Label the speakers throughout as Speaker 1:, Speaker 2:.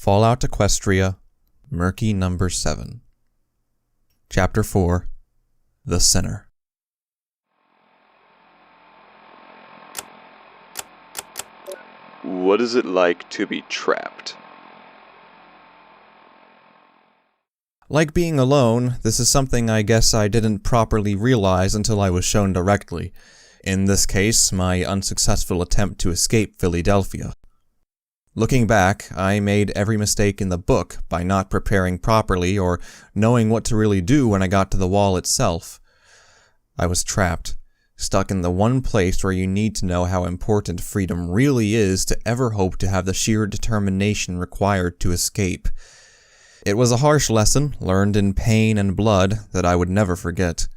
Speaker 1: Fallout Equestria, Murky number 7. Chapter 4, The Sinner.
Speaker 2: What is it like to be trapped?
Speaker 1: Like being alone, this is something I guess I didn't properly realize until I was shown directly. In this case, my unsuccessful attempt to escape Philadelphia. Looking back, I made every mistake in the book by not preparing properly or knowing what to really do when I got to the wall itself. I was trapped, stuck in the one place where you need to know how important freedom really is to ever hope to have the sheer determination required to escape. It was a harsh lesson, learned in pain and blood, that I would never forget.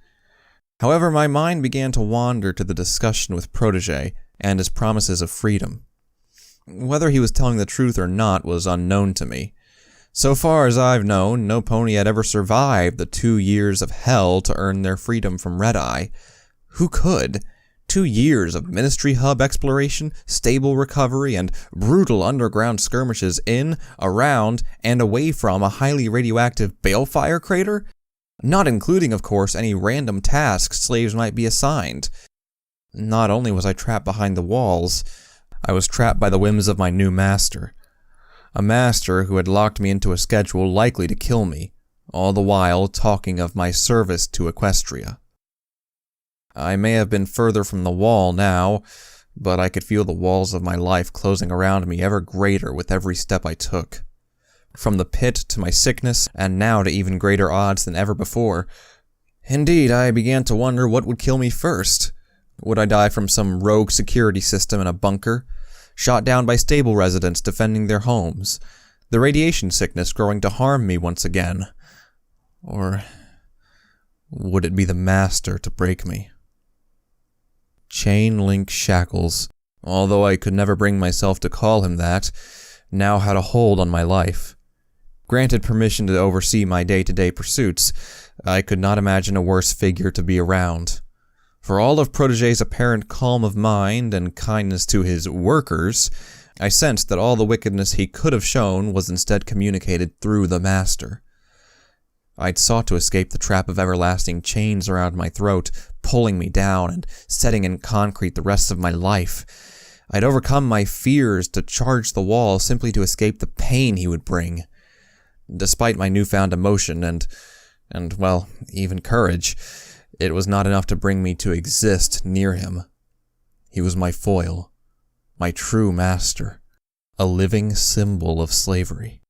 Speaker 1: However, my mind began to wander to the discussion with Protege and his promises of freedom. Whether he was telling the truth or not was unknown to me. So far as I've known, no pony had ever survived the 2 years of hell to earn their freedom from Red-Eye. Who could? 2 years of Ministry Hub exploration, stable recovery, and brutal underground skirmishes in, around, and away from a highly radioactive balefire crater? Not including, of course, any random tasks slaves might be assigned. Not only was I trapped behind the walls, I was trapped by the whims of my new master. A master who had locked me into a schedule likely to kill me, all the while talking of my service to Equestria. I may have been further from the wall now, but I could feel the walls of my life closing around me ever greater with every step I took. From the pit to my sickness, and now to even greater odds than ever before. Indeed, I began to wonder what would kill me first. Would I die from some rogue security system in a bunker? Shot down by stable residents defending their homes? The radiation sickness growing to harm me once again? Or would it be the master to break me? Chain link shackles, although I could never bring myself to call him that, now had a hold on my life. Granted permission to oversee my day-to-day pursuits, I could not imagine a worse figure to be around. For all of Protege's apparent calm of mind and kindness to his workers, I sensed that all the wickedness he could have shown was instead communicated through the master. I'd sought to escape the trap of everlasting chains around my throat, pulling me down and setting in concrete the rest of my life. I'd overcome my fears to charge the wall simply to escape the pain he would bring. Despite my newfound emotion and well, even courage, it was not enough to bring me to exist near him. He was my foil, my true master, a living symbol of slavery.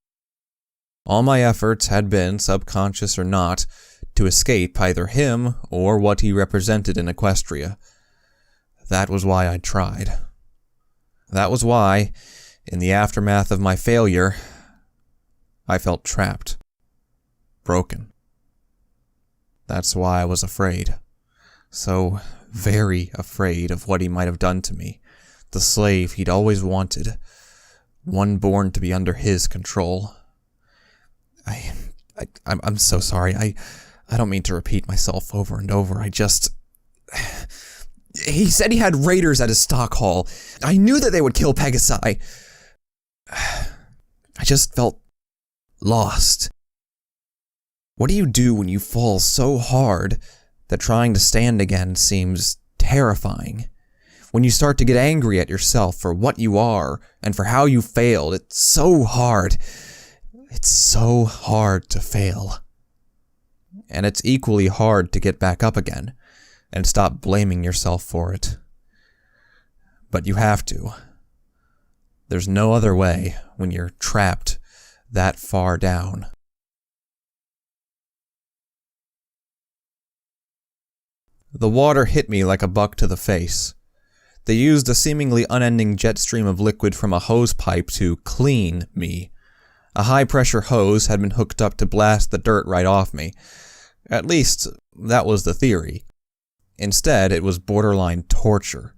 Speaker 1: All my efforts had been, subconscious or not, to escape either him or what he represented in Equestria. That was why I tried. That was why, in the aftermath of my failure, I felt trapped, broken. That's why I was afraid. So very afraid of what he might have done to me, the slave he'd always wanted, one born to be under his control. I'm so sorry. I don't mean to repeat myself over and over. He said he had raiders at his stock hall. I knew that they would kill Pegasi. I just felt lost. What do you do when you fall so hard that trying to stand again seems terrifying? When you start to get angry at yourself for what you are and for how you failed, it's so hard. It's so hard to fail. And it's equally hard to get back up again and stop blaming yourself for it. But you have to. There's no other way when you're trapped that far down. The water hit me like a buck to the face. They used a seemingly unending jet stream of liquid from a hose pipe to clean me. A high-pressure hose had been hooked up to blast the dirt right off me. At least, that was the theory. Instead, it was borderline torture.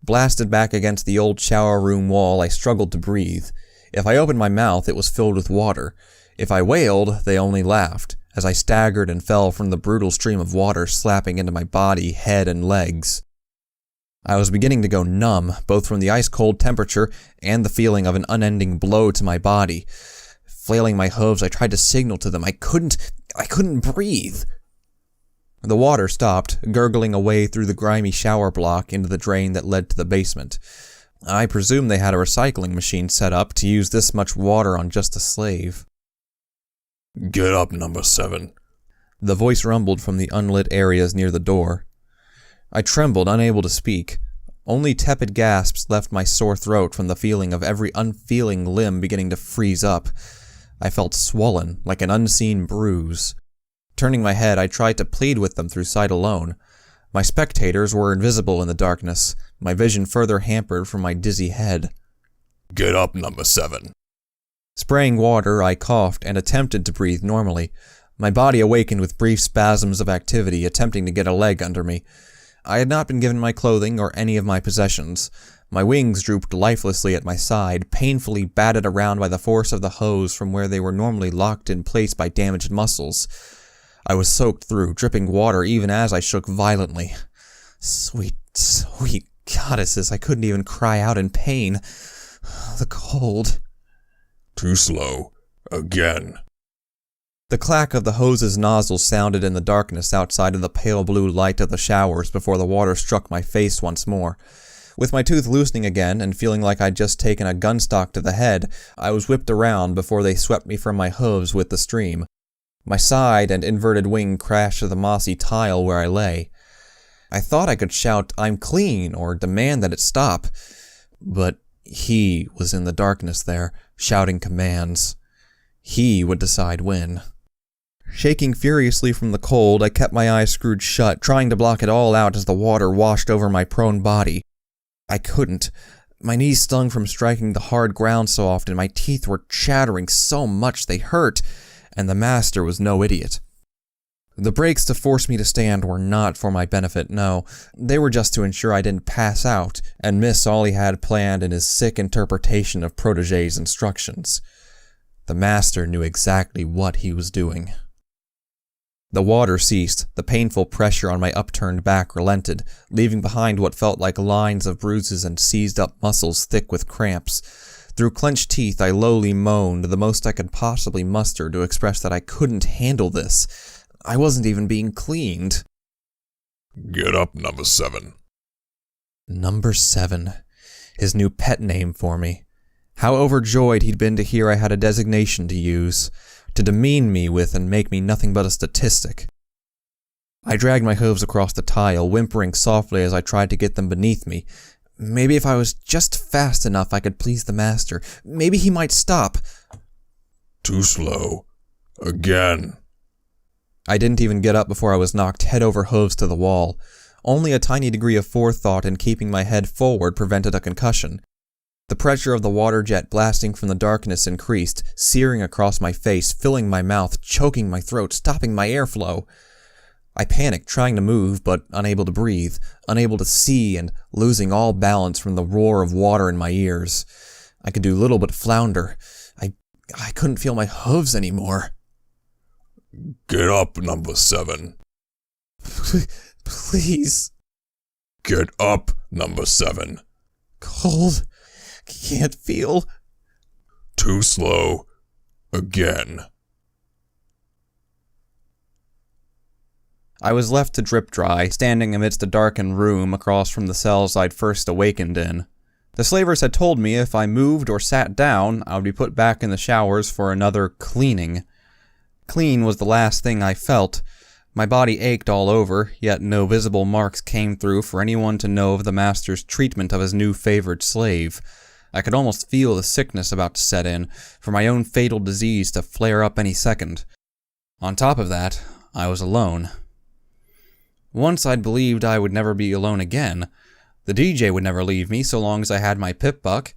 Speaker 1: Blasted back against the old shower room wall, I struggled to breathe. If I opened my mouth, it was filled with water. If I wailed, they only laughed, as I staggered and fell from the brutal stream of water slapping into my body, head, and legs. I was beginning to go numb, both from the ice-cold temperature and the feeling of an unending blow to my body. Flailing my hooves, I tried to signal to them. I couldn't breathe. The water stopped, gurgling away through the grimy shower block into the drain that led to the basement. I presume they had a recycling machine set up to use this much water on just a slave.
Speaker 3: Get up, number 7.
Speaker 1: The voice rumbled from the unlit areas near the door. I trembled, unable to speak. Only tepid gasps left my sore throat from the feeling of every unfeeling limb beginning to freeze up. I felt swollen, like an unseen bruise. Turning my head, I tried to plead with them through sight alone. My spectators were invisible in the darkness, my vision further hampered from my dizzy head.
Speaker 3: Get up, number 7.
Speaker 1: Spraying water, I coughed and attempted to breathe normally. My body awakened with brief spasms of activity, attempting to get a leg under me. I had not been given my clothing or any of my possessions. My wings drooped lifelessly at my side, painfully batted around by the force of the hose from where they were normally locked in place by damaged muscles. I was soaked through, dripping water even as I shook violently. Sweet, sweet goddesses, I couldn't even cry out in pain. The cold.
Speaker 3: Too slow. Again.
Speaker 1: The clack of the hose's nozzles sounded in the darkness outside of the pale blue light of the showers before the water struck my face once more. With my tooth loosening again and feeling like I'd just taken a gunstock to the head, I was whipped around before they swept me from my hooves with the stream. My side and inverted wing crashed to the mossy tile where I lay. I thought I could shout, "I'm clean," or demand that it stop. But he was in the darkness there, shouting commands. He would decide when. Shaking furiously from the cold, I kept my eyes screwed shut, trying to block it all out as the water washed over my prone body. I couldn't. My knees stung from striking the hard ground so often, my teeth were chattering so much they hurt, and the master was no idiot. The brakes to force me to stand were not for my benefit, no. They were just to ensure I didn't pass out and miss all he had planned in his sick interpretation of Protege's instructions. The master knew exactly what he was doing. The water ceased, the painful pressure on my upturned back relented, leaving behind what felt like lines of bruises and seized-up muscles thick with cramps. Through clenched teeth, I lowly moaned, the most I could possibly muster to express that I couldn't handle this. I wasn't even being cleaned.
Speaker 3: Get up, number 7.
Speaker 1: Number 7. His new pet name for me. How overjoyed he'd been to hear I had a designation to use, to demean me with and make me nothing but a statistic. I dragged my hooves across the tile, whimpering softly as I tried to get them beneath me. Maybe if I was just fast enough I could please the master. Maybe he might stop.
Speaker 3: Too slow. Again.
Speaker 1: I didn't even get up before I was knocked head over hooves to the wall. Only a tiny degree of forethought in keeping my head forward prevented a concussion. The pressure of the water jet blasting from the darkness increased, searing across my face, filling my mouth, choking my throat, stopping my airflow. I panicked, trying to move, but unable to breathe, unable to see, and losing all balance from the roar of water in my ears. I could do little but flounder. I couldn't feel my hooves anymore.
Speaker 3: Get up, number 7.
Speaker 1: Please.
Speaker 3: Get up, number 7.
Speaker 1: Cold. Can't feel.
Speaker 3: Too slow. Again.
Speaker 1: I was left to drip dry, standing amidst a darkened room across from the cells I'd first awakened in. The slavers had told me if I moved or sat down, I would be put back in the showers for another cleaning. Clean was the last thing I felt. My body ached all over, yet no visible marks came through for anyone to know of the master's treatment of his new favored slave. I could almost feel the sickness about to set in, for my own fatal disease to flare up any second. On top of that, I was alone. Once I'd believed I would never be alone again. The DJ would never leave me so long as I had my pip-buck.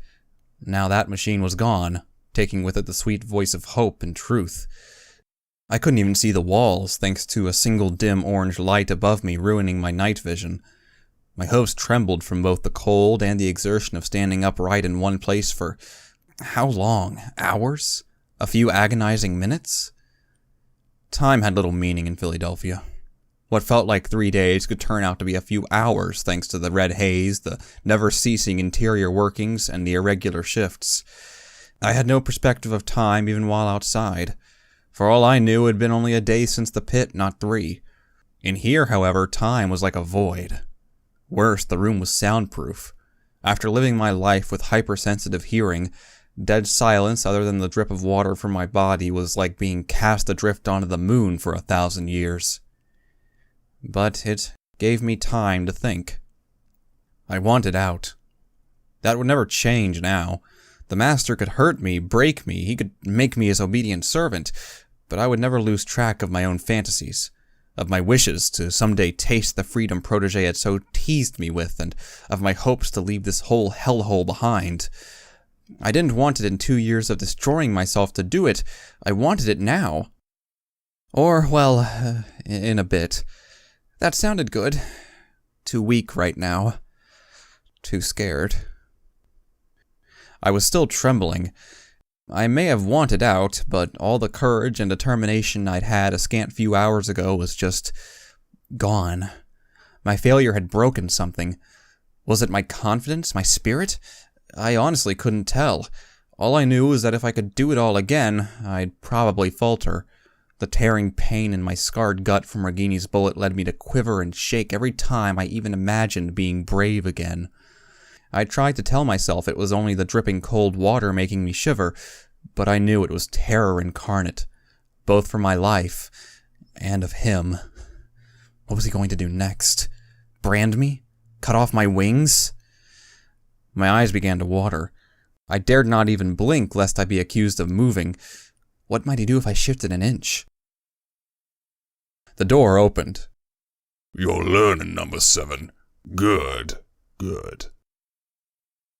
Speaker 1: Now that machine was gone, taking with it the sweet voice of hope and truth. I couldn't even see the walls, thanks to a single dim orange light above me ruining my night vision. My hooves trembled from both the cold and the exertion of standing upright in one place for... how long? Hours? A few agonizing minutes? Time had little meaning in Philadelphia. What felt like 3 days could turn out to be a few hours thanks to the red haze, the never-ceasing interior workings, and the irregular shifts. I had no perspective of time even while outside. For all I knew, it had been only a day since the pit, not 3. In here, however, time was like a void. Worse, the room was soundproof. After living my life with hypersensitive hearing, dead silence other than the drip of water from my body was like being cast adrift onto the moon for 1,000 years. But it gave me time to think. I wanted out. That would never change now. The master could hurt me, break me, he could make me his obedient servant, but I would never lose track of my own fantasies, of my wishes to someday taste the freedom Protege had so teased me with, and of my hopes to leave this whole hellhole behind. I didn't want it in 2 years of destroying myself to do it, I wanted it now. Or, well, in a bit. That sounded good. Too weak right now. Too scared. I was still trembling. I may have wanted out, but all the courage and determination I'd had a scant few hours ago was just gone. My failure had broken something. Was it my confidence, my spirit? I honestly couldn't tell. All I knew was that if I could do it all again, I'd probably falter. The tearing pain in my scarred gut from Regini's bullet led me to quiver and shake every time I even imagined being brave again. I tried to tell myself it was only the dripping cold water making me shiver, but I knew it was terror incarnate, both for my life and of him. What was he going to do next? Brand me? Cut off my wings? My eyes began to water. I dared not even blink lest I be accused of moving. What might he do if I shifted an inch? The door opened.
Speaker 3: You're learning, number 7. Good. Good.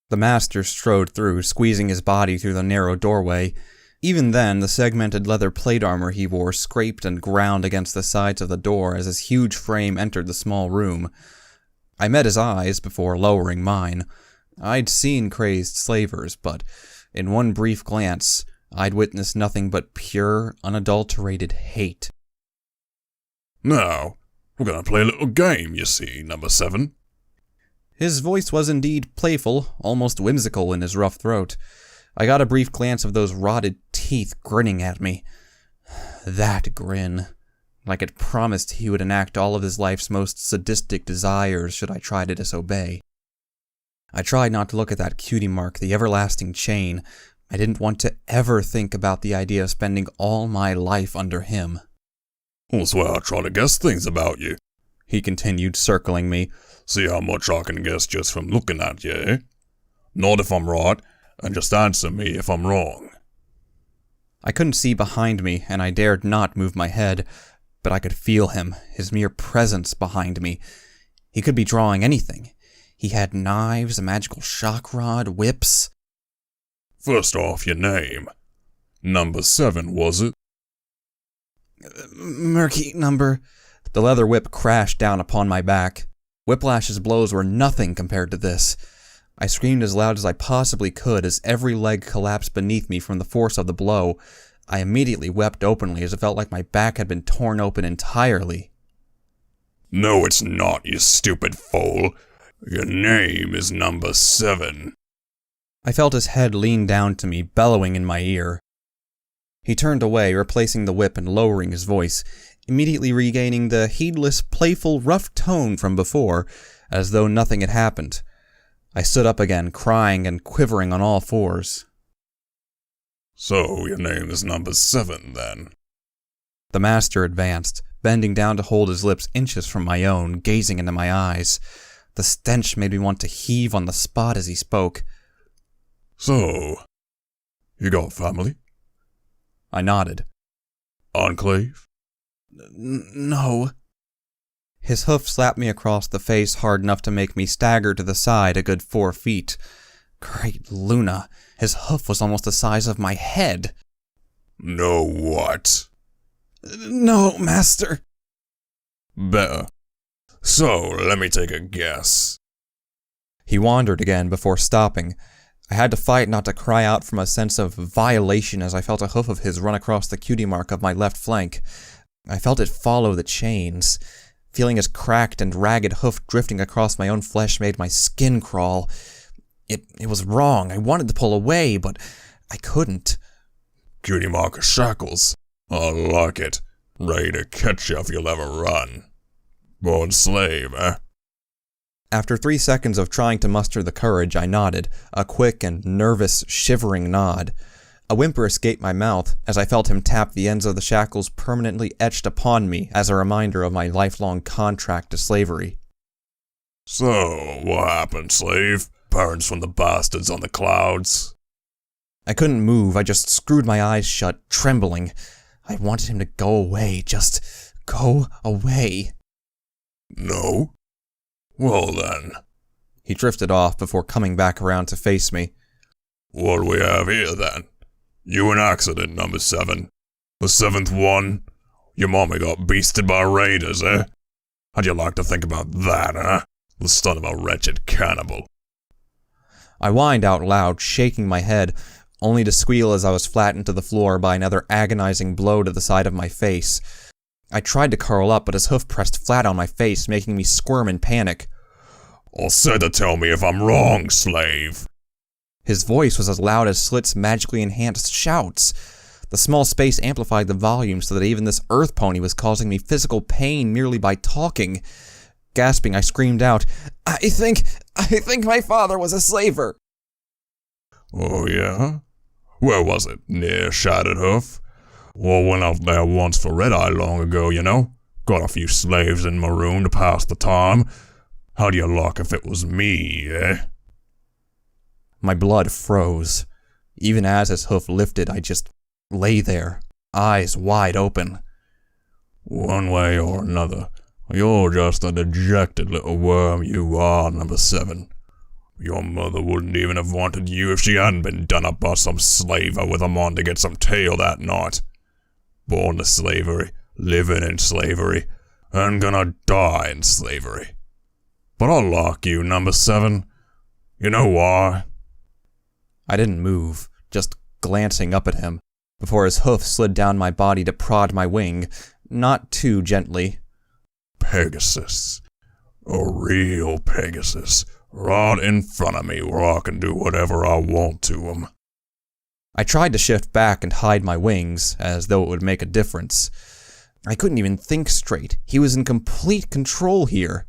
Speaker 1: The master strode through, squeezing his body through the narrow doorway. Even then, the segmented leather plate armor he wore scraped and ground against the sides of the door as his huge frame entered the small room. I met his eyes before lowering mine. I'd seen crazed slavers, but in one brief glance, I'd witnessed nothing but pure, unadulterated hate.
Speaker 3: Now, we're gonna play a little game, you see, number 7.
Speaker 1: His voice was indeed playful, almost whimsical in his rough throat. I got a brief glance of those rotted teeth grinning at me. That grin. Like it promised he would enact all of his life's most sadistic desires should I try to disobey. I tried not to look at that cutie mark, the everlasting chain. I didn't want to ever think about the idea of spending all my life under him.
Speaker 3: That's why I try to guess things about you,
Speaker 1: he continued, circling me.
Speaker 3: See how much I can guess just from looking at you, eh? Not if I'm right, and just answer me if I'm wrong.
Speaker 1: I couldn't see behind me, and I dared not move my head, but I could feel him, his mere presence behind me. He could be drawing anything. He had knives, a magical shock rod, whips.
Speaker 3: First off, your name. Number 7, was it?
Speaker 1: Murky number. The leather whip crashed down upon my back. Whiplash's blows were nothing compared to this. I screamed as loud as I possibly could as every leg collapsed beneath me from the force of the blow. I immediately wept openly as it felt like my back had been torn open entirely.
Speaker 3: No, it's not, you stupid fool. Your name is number 7.
Speaker 1: I felt his head lean down to me, bellowing in my ear. He turned away, replacing the whip and lowering his voice, immediately regaining the heedless, playful, rough tone from before, as though nothing had happened. I stood up again, crying and quivering on all fours.
Speaker 3: So, your name is number 7, then?
Speaker 1: The master advanced, bending down to hold his lips inches from my own, gazing into my eyes. The stench made me want to heave on the spot as he spoke.
Speaker 3: So, you got family?
Speaker 1: I nodded.
Speaker 3: Enclave?
Speaker 1: No. His hoof slapped me across the face hard enough to make me stagger to the side a good 4 feet. Great Luna, his hoof was almost the size of my head.
Speaker 3: No what?
Speaker 1: No, master.
Speaker 3: Better. So, let me take a guess.
Speaker 1: He wandered again before stopping. I had to fight not to cry out from a sense of violation as I felt a hoof of his run across the cutie mark of my left flank. I felt it follow the chains. Feeling his cracked and ragged hoof drifting across my own flesh made my skin crawl. It was wrong. I wanted to pull away, but I couldn't.
Speaker 3: Cutie marker shackles. I like it. Ready to catch you if you'll ever run. Born slave, eh?
Speaker 1: After 3 seconds of trying to muster the courage, I nodded, a quick and nervous, shivering nod. A whimper escaped my mouth as I felt him tap the ends of the shackles permanently etched upon me as a reminder of my lifelong contract to slavery.
Speaker 3: So, what happened, slave? Parents from the bastards on the clouds?
Speaker 1: I couldn't move, I just screwed my eyes shut, trembling. I wanted him to go away, just go away.
Speaker 3: No? Well then.
Speaker 1: He drifted off before coming back around to face me.
Speaker 3: What do we have here then? You in accident, number 7. The 7th one? Your mommy got beasted by raiders, eh? How'd you like to think about that, huh? The son of a wretched cannibal.
Speaker 1: I whined out loud, shaking my head, only to squeal as I was flattened to the floor by another agonizing blow to the side of my face. I tried to curl up, but his hoof pressed flat on my face, making me squirm in panic.
Speaker 3: I said to tell me if I'm wrong, slave.
Speaker 1: His voice was as loud as Slit's magically enhanced shouts. The small space amplified the volume so that even this earth pony was causing me physical pain merely by talking. Gasping, I screamed out, I think my father was a slaver.
Speaker 3: Oh yeah? Where was it? Near Shattered Hoof? Well, went out there once for red-eye long ago, you know? Got a few slaves in maroon to pass the time. How'd you like if it was me, eh?
Speaker 1: My blood froze. Even as his hoof lifted, I just lay there, eyes wide open.
Speaker 3: One way or another, you're just a dejected little worm you are, number 7. Your mother wouldn't even have wanted you if she hadn't been done up by some slaver with 'em on to get some tail that night. Born to slavery, living in slavery, and gonna die in slavery. But I like you, number 7. You know why?
Speaker 1: I didn't move, just glancing up at him, before his hoof slid down my body to prod my wing, not too gently.
Speaker 3: Pegasus. A real Pegasus. Right in front of me where I can do whatever I want to him.
Speaker 1: I tried to shift back and hide my wings, as though it would make a difference. I couldn't even think straight. He was in complete control here.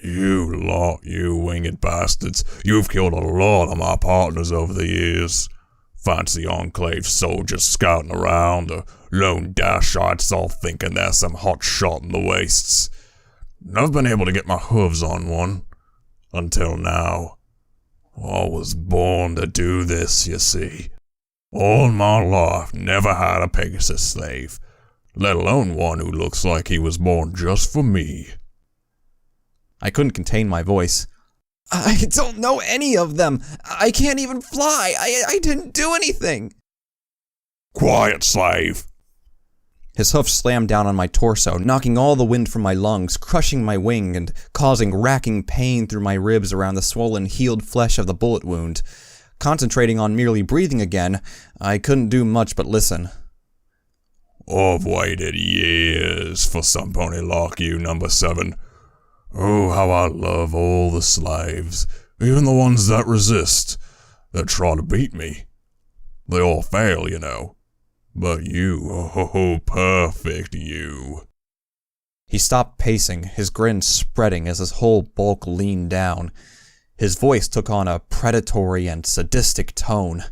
Speaker 3: You lot, you winged bastards. You've killed a lot of my partners over the years. Fancy Enclave soldiers scouting around, or lone dashites all thinking they're some hot shot in the wastes. I've been able to get my hooves on one. Until now. I was born to do this, you see. All my life, never had a Pegasus slave, let alone one who looks like he was born just for me.
Speaker 1: I couldn't contain my voice. I don't know any of them. I can't even fly. I didn't do anything.
Speaker 3: Quiet, slave.
Speaker 1: His hoof slammed down on my torso, knocking all the wind from my lungs, crushing my wing, and causing racking pain through my ribs around the swollen, healed flesh of the bullet wound. Concentrating on merely breathing again, I couldn't do much but listen.
Speaker 3: I've waited years for some pony like you, number 7. Oh, how I love all the slaves, even the ones that resist, that try to beat me. They all fail, you know. But you, oh, perfect you.
Speaker 1: He stopped pacing, his grin spreading as his whole bulk leaned down. His voice took on a predatory and sadistic tone.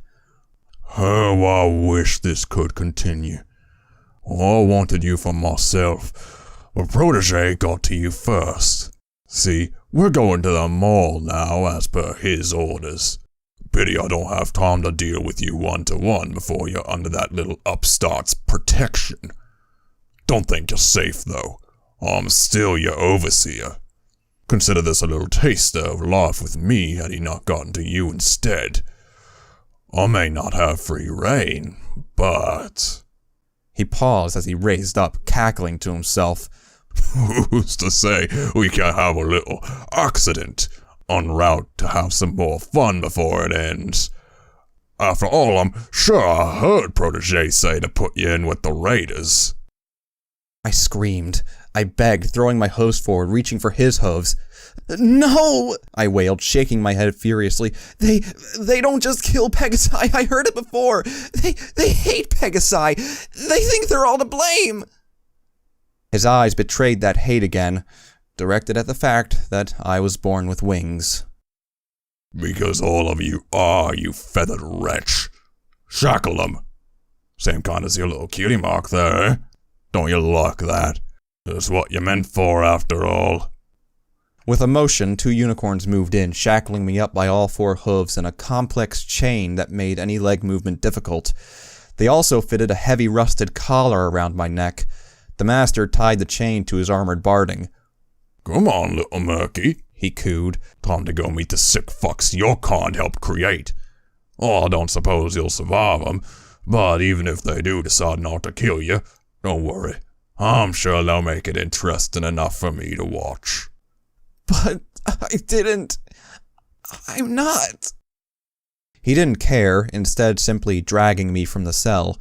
Speaker 3: How I wish this could continue. I wanted you for myself, but Protege got to you first. See, we're going to the mall now as per his orders. Pity I don't have time to deal with you one-to-one before you're under that little upstart's protection. Don't think you're safe, though. I'm still your overseer. Consider this a little taster of life with me had he not gotten to you instead. I may not have free reign, but...
Speaker 1: He paused as he raised up, cackling to himself.
Speaker 3: Who's to say we can't have a little accident en route to have some more fun before it ends? After all, I'm sure I heard Protege say to put you in with the raiders.
Speaker 1: I screamed. I begged, throwing my hooves forward, reaching for his hooves. "No!" I wailed, shaking my head furiously. They don't just kill Pegasi. I heard it before. They hate Pegasi. They think they're all to blame. His eyes betrayed that hate again, directed at the fact that I was born with wings.
Speaker 3: Because all of you are, you feathered wretch. Shackle them. Same kind as your little cutie mark there, eh? Don't you like that? That's what you're meant for, after all.
Speaker 1: With a motion, 2 unicorns moved in, shackling me up by all 4 hooves in a complex chain that made any leg movement difficult. They also fitted a heavy rusted collar around my neck. The master tied the chain to his armored barding.
Speaker 3: Come on, little Murky, he cooed. Time to go meet the sick fucks your kind helped create. Oh, I don't suppose you'll survive them, but even if they do decide not to kill you, don't worry. I'm sure they'll make it interesting enough for me to watch.
Speaker 1: But I didn't. I'm not. He didn't care, instead simply dragging me from the cell.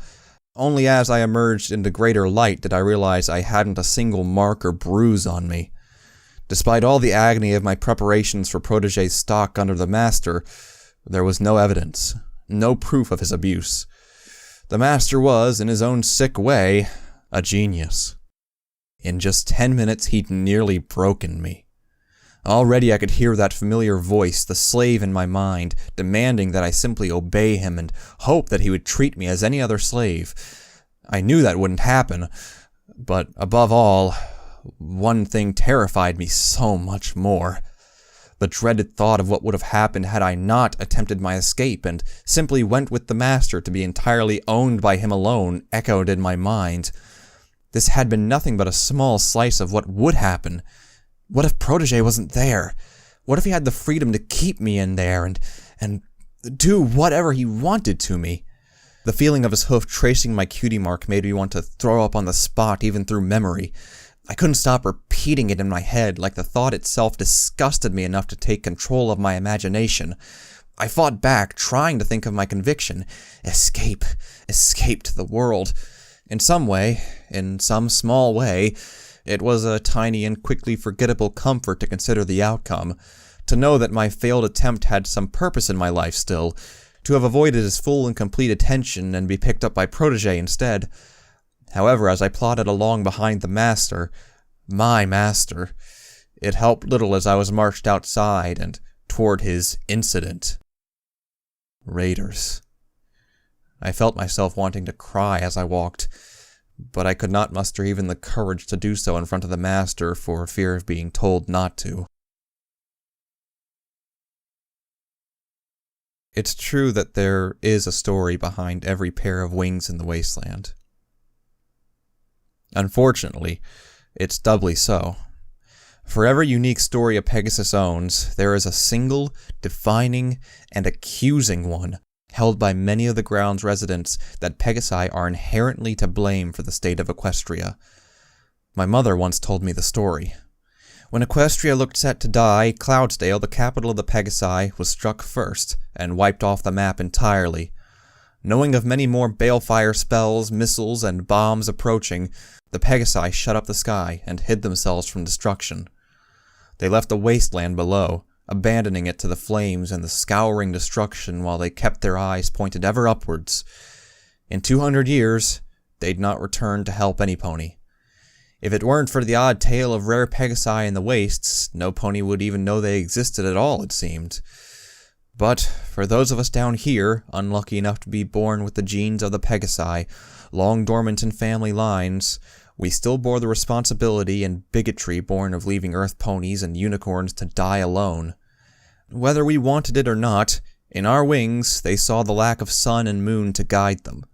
Speaker 1: Only as I emerged into greater light did I realize I hadn't a single mark or bruise on me. Despite all the agony of my preparations for Protege's stock under the master, there was no evidence, no proof of his abuse. The master was, in his own sick way, a genius. In just 10 minutes he'd nearly broken me. Already I could hear that familiar voice, the slave in my mind, demanding that I simply obey him and hope that he would treat me as any other slave. I knew that wouldn't happen, but above all, one thing terrified me so much more. The dreaded thought of what would have happened had I not attempted my escape and simply went with the master to be entirely owned by him alone echoed in my mind. This had been nothing but a small slice of what would happen. What if Protege wasn't there? What if he had the freedom to keep me in there and do whatever he wanted to me? The feeling of his hoof tracing my cutie mark made me want to throw up on the spot even through memory. I couldn't stop repeating it in my head, like the thought itself disgusted me enough to take control of my imagination. I fought back, trying to think of my conviction. Escape. Escape to the world. In some way, in some small way, it was a tiny and quickly forgettable comfort to consider the outcome, to know that my failed attempt had some purpose in my life still, to have avoided his full and complete attention and be picked up by Protege instead. However, as I plodded along behind the master, my master, it helped little as I was marched outside and toward his incident. Raiders. I felt myself wanting to cry as I walked, but I could not muster even the courage to do so in front of the master for fear of being told not to. It's true that there is a story behind every pair of wings in the wasteland. Unfortunately, it's doubly so. For every unique story a Pegasus owns, there is a single, defining, and accusing one held by many of the ground's residents that Pegasi are inherently to blame for the state of Equestria. My mother once told me the story. When Equestria looked set to die, Cloudsdale, the capital of the Pegasi, was struck first and wiped off the map entirely. Knowing of many more balefire spells, missiles, and bombs approaching, the Pegasi shut up the sky and hid themselves from destruction. They left the wasteland below, abandoning it to the flames and the scouring destruction while they kept their eyes pointed ever upwards. In 200 years, they'd not return to help any pony. If it weren't for the odd tale of rare Pegasi in the wastes, no pony would even know they existed at all, it seemed. But for those of us down here, unlucky enough to be born with the genes of the Pegasi, long dormant in family lines, we still bore the responsibility and bigotry born of leaving Earth ponies and unicorns to die alone. Whether we wanted it or not, in our wings they saw the lack of sun and moon to guide them.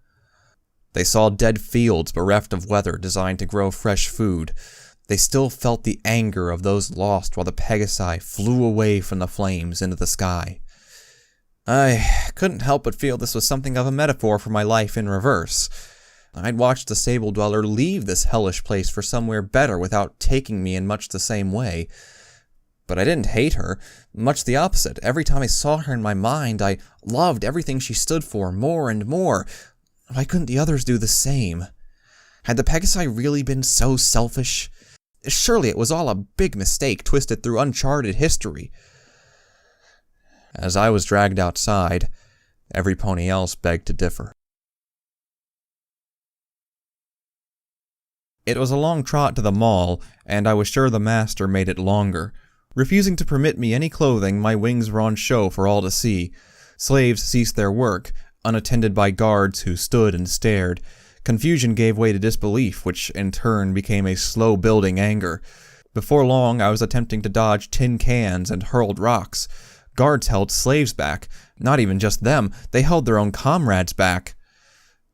Speaker 1: They saw dead fields bereft of weather designed to grow fresh food. They still felt the anger of those lost while the Pegasi flew away from the flames into the sky. I couldn't help but feel this was something of a metaphor for my life in reverse. I'd watched the Sable Dweller leave this hellish place for somewhere better without taking me in much the same way. But I didn't hate her, much the opposite. Every time I saw her in my mind, I loved everything she stood for more and more. Why couldn't the others do the same? Had the Pegasi really been so selfish? Surely it was all a big mistake twisted through uncharted history. As I was dragged outside, every pony else begged to differ. It was a long trot to the mall, and I was sure the master made it longer. Refusing to permit me any clothing, my wings were on show for all to see. Slaves ceased their work, unattended by guards who stood and stared. Confusion gave way to disbelief, which in turn became a slow-building anger. Before long, I was attempting to dodge tin cans and hurled rocks. Guards held slaves back. Not even just them, they held their own comrades back.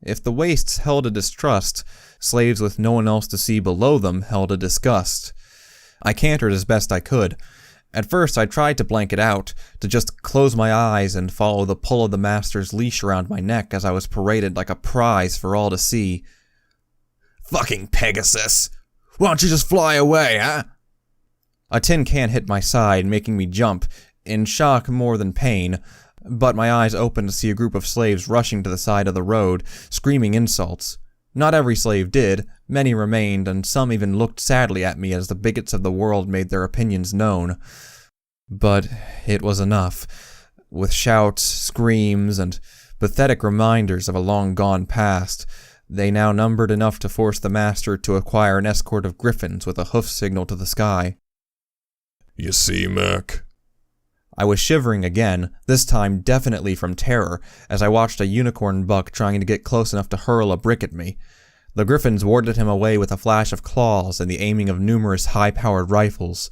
Speaker 1: If the wastes held a distrust, slaves with no one else to see below them held a disgust. I cantered as best I could. At first I tried to blank it out, to just close my eyes and follow the pull of the master's leash around my neck as I was paraded like a prize for all to see. "Fucking Pegasus! Why don't you just fly away, huh?" A tin can hit my side, making me jump, in shock more than pain, but my eyes opened to see a group of slaves rushing to the side of the road, screaming insults. Not every slave did, many remained, and some even looked sadly at me as the bigots of the world made their opinions known. But it was enough. With shouts, screams, and pathetic reminders of a long-gone past, they now numbered enough to force the master to acquire an escort of griffins with a hoof signal to the sky.
Speaker 3: You see, Merc?
Speaker 1: I was shivering again, this time definitely from terror, as I watched a unicorn buck trying to get close enough to hurl a brick at me. The griffins warded him away with a flash of claws and the aiming of numerous high-powered rifles.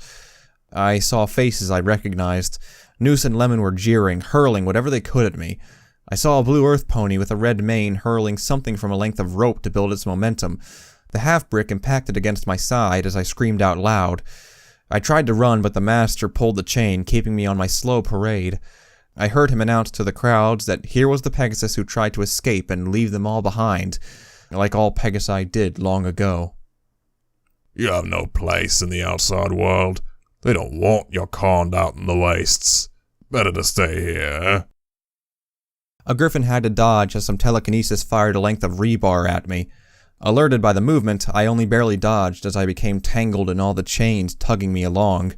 Speaker 1: I saw faces I recognized. Noose and Lemon were jeering, hurling whatever they could at me. I saw a blue earth pony with a red mane hurling something from a length of rope to build its momentum. The half-brick impacted against my side as I screamed out loud. I tried to run, but the master pulled the chain, keeping me on my slow parade. I heard him announce to the crowds that here was the Pegasus who tried to escape and leave them all behind, like all Pegasi did long ago.
Speaker 3: You have no place in the outside world. They don't want your kind out in the wastes. Better to stay here.
Speaker 1: A griffin had to dodge as some telekinesis fired a length of rebar at me. Alerted by the movement, I only barely dodged as I became tangled in all the chains tugging me along.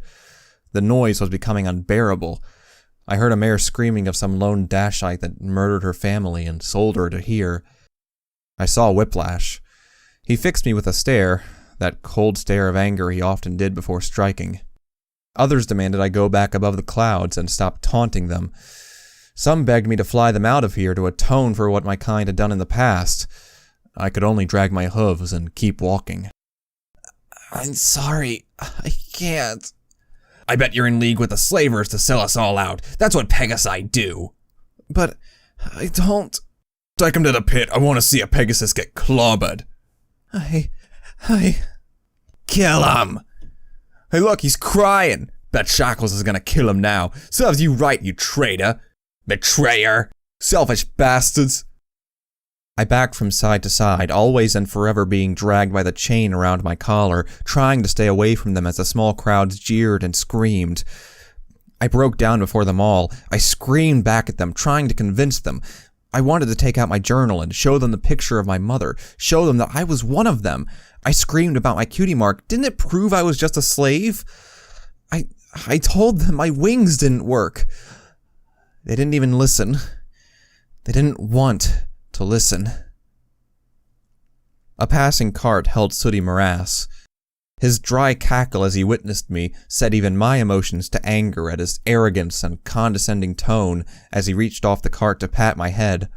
Speaker 1: The noise was becoming unbearable. I heard a mare screaming of some lone Dashite that murdered her family and sold her to here. I saw Whiplash. He fixed me with a stare, that cold stare of anger he often did before striking. Others demanded I go back above the clouds and stop taunting them. Some begged me to fly them out of here to atone for what my kind had done in the past. I could only drag my hooves and keep walking. "I'm sorry, I can't." "I bet you're in league with the slavers to sell us all out. That's what Pegasi do." "But I don't."
Speaker 3: "Take him to the pit. I want to see a Pegasus get clobbered."
Speaker 1: I...
Speaker 3: Kill him!"
Speaker 1: "Hey look, he's crying. Bet Shackles is gonna kill him now. Serves you right, you traitor. Betrayer. Selfish bastards." I backed from side to side, always and forever being dragged by the chain around my collar, trying to stay away from them as the small crowds jeered and screamed. I broke down before them all. I screamed back at them, trying to convince them. I wanted to take out my journal and show them the picture of my mother, show them that I was one of them. I screamed about my cutie mark. Didn't it prove I was just a slave? I told them my wings didn't work. They didn't even listen. They didn't want to listen. A passing cart held Sooty Morass. His dry cackle as he witnessed me set even my emotions to anger at his arrogance and condescending tone as he reached off the cart to pat my head.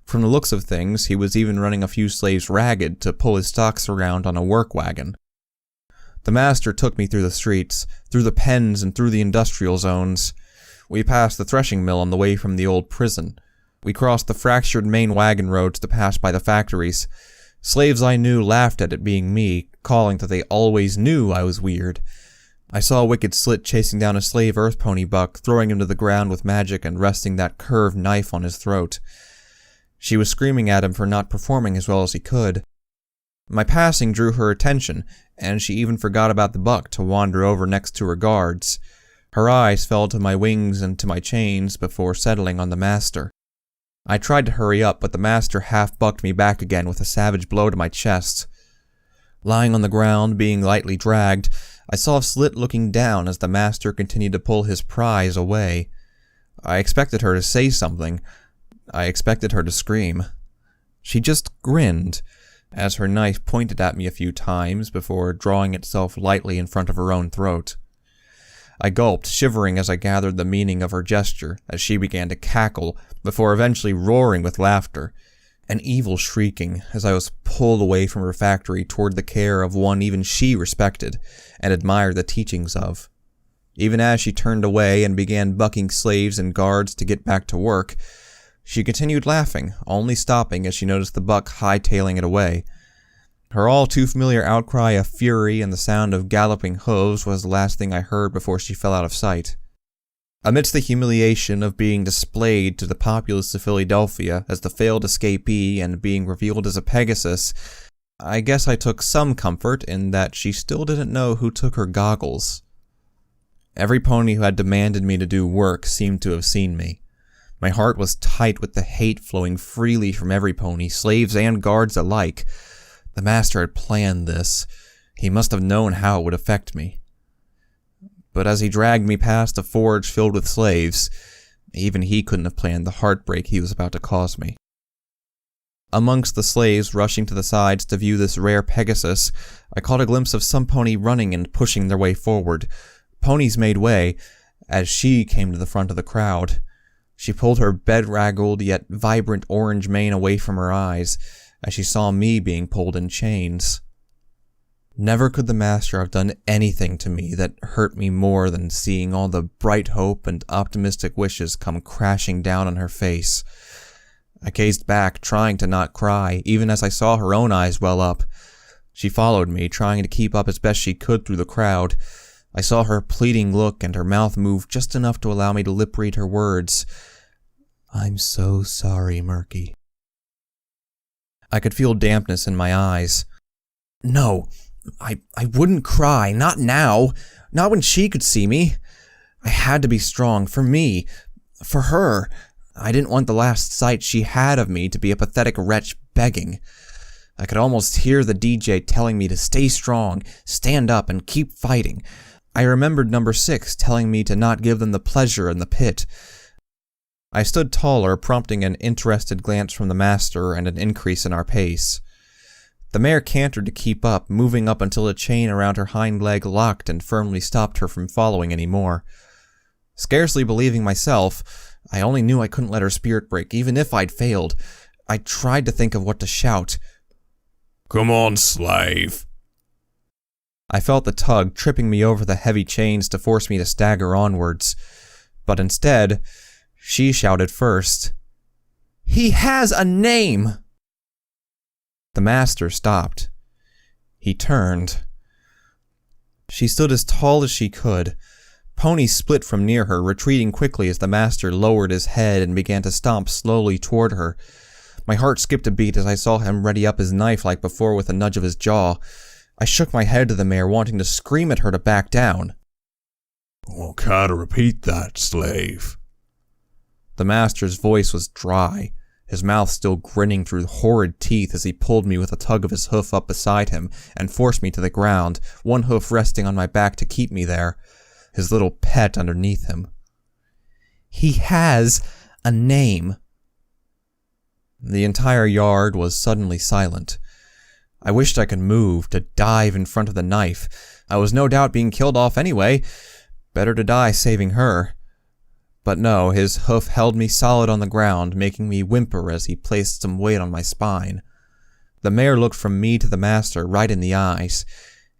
Speaker 1: From the looks of things, he was even running a few slaves ragged to pull his stocks around on a work wagon. The master took me through the streets, through the pens and through the industrial zones. We passed the threshing mill on the way from the old prison. We crossed the fractured main wagon roads to pass by the factories. Slaves I knew laughed at it being me, calling that they always knew I was weird. I saw a wicked slit chasing down a slave earth pony buck, throwing him to the ground with magic and resting that curved knife on his throat. She was screaming at him for not performing as well as he could. My passing drew her attention, and she even forgot about the buck to wander over next to her guards. Her eyes fell to my wings and to my chains before settling on the master. I tried to hurry up, but the master half-bucked me back again with a savage blow to my chest. Lying on the ground, being lightly dragged, I saw Slit looking down as the master continued to pull his prize away. I expected her to say something. I expected her to scream. She just grinned, as her knife pointed at me a few times before drawing itself lightly in front of her own throat. I gulped, shivering as I gathered the meaning of her gesture, as she began to cackle, before eventually roaring with laughter, an evil shrieking as I was pulled away from her factory toward the care of one even she respected and admired the teachings of. Even as she turned away and began bucking slaves and guards to get back to work, she continued laughing, only stopping as she noticed the buck hightailing it away. Her all-too-familiar outcry of fury and the sound of galloping hooves was the last thing I heard before she fell out of sight. Amidst the humiliation of being displayed to the populace of Philadelphia as the failed escapee and being revealed as a Pegasus, I guess I took some comfort in that she still didn't know who took her goggles. Every pony who had demanded me to do work seemed to have seen me. My heart was tight with the hate flowing freely from every pony, slaves and guards alike. The master had planned this. He must have known how it would affect me. But as he dragged me past a forge filled with slaves, even he couldn't have planned the heartbreak he was about to cause me. Amongst the slaves rushing to the sides to view this rare Pegasus, I caught a glimpse of some pony running and pushing their way forward. Ponies made way, as she came to the front of the crowd. She pulled her bedraggled yet vibrant orange mane away from her eyes, as she saw me being pulled in chains. Never could the master have done anything to me that hurt me more than seeing all the bright hope and optimistic wishes come crashing down on her face. I gazed back, trying to not cry, even as I saw her own eyes well up. She followed me, trying to keep up as best she could through the crowd. I saw her pleading look and her mouth move just enough to allow me to lip-read her words. "I'm so sorry, Murky." I could feel dampness in my eyes. No, I wouldn't cry, not now, not when she could see me. I had to be strong, for me, for her. I didn't want the last sight she had of me to be a pathetic wretch begging. I could almost hear the DJ telling me to stay strong, stand up, and keep fighting. I remembered number 6 telling me to not give them the pleasure in the pit. I stood taller, prompting an interested glance from the master and an increase in our pace. The mare cantered to keep up, moving up until a chain around her hind leg locked and firmly stopped her from following any more. Scarcely believing myself, I only knew I couldn't let her spirit break, even if I'd failed. I tried to think of what to shout.
Speaker 3: "Come on, slave."
Speaker 1: I felt the tug tripping me over the heavy chains to force me to stagger onwards. But instead, she shouted first. "He has a name!" The master stopped. He turned. She stood as tall as she could. Ponies split from near her, retreating quickly as the master lowered his head and began to stomp slowly toward her. My heart skipped a beat as I saw him ready up his knife like before with a nudge of his jaw. I shook my head to the mare, wanting to scream at her to back down.
Speaker 3: "I'll kind of repeat that, slave."
Speaker 1: The master's voice was dry, his mouth still grinning through horrid teeth as he pulled me with a tug of his hoof up beside him and forced me to the ground, one hoof resting on my back to keep me there, his little pet underneath him. "He has a name." The entire yard was suddenly silent. I wished I could move, to dive in front of the knife. I was no doubt being killed off anyway. Better to die saving her. But no, his hoof held me solid on the ground, making me whimper as he placed some weight on my spine. The mare looked from me to the master, right in the eyes.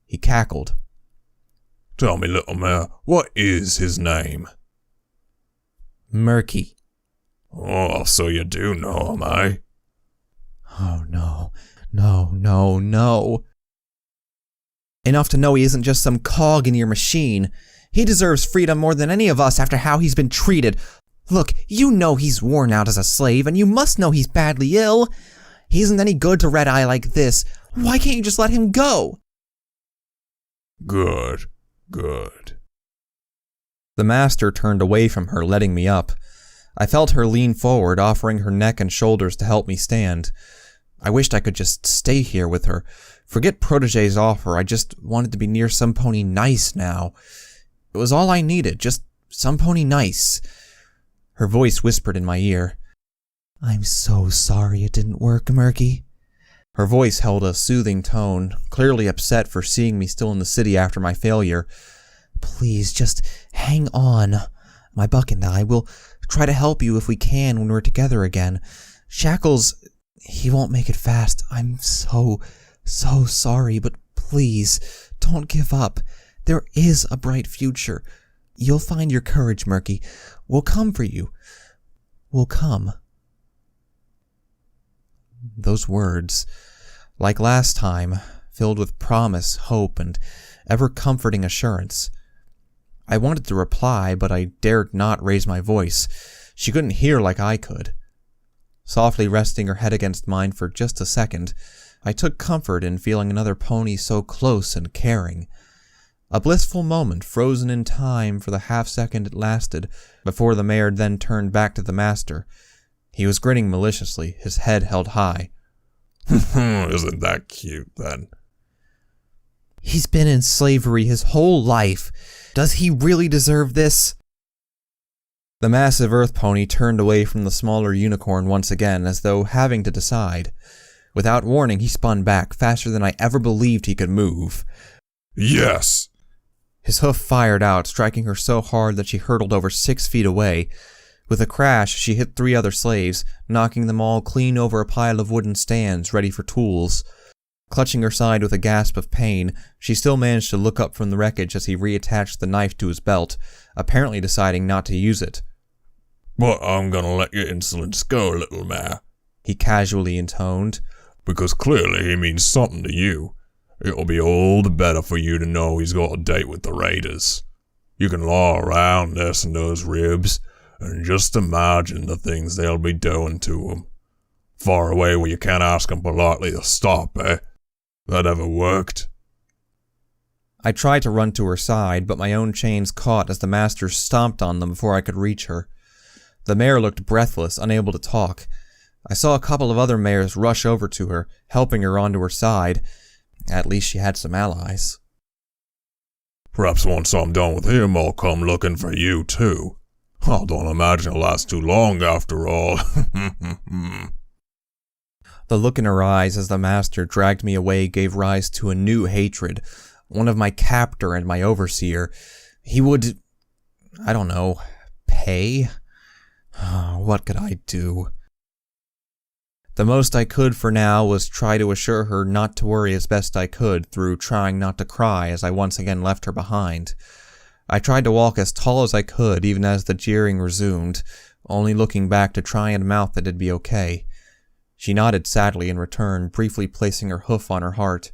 Speaker 1: He cackled.
Speaker 3: "Tell me, little mare, what is his name?"
Speaker 1: "Murky."
Speaker 3: "Oh, so you do know him, eh?"
Speaker 1: "Oh no, no, no, no." "Enough to know he isn't just some cog in your machine. He deserves freedom more than any of us after how he's been treated. Look, you know he's worn out as a slave, and you must know he's badly ill. He isn't any good to Red Eye like this. Why can't you just let him go?"
Speaker 3: Good, good.
Speaker 1: The master turned away from her, letting me up. I felt her lean forward, offering her neck and shoulders to help me stand. I wished I could just stay here with her, Forget Protege's offer, I just wanted to be near some pony nice now. It was all I needed, just some pony nice. Her voice whispered in my ear. I'm so sorry it didn't work, Murky. Her voice held a soothing tone, clearly upset for seeing me still in the city after my failure. Please, just hang on. My buck and I will try to help you if we can when we're together again. Shackles, he won't make it fast. I'm so sorry, but please, don't give up. There is a bright future. You'll find your courage, Murky. We'll come for you. We'll come. Those words, like last time, filled with promise, hope, and ever-comforting assurance. I wanted to reply, but I dared not raise my voice. She couldn't hear like I could. Softly resting her head against mine for just a second, I took comfort in feeling another pony so close and caring. A blissful moment frozen in time for the half-second it lasted, before the mare then turned back to the master. He was grinning maliciously, his head held high.
Speaker 3: Isn't that cute, then?
Speaker 1: He's been in slavery his whole life. Does he really deserve this? The massive earth pony turned away from the smaller unicorn once again, as though having to decide. Without warning, he spun back, faster than I ever believed he could move.
Speaker 3: Yes!
Speaker 1: His hoof fired out, striking her so hard that she hurtled over 6 feet away. With a crash, she hit 3 other slaves, knocking them all clean over a pile of wooden stands ready for tools. Clutching her side with a gasp of pain, she still managed to look up from the wreckage as he reattached the knife to his belt, apparently deciding not to use it.
Speaker 3: But I'm gonna let your insolence go, little mare,
Speaker 1: he casually intoned.
Speaker 3: Because clearly he means something to you. It'll be all the better for you to know he's got a date with the raiders. You can lie around nursing those ribs, and just imagine the things they'll be doing to him. Far away where you can't ask him politely to stop, eh? That ever worked?
Speaker 1: I tried to run to her side, but my own chains caught as the master stomped on them before I could reach her. The mare looked breathless, unable to talk. I saw a couple of other mares rush over to her, helping her onto her side. At least she had some allies.
Speaker 3: Perhaps once I'm done with him, I'll come looking for you, too. I don't imagine it'll last too long, after all.
Speaker 1: The look in her eyes as the master dragged me away gave rise to a new hatred, one of my captor and my overseer. He would, I don't know, pay? What could I do? The most I could for now was try to assure her not to worry as best I could through trying not to cry as I once again left her behind. I tried to walk as tall as I could even as the jeering resumed, only looking back to try and mouth that it'd be okay. She nodded sadly in return, briefly placing her hoof on her heart.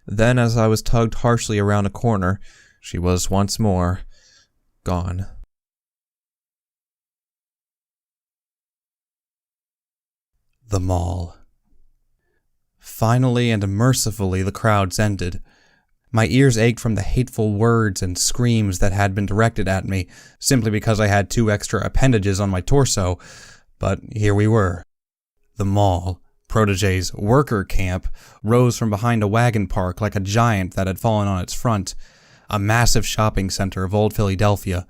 Speaker 1: Then, as I was tugged harshly around a corner, she was once more gone. The mall. Finally and mercifully the crowds ended. My ears ached from the hateful words and screams that had been directed at me, simply because I had 2 extra appendages on my torso, but here we were. The mall, Protege's worker camp, rose from behind a wagon park like a giant that had fallen on its front, a massive shopping center of old Philadelphia.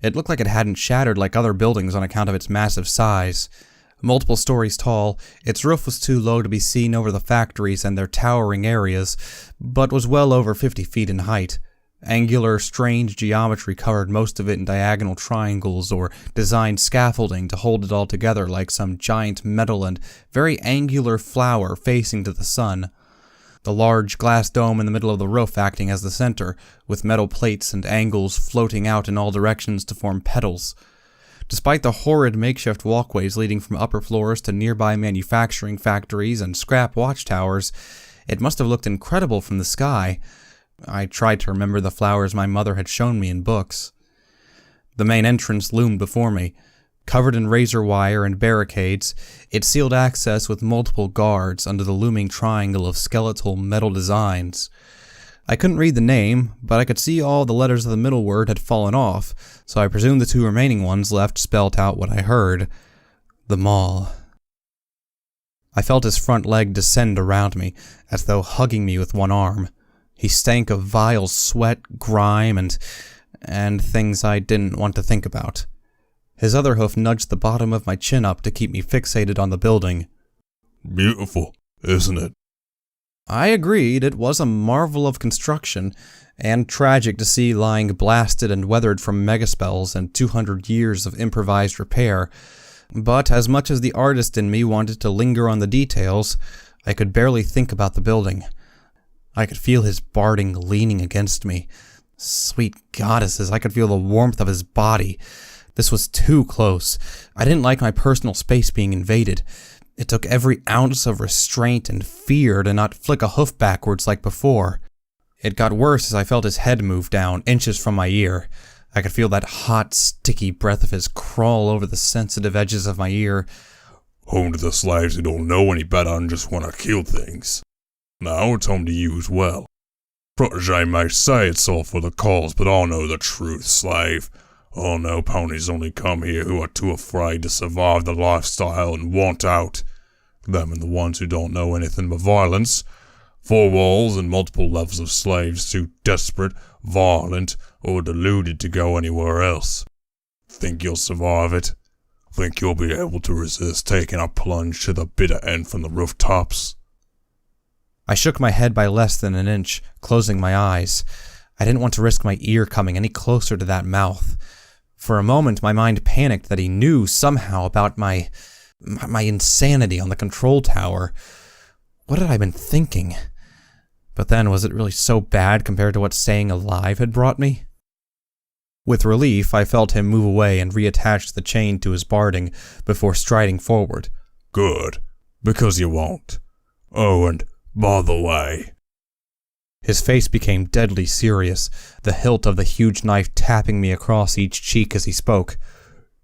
Speaker 1: It looked like it hadn't shattered like other buildings on account of its massive size. Multiple stories tall, its roof was too low to be seen over the factories and their towering areas, but was well over 50 feet in height. Angular, strange geometry covered most of it in diagonal triangles or designed scaffolding to hold it all together like some giant metal and very angular flower facing to the sun. The large glass dome in the middle of the roof acting as the center, with metal plates and angles floating out in all directions to form petals. Despite the horrid makeshift walkways leading from upper floors to nearby manufacturing factories and scrap watchtowers, it must have looked incredible from the sky. I tried to remember the flowers my mother had shown me in books. The main entrance loomed before me. Covered in razor wire and barricades, it sealed access with multiple guards under the looming triangle of skeletal metal designs. I couldn't read the name, but I could see all the letters of the middle word had fallen off, so I presumed the 2 remaining ones left spelt out what I heard. The mall. I felt his front leg descend around me, as though hugging me with one arm. He stank of vile sweat, grime, and things I didn't want to think about. His other hoof nudged the bottom of my chin up to keep me fixated on the building.
Speaker 3: Beautiful, isn't it?
Speaker 1: I agreed it was a marvel of construction, and tragic to see lying blasted and weathered from megaspells and 200 years of improvised repair. But as much as the artist in me wanted to linger on the details, I could barely think about the building. I could feel his barding leaning against me. Sweet goddesses, I could feel the warmth of his body. This was too close. I didn't like my personal space being invaded. It took every ounce of restraint and fear to not flick a hoof backwards like before. It got worse as I felt his head move down, inches from my ear. I could feel that hot, sticky breath of his crawl over the sensitive edges of my ear.
Speaker 3: Home to the slaves who don't know any better and just want to kill things. Now it's home to you as well. Protege may say it's all for the cause, but I know the truth, slave. I know ponies only come here who are too afraid to survive the lifestyle and want out. Them and the ones who don't know anything but violence. 4 walls and multiple levels of slaves too desperate, violent, or deluded to go anywhere else. Think you'll survive it? Think you'll be able to resist taking a plunge to the bitter end from the rooftops?
Speaker 1: I shook my head by less than an inch, closing my eyes. I didn't want to risk my ear coming any closer to that mouth. For a moment, my mind panicked that he knew somehow about my insanity on the control tower. What had I been thinking? But then, was it really so bad compared to what staying alive had brought me? With relief, I felt him move away and reattach the chain to his barding before striding forward.
Speaker 3: Good, because you won't. Oh, and by the way...
Speaker 1: His face became deadly serious, the hilt of the huge knife tapping me across each cheek as he spoke.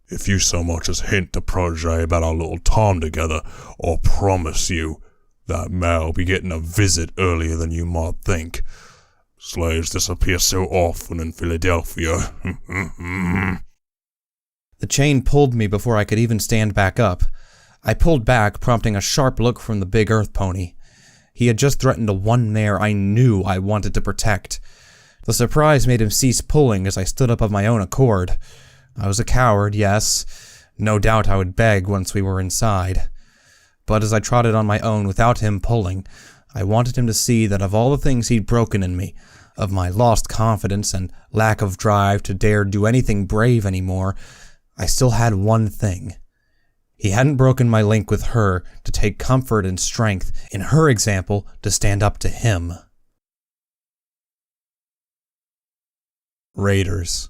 Speaker 3: If you so much as hint to Protege about our little time together, I'll promise you that Mal'll be getting a visit earlier than you might think. Slaves disappear so often in Philadelphia.
Speaker 1: The chain pulled me before I could even stand back up. I pulled back, prompting a sharp look from the big earth pony. He had just threatened the one mare I knew I wanted to protect. The surprise made him cease pulling as I stood up of my own accord. I was a coward, yes. No doubt I would beg once we were inside. But as I trotted on my own without him pulling, I wanted him to see that of all the things he'd broken in me, of my lost confidence and lack of drive to dare do anything brave anymore, I still had one thing. He hadn't broken my link with her to take comfort and strength in her example to stand up to him. Raiders.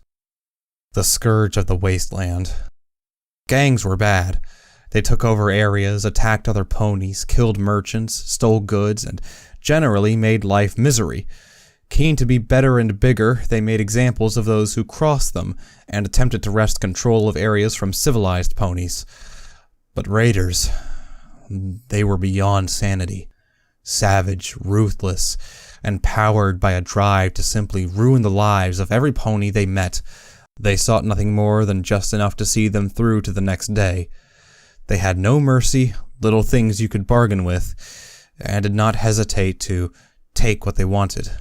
Speaker 1: The scourge of the wasteland. Gangs were bad. They took over areas, attacked other ponies, killed merchants, stole goods, and generally made life misery. Keen to be better and bigger, they made examples of those who crossed them and attempted to wrest control of areas from civilized ponies. But raiders, they were beyond sanity. Savage, ruthless, and powered by a drive to simply ruin the lives of every pony they met. They sought nothing more than just enough to see them through to the next day. They had no mercy, little things you could bargain with, and did not hesitate to take what they wanted.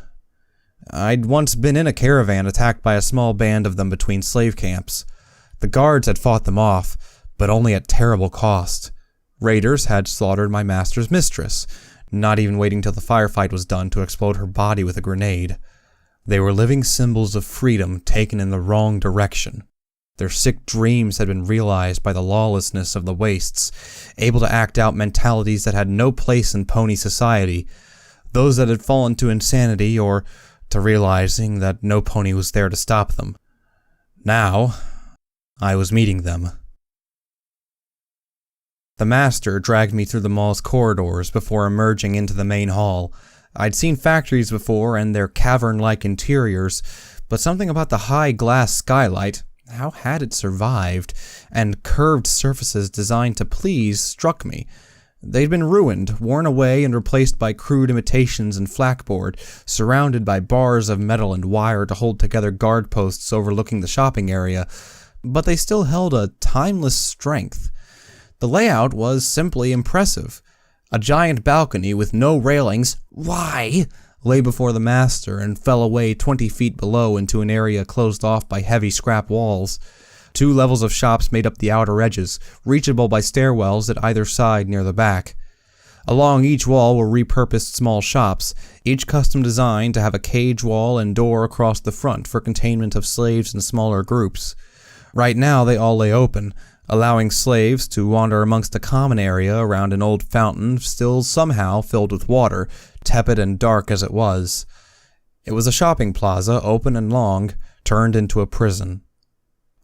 Speaker 1: I'd once been in a caravan attacked by a small band of them between slave camps. The guards had fought them off, but only at terrible cost. Raiders had slaughtered my master's mistress, not even waiting till the firefight was done to explode her body with a grenade. They were living symbols of freedom taken in the wrong direction. Their sick dreams had been realized by the lawlessness of the wastes, able to act out mentalities that had no place in pony society, those that had fallen to insanity or to realizing that no pony was there to stop them. Now, I was meeting them. The master dragged me through the mall's corridors before emerging into the main hall. I'd seen factories before and their cavern-like interiors, but something about the high glass skylight, how had it survived, and curved surfaces designed to please struck me. They'd been ruined, worn away and replaced by crude imitations and flackboard, surrounded by bars of metal and wire to hold together guard posts overlooking the shopping area, but they still held a timeless strength. The layout was simply impressive. A giant balcony with no railings, why, lay before the master and fell away 20 feet below into an area closed off by heavy scrap walls. 2 levels of shops made up the outer edges, reachable by stairwells at either side near the back. Along each wall were repurposed small shops, each custom designed to have a cage wall and door across the front for containment of slaves in smaller groups. Right now they all lay open, allowing slaves to wander amongst a common area around an old fountain still somehow filled with water, tepid and dark as it was. It was a shopping plaza, open and long, turned into a prison.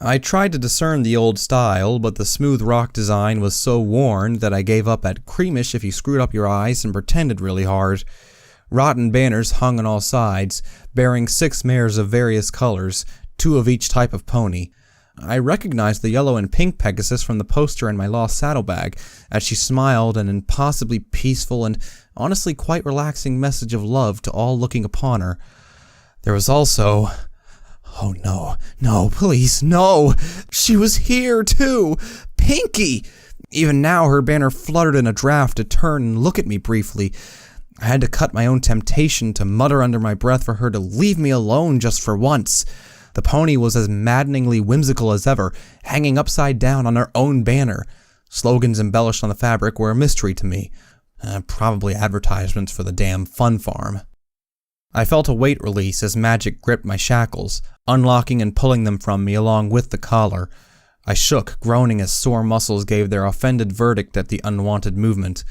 Speaker 1: I tried to discern the old style, but the smooth rock design was so worn that I gave up at creamish if you screwed up your eyes and pretended really hard. Rotten banners hung on all sides, bearing 6 mares of various colors, 2 of each type of pony. I recognized the yellow and pink Pegasus from the poster in my lost saddlebag, as she smiled an impossibly peaceful and honestly quite relaxing message of love to all looking upon her. There was also... oh no, please, no! She was here, too! Pinky! Even now her banner fluttered in a draft to turn and look at me briefly. I had to cut my own temptation to mutter under my breath for her to leave me alone just for once. The pony was as maddeningly whimsical as ever, hanging upside down on her own banner. Slogans embellished on the fabric were a mystery to me. Probably advertisements for the damn fun farm. I felt a weight release as magic gripped my shackles, unlocking and pulling them from me along with the collar. I shook, groaning as sore muscles gave their offended verdict at the unwanted movement.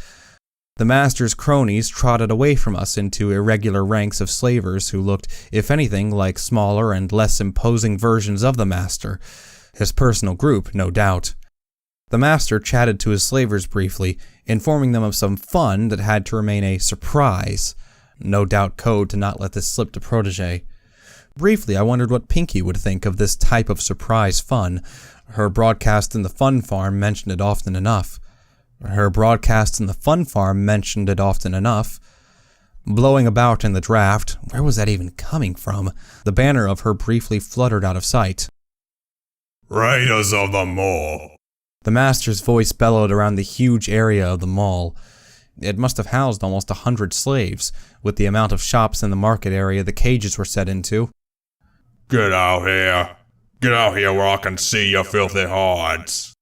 Speaker 1: The master's cronies trotted away from us into irregular ranks of slavers who looked, if anything, like smaller and less imposing versions of the master. His personal group, no doubt. The master chatted to his slavers briefly, informing them of some fun that had to remain a surprise. No doubt code to not let this slip to Protege. Briefly, I wondered what Pinky would think of this type of surprise fun. Her broadcast in the fun farm mentioned it often enough. Blowing about in the draft, where was that even coming from? The banner of her briefly fluttered out of sight.
Speaker 3: Raiders of the Mall!
Speaker 1: The master's voice bellowed around the huge area of the mall. It must have housed almost 100 slaves, with the amount of shops in the market area the cages were set into.
Speaker 3: Get out here! Get out here where I can see your filthy hides!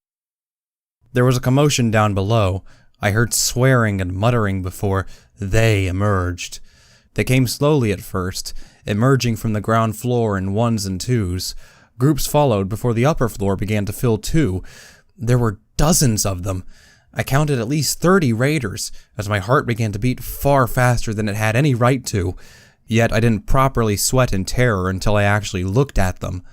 Speaker 1: There was a commotion down below. I heard swearing and muttering before they emerged. They came slowly at first, emerging from the ground floor in 1s and 2s. Groups followed before the upper floor began to fill too. There were dozens of them. I counted at least 30 raiders, as my heart began to beat far faster than it had any right to. Yet I didn't properly sweat in terror until I actually looked at them.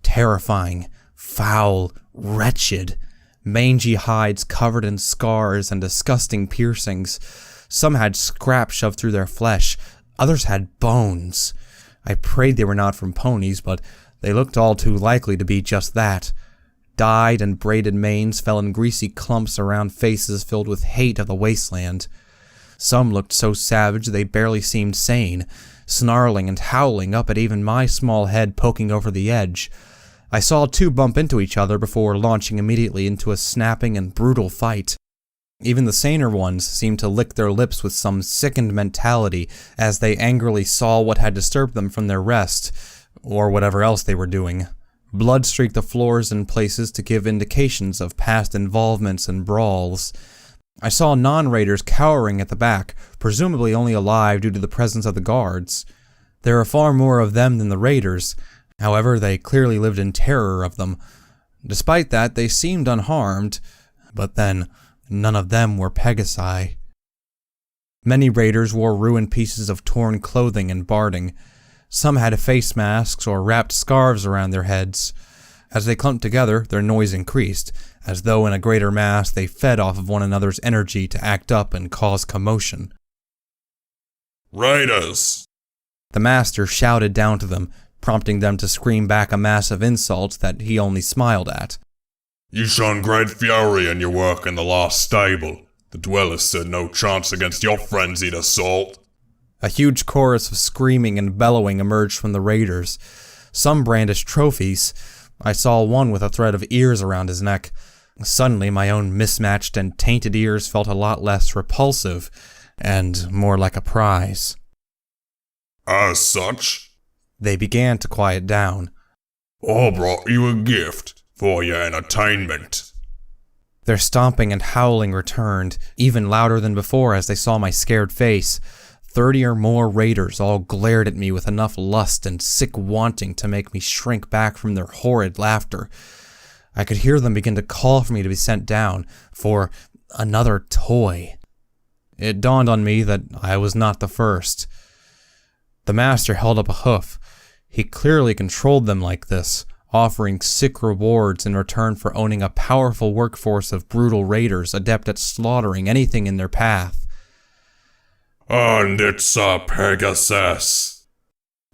Speaker 1: Terrifying, foul, wretched. Mangy hides covered in scars and disgusting piercings. Some had scrap shoved through their flesh, others had bones. I prayed they were not from ponies, but they looked all too likely to be just that. Dyed and braided manes fell in greasy clumps around faces filled with hate of the wasteland. Some looked so savage they barely seemed sane, snarling and howling up at even my small head poking over the edge. I saw 2 bump into each other before launching immediately into a snapping and brutal fight. Even the saner ones seemed to lick their lips with some sickened mentality as they angrily saw what had disturbed them from their rest, or whatever else they were doing. Blood streaked the floors in places to give indications of past involvements and brawls. I saw non-raiders cowering at the back, presumably only alive due to the presence of the guards. There are far more of them than the raiders. However, they clearly lived in terror of them. Despite that, they seemed unharmed. But then, none of them were Pegasi. Many raiders wore ruined pieces of torn clothing and barding. Some had face masks or wrapped scarves around their heads. As they clumped together, their noise increased, as though in a greater mass they fed off of one another's energy to act up and cause commotion.
Speaker 3: Raiders!
Speaker 1: The master shouted down to them, prompting them to scream back a mass of insults that he only smiled at.
Speaker 3: You shown great fury in your work in the lost stable. The dwellers stood no chance against your frenzied assault.
Speaker 1: A huge chorus of screaming and bellowing emerged from the raiders. Some brandished trophies. I saw one with a thread of ears around his neck. Suddenly, my own mismatched and tainted ears felt a lot less repulsive, and more like a prize.
Speaker 3: As such,
Speaker 1: They began to quiet down.
Speaker 3: I brought you a gift for your entertainment.
Speaker 1: Their stomping and howling returned, even louder than before as they saw my scared face. 30 or more raiders all glared at me with enough lust and sick wanting to make me shrink back from their horrid laughter. I could hear them begin to call for me to be sent down, for another toy. It dawned on me that I was not the first. The master held up a hoof. He clearly controlled them like this, offering sick rewards in return for owning a powerful workforce of brutal raiders adept at slaughtering anything in their path.
Speaker 3: And it's a Pegasus.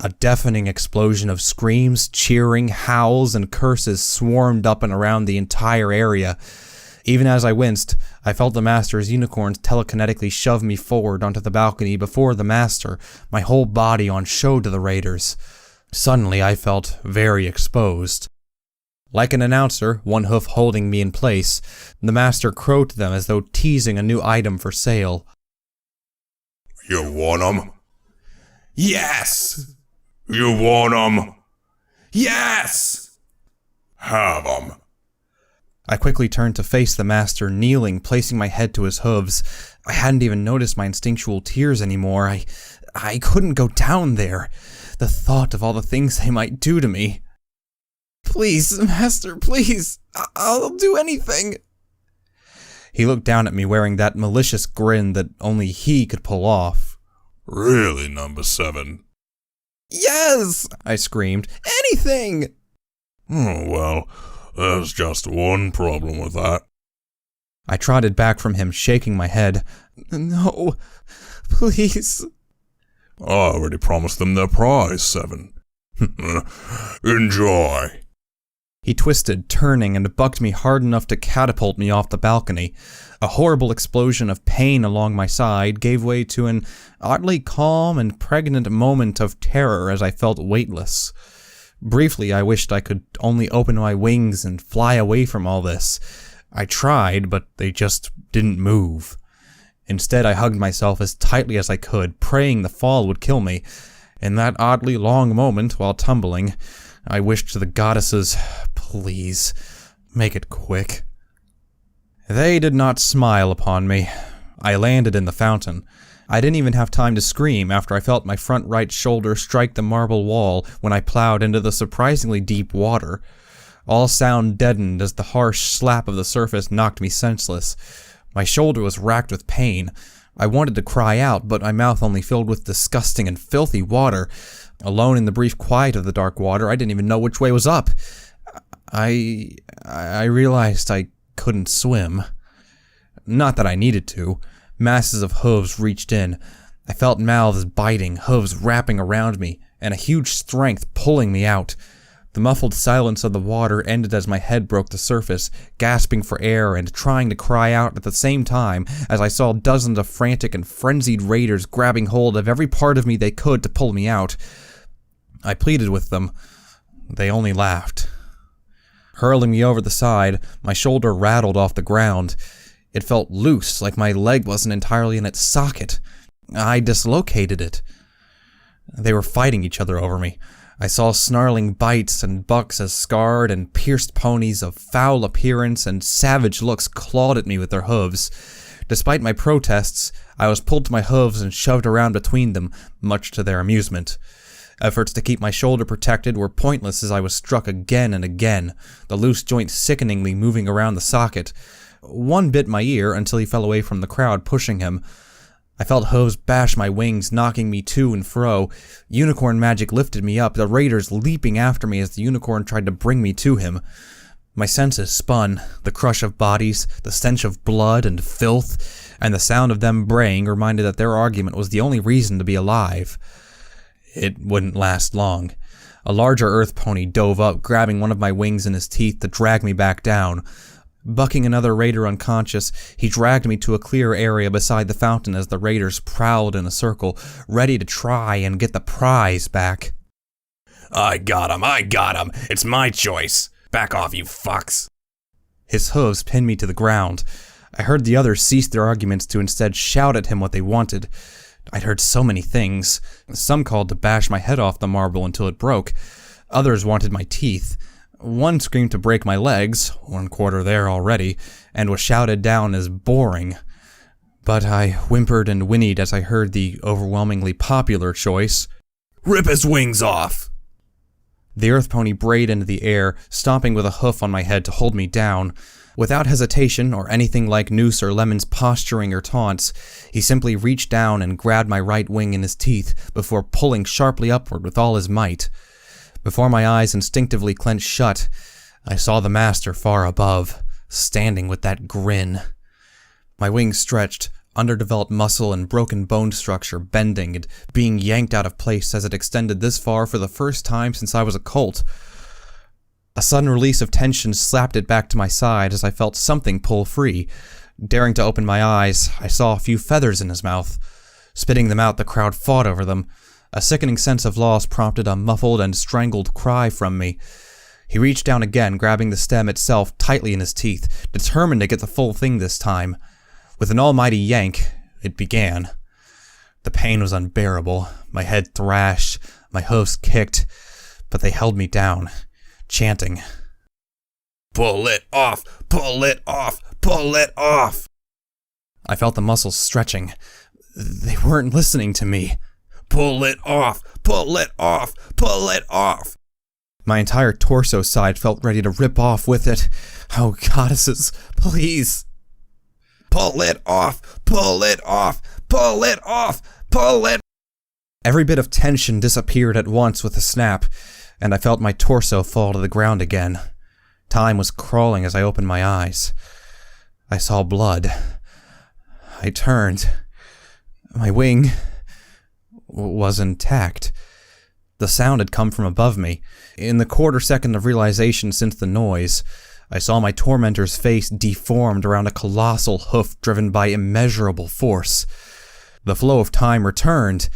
Speaker 1: A deafening explosion of screams, cheering, howls, and curses swarmed up and around the entire area. Even as I winced, I felt the master's unicorns telekinetically shove me forward onto the balcony before the master, my whole body on show to the raiders. Suddenly, I felt very exposed. Like an announcer, one hoof holding me in place, the master crowed to them as though teasing a new item for sale.
Speaker 3: You want 'em?
Speaker 1: Yes!
Speaker 3: You want 'em?
Speaker 1: Yes!
Speaker 3: Have 'em.
Speaker 1: I quickly turned to face the master, kneeling, placing my head to his hooves. I hadn't even noticed my instinctual tears anymore. I couldn't go down there. The thought of all the things they might do to me. Please, master, please. I'll do anything. He looked down at me wearing that malicious grin that only he could pull off.
Speaker 3: Really, number 7?
Speaker 1: Yes, I screamed. Anything!
Speaker 3: Oh, well, there's just one problem with that.
Speaker 1: I trotted back from him, shaking my head. No, please.
Speaker 3: I already promised them their prize, 7. Enjoy.
Speaker 1: He twisted, turning, and bucked me hard enough to catapult me off the balcony. A horrible explosion of pain along my side gave way to an oddly calm and pregnant moment of terror as I felt weightless. Briefly, I wished I could only open my wings and fly away from all this. I tried, but they just didn't move. Instead, I hugged myself as tightly as I could, praying the fall would kill me. In that oddly long moment, while tumbling, I wished to the goddesses, please, make it quick. They did not smile upon me. I landed in the fountain. I didn't even have time to scream after I felt my front right shoulder strike the marble wall when I plowed into the surprisingly deep water. All sound deadened as the harsh slap of the surface knocked me senseless. My shoulder was racked with pain. I wanted to cry out, but my mouth only filled with disgusting and filthy water. Alone in the brief quiet of the dark water, I didn't even know which way was up. I realized I couldn't swim. Not that I needed to. Masses of hooves reached in. I felt mouths biting, hooves wrapping around me, and a huge strength pulling me out. The muffled silence of the water ended as my head broke the surface, gasping for air and trying to cry out at the same time as I saw dozens of frantic and frenzied raiders grabbing hold of every part of me they could to pull me out. I pleaded with them. They only laughed. Hurling me over the side, my shoulder rattled off the ground. It felt loose, like my leg wasn't entirely in its socket. I dislocated it. They were fighting each other over me. I saw snarling bites and bucks as scarred and pierced ponies of foul appearance and savage looks clawed at me with their hooves. Despite my protests, I was pulled to my hooves and shoved around between them, much to their amusement. Efforts to keep my shoulder protected were pointless as I was struck again and again, the loose joint sickeningly moving around the socket. One bit my ear until he fell away from the crowd pushing him. I felt hooves bash my wings, knocking me to and fro. Unicorn magic lifted me up, the raiders leaping after me as the unicorn tried to bring me to him. My senses spun, the crush of bodies, the stench of blood and filth, and the sound of them braying reminded that their argument was the only reason to be alive. It wouldn't last long. A larger earth pony dove up, grabbing one of my wings in his teeth to drag me back down. Bucking another raider unconscious, he dragged me to a clear area beside the fountain as the raiders prowled in a circle, ready to try and get the prize back.
Speaker 4: I got him! It's my choice! Back off, you fucks!
Speaker 1: His hooves pinned me to the ground. I heard the others cease their arguments to instead shout at him what they wanted. I'd heard so many things. Some called to bash my head off the marble until it broke. Others wanted my teeth. One screamed to break my legs, 1/4 there already, and was shouted down as boring. But I whimpered and whinnied as I heard the overwhelmingly popular choice, "Rip his wings off!" The earth pony brayed into the air, stomping with a hoof on my head to hold me down. Without hesitation or anything like Noose or Lemon's posturing or taunts, he simply reached down and grabbed my right wing in his teeth before pulling sharply upward with all his might. Before my eyes instinctively clenched shut, I saw the master far above, standing with that grin. My wings stretched, underdeveloped muscle and broken bone structure bending and being yanked out of place as it extended this far for the first time since I was a colt. A sudden release of tension slapped it back to my side as I felt something pull free. Daring to open my eyes, I saw a few feathers in his mouth. Spitting them out, the crowd fought over them. A sickening sense of loss prompted a muffled and strangled cry from me. He reached down again, grabbing the stem itself tightly in his teeth, determined to get the full thing this time. With an almighty yank, it began. The pain was unbearable. My head thrashed, my hooves kicked, but they held me down, chanting, "Pull it off! Pull it off! Pull it off!" I felt the muscles stretching. They weren't listening to me. "Pull it off! Pull it off! Pull it off!" My entire torso side felt ready to rip off with it. Oh, goddesses, please. "Pull it off! Pull it off! Pull it off! Pull it!" Every bit of tension disappeared at once with a snap, and I felt my torso fall to the ground again. Time was crawling as I opened my eyes. I saw blood. I turned. My wing was intact. The sound had come from above me. In the quarter second of realization since the noise, I saw my tormentor's face deformed around a colossal hoof driven by immeasurable force. The flow of time returned,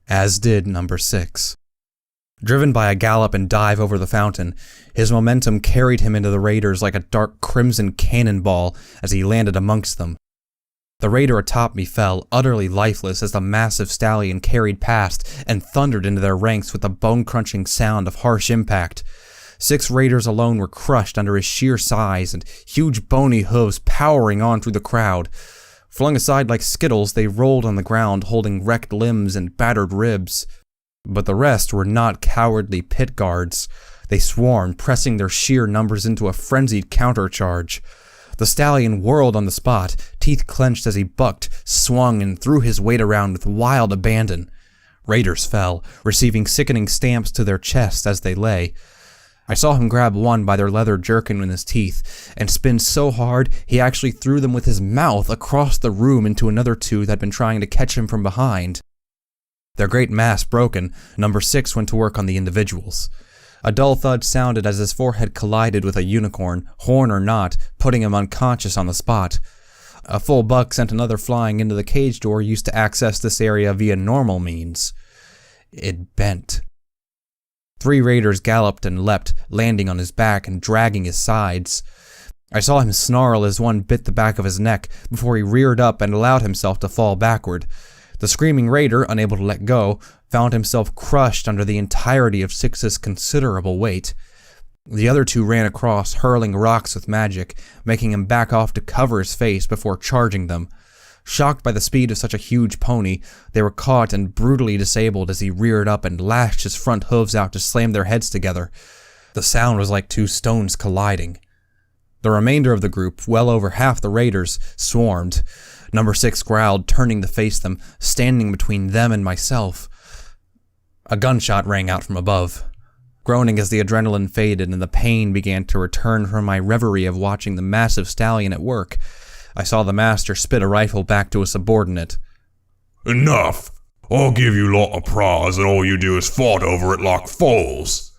Speaker 1: as did number 6. Driven by a gallop and dive over the fountain, his momentum carried him into the raiders like a dark crimson cannonball as he landed amongst them. The raider atop me fell, utterly lifeless, as the massive stallion carried past and thundered into their ranks with the bone-crunching sound of harsh impact. 6 raiders alone were crushed under his sheer size and huge bony hooves powering on through the crowd. Flung aside like skittles, they rolled on the ground, holding wrecked limbs and battered ribs. But the rest were not cowardly pit guards. They swarmed, pressing their sheer numbers into a frenzied countercharge. The stallion whirled on the spot, teeth clenched as he bucked, swung, and threw his weight around with wild abandon. Raiders fell, receiving sickening stamps to their chests as they lay. I saw him grab one by their leather jerkin in his teeth, and spin so hard he actually threw them with his mouth across the room into another 2 that had been trying to catch him from behind. Their great mass broken, number 6 went to work on the individuals. A dull thud sounded as his forehead collided with a unicorn, horn or not, putting him unconscious on the spot. A full buck sent another flying into the cage door used to access this area via normal means. It bent. 3 raiders galloped and leapt, landing on his back and dragging his sides. I saw him snarl as one bit the back of his neck before he reared up and allowed himself to fall backward. The screaming raider, unable to let go, found himself crushed under the entirety of 6's considerable weight. The other 2 ran across, hurling rocks with magic, making him back off to cover his face before charging them. Shocked by the speed of such a huge pony, they were caught and brutally disabled as he reared up and lashed his front hooves out to slam their heads together. The sound was like 2 stones colliding. The remainder of the group, well over half the raiders, swarmed. Number 6 growled, turning to face them, standing between them and myself. A gunshot rang out from above. Groaning as the adrenaline faded and the pain began to return from my reverie of watching the massive stallion at work, I saw the master spit a rifle back to a subordinate.
Speaker 3: "Enough! I'll give you lot of prize and all you do is fight over it like fools.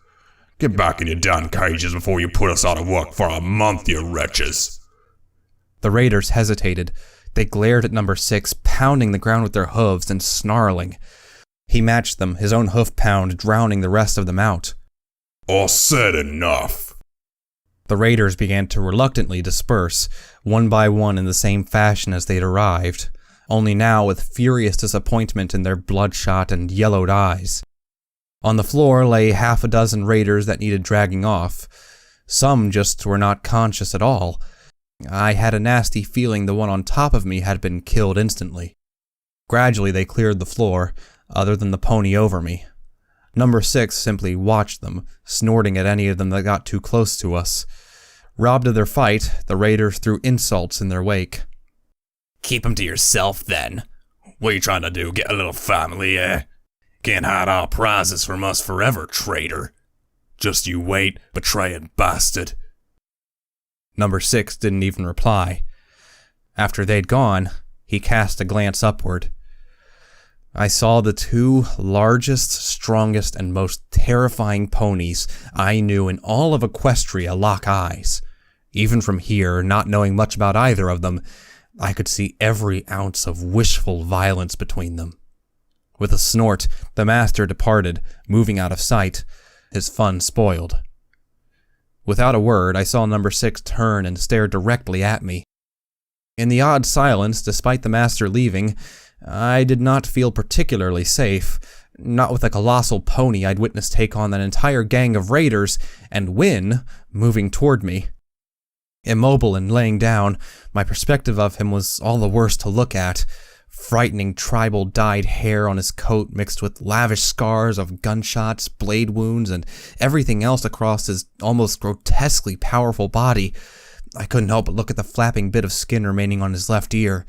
Speaker 3: Get back in your damn cages before you put us out of work for a month, you wretches."
Speaker 1: The raiders hesitated. They glared at number 6, pounding the ground with their hooves and snarling. He matched them, his own hoof pound drowning the rest of them out.
Speaker 3: "I said enough."
Speaker 1: The raiders began to reluctantly disperse, one by one in the same fashion as they'd arrived, only now with furious disappointment in their bloodshot and yellowed eyes. On the floor lay half a dozen raiders that needed dragging off. Some just were not conscious at all. I had a nasty feeling the one on top of me had been killed instantly. Gradually they cleared the floor, other than the pony over me. Number 6 simply watched them, snorting at any of them that got too close to us. Robbed of their fight, the raiders threw insults in their wake.
Speaker 3: Keep 'em to yourself, then. What are you trying to do, get a little family, eh? Can't hide our prizes from us forever, traitor. Just you wait, betraying bastard.
Speaker 1: Number 6 didn't even reply. After they'd gone, he cast a glance upward. I saw the 2 largest, strongest, and most terrifying ponies I knew in all of Equestria lock eyes. Even from here, not knowing much about either of them, I could see every ounce of wishful violence between them. With a snort, the master departed, moving out of sight, his fun spoiled. Without a word, I saw Number 6 turn and stare directly at me. In the odd silence, despite the master leaving, I did not feel particularly safe, not with a colossal pony I'd witnessed take on an entire gang of raiders and win, moving toward me. Immobile and laying down, my perspective of him was all the worse to look at. Frightening tribal dyed hair on his coat mixed with lavish scars of gunshots, blade wounds, and everything else across his almost grotesquely powerful body. I couldn't help but look at the flapping bit of skin remaining on his left ear.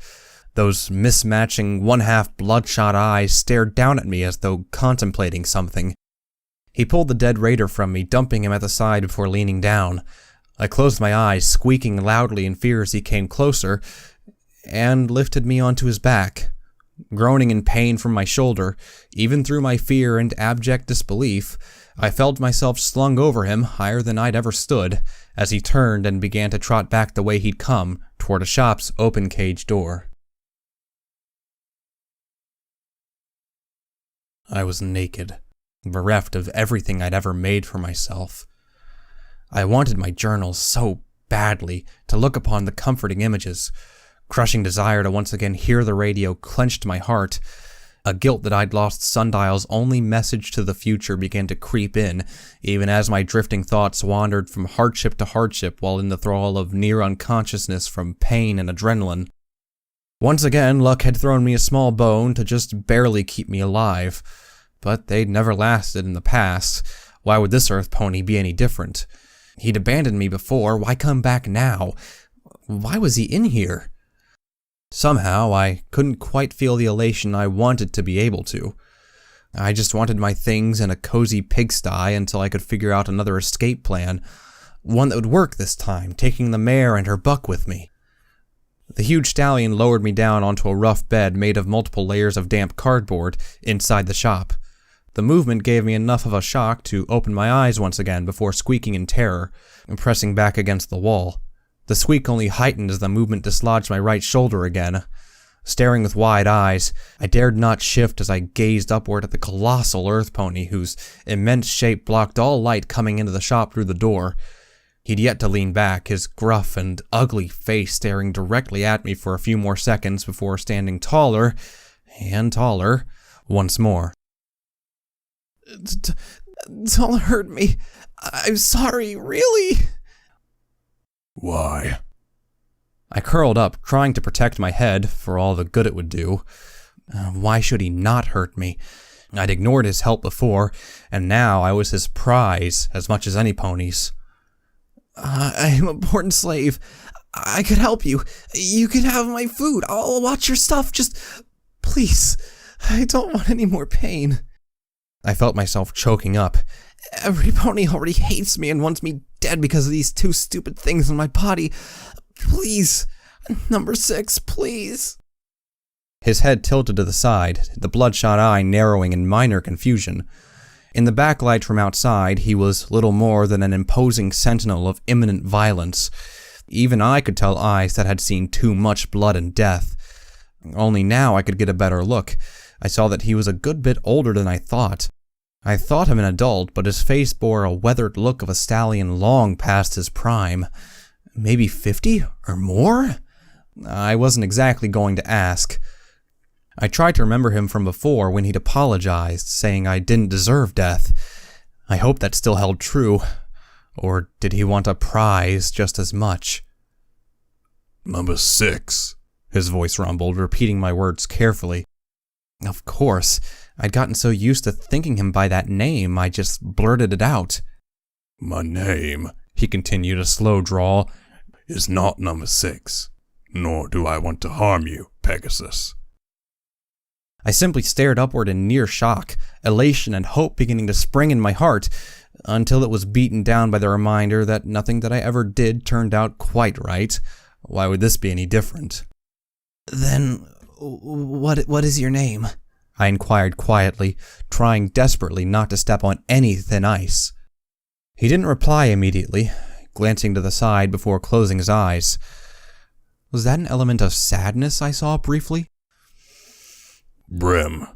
Speaker 1: Those mismatching one-half bloodshot eyes stared down at me as though contemplating something. He pulled the dead raider from me, dumping him at the side before leaning down. I closed my eyes, squeaking loudly in fear as he came closer, and lifted me onto his back. Groaning in pain from my shoulder, even through my fear and abject disbelief, I felt myself slung over him higher than I'd ever stood, as he turned and began to trot back the way he'd come, toward a shop's open cage door. I was naked, bereft of everything I'd ever made for myself. I wanted my journals so badly to look upon the comforting images. Crushing desire to once again hear the radio clenched my heart. A guilt that I'd lost Sundial's only message to the future began to creep in, even as my drifting thoughts wandered from hardship to hardship while in the thrall of near unconsciousness from pain and adrenaline. Once again, luck had thrown me a small bone to just barely keep me alive, but they'd never lasted in the past. Why would this Earth pony be any different? He'd abandoned me before, why come back now? Why was he in here? Somehow, I couldn't quite feel the elation I wanted to be able to. I just wanted my things in a cozy pigsty until I could figure out another escape plan, one that would work this time, taking the mare and her buck with me. The huge stallion lowered me down onto a rough bed made of multiple layers of damp cardboard inside the shop. The movement gave me enough of a shock to open my eyes once again before squeaking in terror and pressing back against the wall. The squeak only heightened as the movement dislodged my right shoulder again. Staring with wide eyes, I dared not shift as I gazed upward at the colossal earth pony whose immense shape blocked all light coming into the shop through the door. He'd yet to lean back, his gruff and ugly face staring directly at me for a few more seconds before standing taller and taller once more.
Speaker 4: Don't hurt me. I'm sorry, really.
Speaker 3: Why?
Speaker 1: I curled up, trying to protect my head for all the good it would do. Why should he not hurt me? I'd ignored his help before, and now I was his prize as much as any pony's.
Speaker 4: I'm a born slave. I could help you. You can have my food. I'll watch your stuff. Just, please. I don't want any more pain.
Speaker 1: I felt myself choking up.
Speaker 4: Every pony already hates me and wants me dead because of these 2 stupid things in my body. Please. Number 6, please.
Speaker 1: His head tilted to the side, the bloodshot eye narrowing in minor confusion. In the backlight from outside, he was little more than an imposing sentinel of imminent violence. Even I could tell eyes that had seen too much blood and death. Only now I could get a better look. I saw that he was a good bit older than I thought. I thought him an adult, but his face bore a weathered look of a stallion long past his prime. Maybe 50 or more? I wasn't exactly going to ask. I tried to remember him from before when he'd apologized, saying I didn't deserve death. I hoped that still held true. Or did he want a prize just as much?
Speaker 3: Number 6,
Speaker 1: his voice rumbled, repeating my words carefully. Of course, I'd gotten so used to thinking him by that name, I just blurted it out.
Speaker 3: My name,
Speaker 1: he continued, a slow drawl,
Speaker 3: is not number 6, nor do I want to harm you, Pegasus.
Speaker 1: I simply stared upward in near shock, elation and hope beginning to spring in my heart, until it was beaten down by the reminder that nothing that I ever did turned out quite right. Why would this be any different?
Speaker 4: Then, what is your name?
Speaker 1: I inquired quietly, trying desperately not to step on any thin ice. He didn't reply immediately, glancing to the side before closing his eyes. Was that an element of sadness I saw briefly?
Speaker 3: Brim.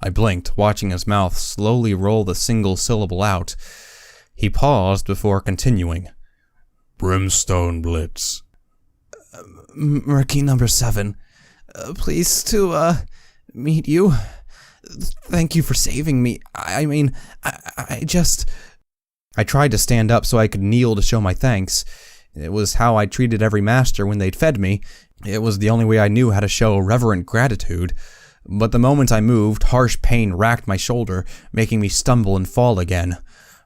Speaker 1: I blinked, watching his mouth slowly roll the single syllable out. He paused before continuing.
Speaker 3: Brimstone Blitz.
Speaker 4: Murky number 7. Pleased to, meet you. Thank you for saving me. I tried to stand up so I could kneel to show my thanks. It was how I treated every master when they'd fed me. It was the only way I knew how to show reverent gratitude. But the moment I moved, harsh pain racked my shoulder, making me stumble and fall again.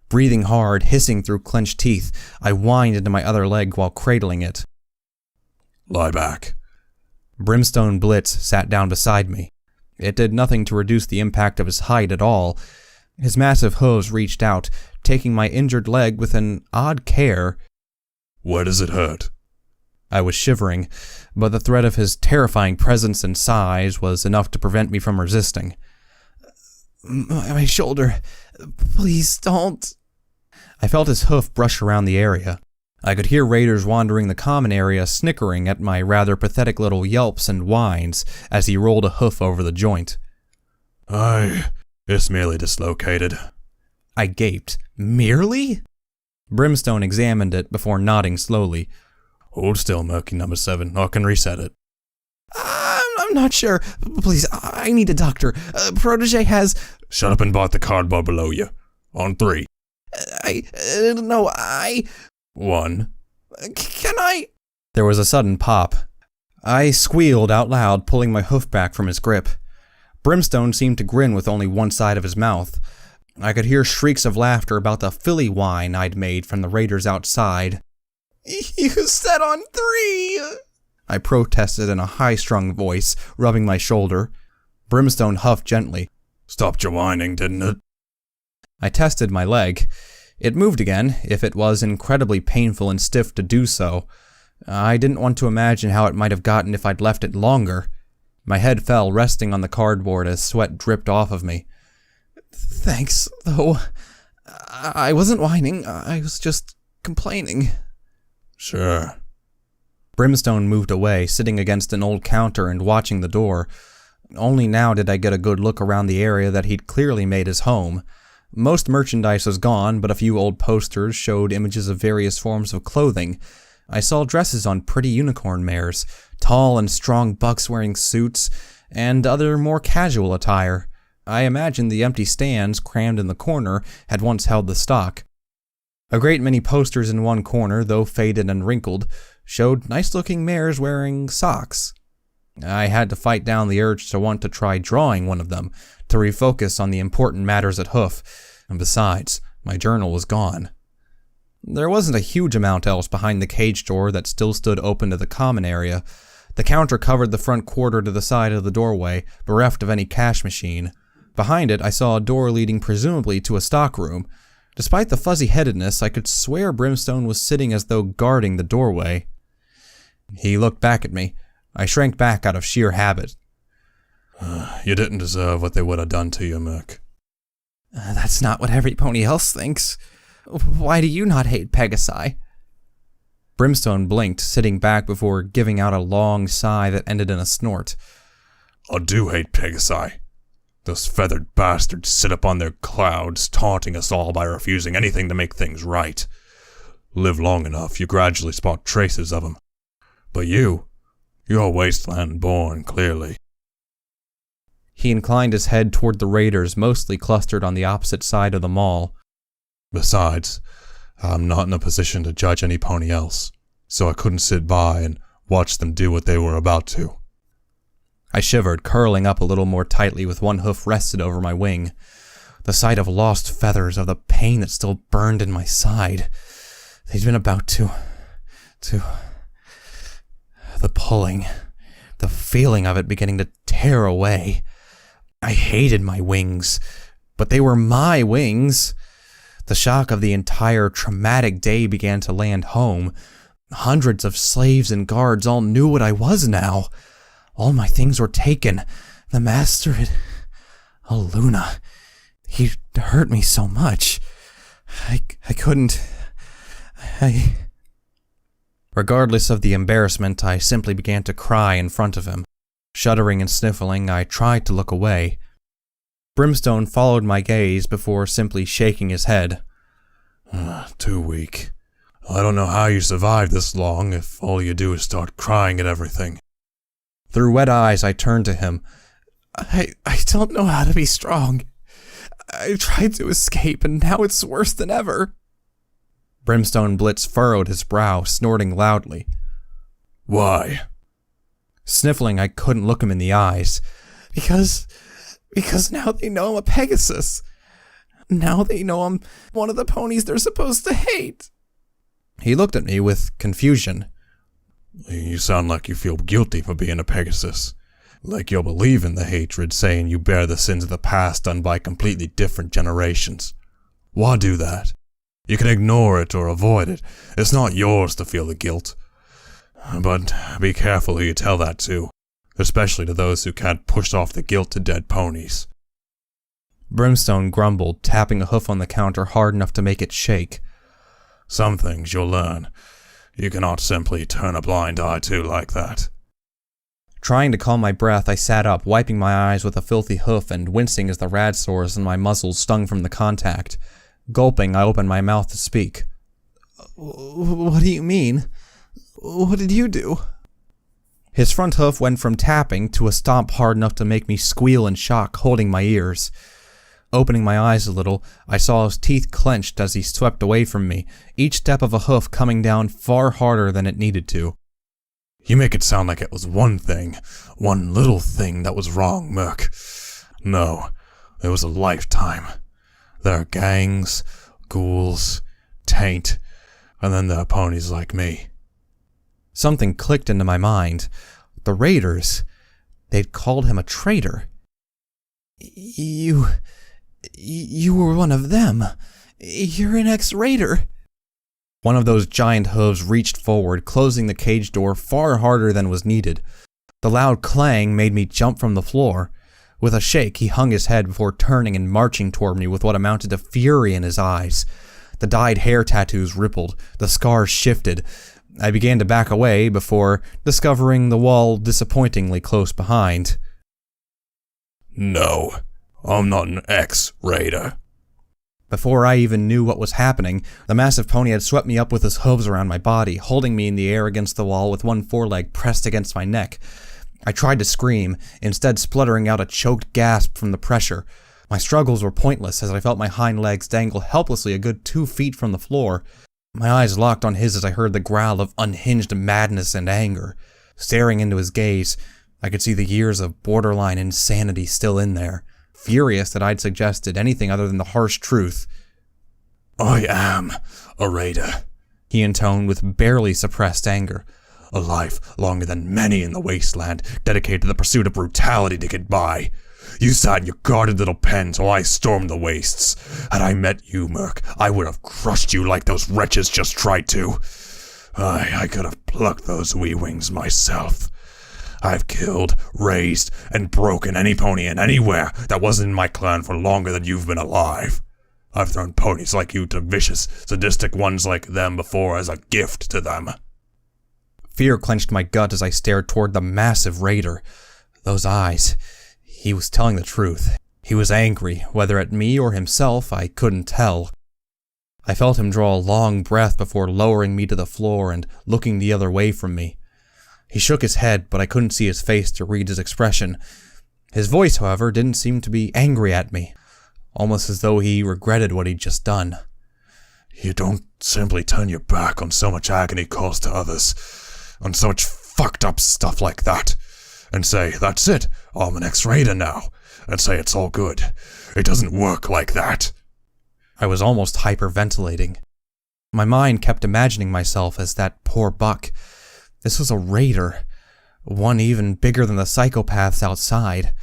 Speaker 4: Breathing hard, hissing through clenched teeth, I whined into my other leg while cradling it.
Speaker 3: Lie back.
Speaker 1: Brimstone Blitz sat down beside me. It did nothing to reduce the impact of his height at all. His massive hooves reached out, taking my injured leg with an odd care.
Speaker 3: Where does it hurt?
Speaker 1: I was shivering, but the threat of his terrifying presence and size was enough to prevent me from resisting.
Speaker 4: My shoulder. Please don't.
Speaker 1: I felt his hoof brush around the area. I could hear raiders wandering the common area snickering at my rather pathetic little yelps and whines as he rolled a hoof over the joint.
Speaker 3: It's merely dislocated.
Speaker 1: I gaped. Merely? Brimstone examined it before nodding slowly.
Speaker 3: Hold still, Murky number 7. I can reset it.
Speaker 4: I'm not sure. Please, I need a doctor. Protege has...
Speaker 3: Shut up and bite the cardboard below you. On 3.
Speaker 4: No.
Speaker 3: 1.
Speaker 4: Can I...
Speaker 1: There was a sudden pop. I squealed out loud, pulling my hoof back from his grip. Brimstone seemed to grin with only one side of his mouth. I could hear shrieks of laughter about the filly whine I'd made from the raiders outside.
Speaker 4: You said on 3!
Speaker 1: I protested in a high-strung voice, rubbing my shoulder. Brimstone huffed gently.
Speaker 3: Stopped your whining, didn't it?
Speaker 1: I tested my leg. It moved again, if it was incredibly painful and stiff to do so. I didn't want to imagine how it might have gotten if I'd left it longer. My head fell, resting on the cardboard as sweat dripped off of me.
Speaker 4: Thanks, though. I wasn't whining, I was just complaining.
Speaker 3: Sure.
Speaker 1: Brimstone moved away, sitting against an old counter and watching the door. Only now did I get a good look around the area that he'd clearly made his home. Most merchandise was gone, but a few old posters showed images of various forms of clothing. I saw dresses on pretty unicorn mares, tall and strong bucks wearing suits, and other more casual attire. I imagined the empty stands crammed in the corner had once held the stock. A great many posters in one corner, though faded and wrinkled, showed nice-looking mares wearing socks. I had to fight down the urge to want to try drawing one of them, to refocus on the important matters at hoof, and besides, my journal was gone. There wasn't a huge amount else behind the cage door that still stood open to the common area. The counter covered the front quarter to the side of the doorway, bereft of any cash machine. Behind it, I saw a door leading presumably to a stockroom. Despite the fuzzy-headedness, I could swear Brimstone was sitting as though guarding the doorway. He looked back at me. I shrank back out of sheer habit.
Speaker 3: You didn't deserve what they would have done to you, Merc.
Speaker 4: That's not what every pony else thinks. Why do you not hate Pegasi?
Speaker 1: Brimstone blinked, sitting back before giving out a long sigh that ended in a snort.
Speaker 3: I do hate Pegasi. Those feathered bastards sit up on their clouds, taunting us all by refusing anything to make things right. Live long enough, you gradually spot traces of them. But you're wasteland born, clearly.
Speaker 1: He inclined his head toward the raiders, mostly clustered on the opposite side of the mall.
Speaker 3: Besides, I'm not in a position to judge any pony else, so I couldn't sit by and watch them do what they were about to.
Speaker 1: I shivered, curling up a little more tightly with one hoof rested over my wing. The sight of lost feathers, of the pain that still burned in my side. They'd been about to... The pulling. The feeling of it beginning to tear away. I hated my wings, but they were my wings. The shock of the entire traumatic day began to land home. Hundreds of slaves and guards all knew what I was now. All my things were taken. The master had... Oh, Luna. He hurt me so much. I couldn't... Regardless of the embarrassment, I simply began to cry in front of him. Shuddering and sniffling, I tried to look away. Brimstone followed my gaze before simply shaking his head.
Speaker 3: Too weak. I don't know how you survive this long if all you do is start crying at everything.
Speaker 1: Through wet eyes, I turned to him.
Speaker 4: I don't know how to be strong. I tried to escape, and now it's worse than ever.
Speaker 1: Brimstone Blitz furrowed his brow, snorting loudly.
Speaker 3: Why?
Speaker 1: Sniffling, I couldn't look him in the eyes.
Speaker 4: Because now they know I'm a Pegasus. Now they know I'm one of the ponies they're supposed to hate.
Speaker 1: He looked at me with confusion.
Speaker 3: You sound like you feel guilty for being a Pegasus. Like you'll believe in the hatred, saying you bear the sins of the past done by completely different generations. Why do that? You can ignore it or avoid it. It's not yours to feel the guilt. But be careful who you tell that to, especially to those who can't push off the guilt to dead ponies.
Speaker 1: Brimstone grumbled, tapping a hoof on the counter hard enough to make it shake.
Speaker 3: Some things you'll learn. You cannot simply turn a blind eye to like that.
Speaker 1: Trying to calm my breath, I sat up, wiping my eyes with a filthy hoof and wincing as the rad sores in my muzzles stung from the contact. Gulping, I opened my mouth to speak.
Speaker 4: What do you mean? What did you do?
Speaker 1: His front hoof went from tapping to a stomp hard enough to make me squeal in shock, holding my ears. Opening my eyes a little, I saw his teeth clenched as he swept away from me, each step of a hoof coming down far harder than it needed to.
Speaker 3: You make it sound like it was one thing, one little thing that was wrong, Murk. No, it was a lifetime. There are gangs, ghouls, taint, and then there are ponies like me.
Speaker 1: Something clicked into my mind. The raiders. They'd called him a traitor.
Speaker 4: You were one of them. You're an ex-raider.
Speaker 1: One of those giant hooves reached forward, closing the cage door far harder than was needed. The loud clang made me jump from the floor. With a shake, he hung his head before turning and marching toward me with what amounted to fury in his eyes. The dyed hair tattoos rippled, the scars shifted. I began to back away before discovering the wall disappointingly close behind.
Speaker 3: No, I'm not an ex-raider.
Speaker 1: Before I even knew what was happening, the massive pony had swept me up with his hooves around my body, holding me in the air against the wall with one foreleg pressed against my neck. I tried to scream, instead spluttering out a choked gasp from the pressure. My struggles were pointless as I felt my hind legs dangle helplessly a good 2 feet from the floor. My eyes locked on his as I heard the growl of unhinged madness and anger. Staring into his gaze, I could see the years of borderline insanity still in there. Furious that I'd suggested anything other than the harsh truth.
Speaker 3: I am a raider,
Speaker 1: he intoned with barely suppressed anger.
Speaker 3: A life longer than many in the wasteland, dedicated to the pursuit of brutality to get by. You sat in your guarded little pens while I stormed the wastes. Had I met you, Murk, I would have crushed you like those wretches just tried to. I could have plucked those wee wings myself. I've killed, raised, and broken any pony in anywhere that wasn't in my clan for longer than you've been alive. I've thrown ponies like you to vicious, sadistic ones like them before as a gift to them.
Speaker 1: Fear clenched my gut as I stared toward the massive raider. Those eyes. He was telling the truth. He was angry, whether at me or himself, I couldn't tell. I felt him draw a long breath before lowering me to the floor and looking the other way from me. He shook his head, but I couldn't see his face to read his expression. His voice, however, didn't seem to be angry at me, almost as though he regretted what he'd just done.
Speaker 3: You don't simply turn your back on so much agony caused to others, on so much fucked up stuff like that, and say, that's it, I'm an ex-raider now, and say it's all good. It doesn't work like that.
Speaker 1: I was almost hyperventilating. My mind kept imagining myself as that poor buck. This was a raider, one even bigger than the psychopaths outside.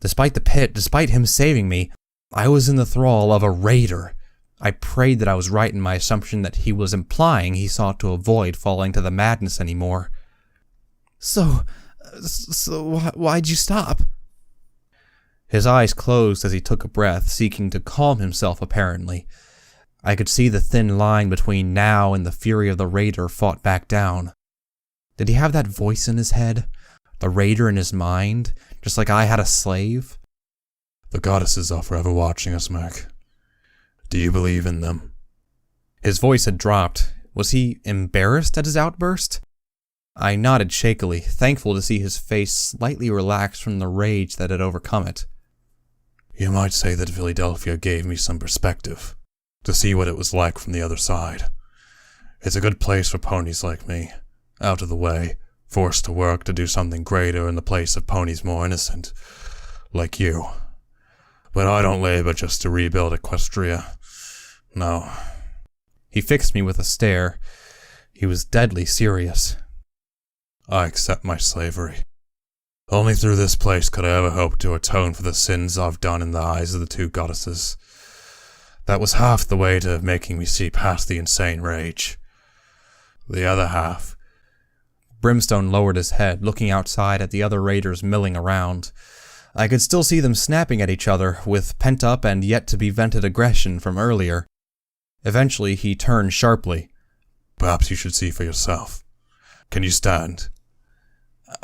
Speaker 1: Despite the pit, despite him saving me, I was in the thrall of a raider. I prayed that I was right in my assumption that he was implying he sought to avoid falling to the madness anymore.
Speaker 4: So why'd you stop?
Speaker 1: His eyes closed as he took a breath, seeking to calm himself apparently. I could see the thin line between now and the fury of the raider fought back down. Did he have that voice in his head? The raider in his mind? Just like I had a slave?
Speaker 3: The goddesses are forever watching us, Mech. Do you believe in them?
Speaker 1: His voice had dropped. Was he embarrassed at his outburst? I nodded shakily, thankful to see his face slightly relax from the rage that had overcome it.
Speaker 3: You might say that Philadelphia gave me some perspective, to see what it was like from the other side. It's a good place for ponies like me, out of the way, forced to work to do something greater in the place of ponies more innocent, like you. But I don't labor just to rebuild Equestria. No.
Speaker 1: He fixed me with a stare. He was deadly serious.
Speaker 3: I accept my slavery. Only through this place could I ever hope to atone for the sins I've done in the eyes of the two goddesses. That was half the way to making me see past the insane rage. The other half...
Speaker 1: Brimstone lowered his head, looking outside at the other raiders milling around. I could still see them snapping at each other, with pent-up and yet-to-be-vented aggression from earlier. Eventually, he turned sharply.
Speaker 3: Perhaps you should see for yourself. Can you stand?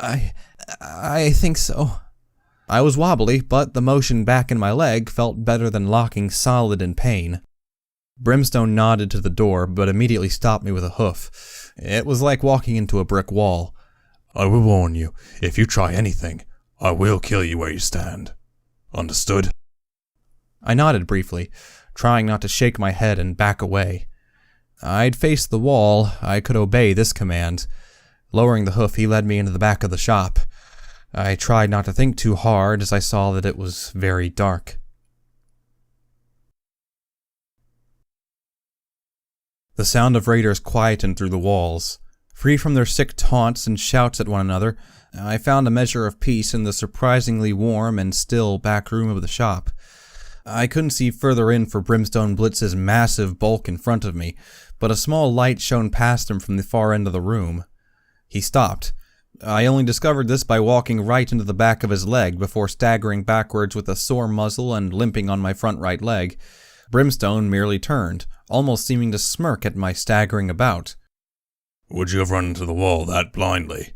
Speaker 4: I think so.
Speaker 1: I was wobbly, but the motion back in my leg felt better than locking solid in pain. Brimstone nodded to the door, but immediately stopped me with a hoof. It was like walking into a brick wall.
Speaker 3: I will warn you, if you try anything, I will kill you where you stand. Understood?
Speaker 1: I nodded briefly, trying not to shake my head and back away. I'd faced the wall. I could obey this command. Lowering the hoof, he led me into the back of the shop. I tried not to think too hard as I saw that it was very dark. The sound of raiders quietened through the walls. Free from their sick taunts and shouts at one another, I found a measure of peace in the surprisingly warm and still back room of the shop. I couldn't see further in for Brimstone Blitz's massive bulk in front of me, but a small light shone past him from the far end of the room. He stopped. I only discovered this by walking right into the back of his leg before staggering backwards with a sore muzzle and limping on my front right leg. Brimstone merely turned, almost seeming to smirk at my staggering about.
Speaker 3: Would you have run into the wall that blindly?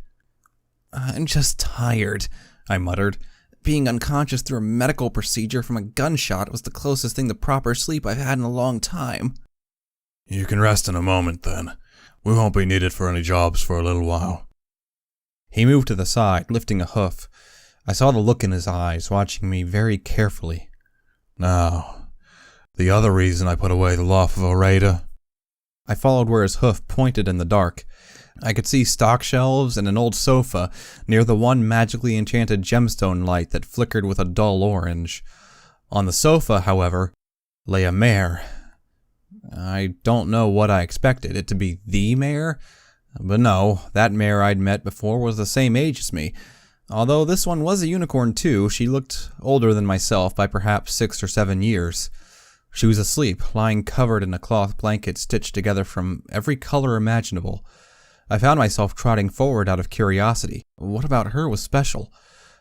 Speaker 4: I'm just tired, I muttered. Being unconscious through a medical procedure from a gunshot was the closest thing to proper sleep I've had in a long time.
Speaker 3: You can rest in a moment, then. We won't be needed for any jobs for a little while.
Speaker 1: He moved to the side, lifting a hoof. I saw the look in his eyes, watching me very carefully.
Speaker 3: Now, the other reason I put away the loft of a raider.
Speaker 1: I followed where his hoof pointed in the dark. I could see stock shelves and an old sofa near the one magically enchanted gemstone light that flickered with a dull orange. On the sofa, however, lay a mare. I don't know what I expected, it to be the mare? But no, that mare I'd met before was the same age as me. Although this one was a unicorn too, she looked older than myself by perhaps 6 or 7 years. She was asleep, lying covered in a cloth blanket stitched together from every color imaginable. I found myself trotting forward out of curiosity. What about her was special?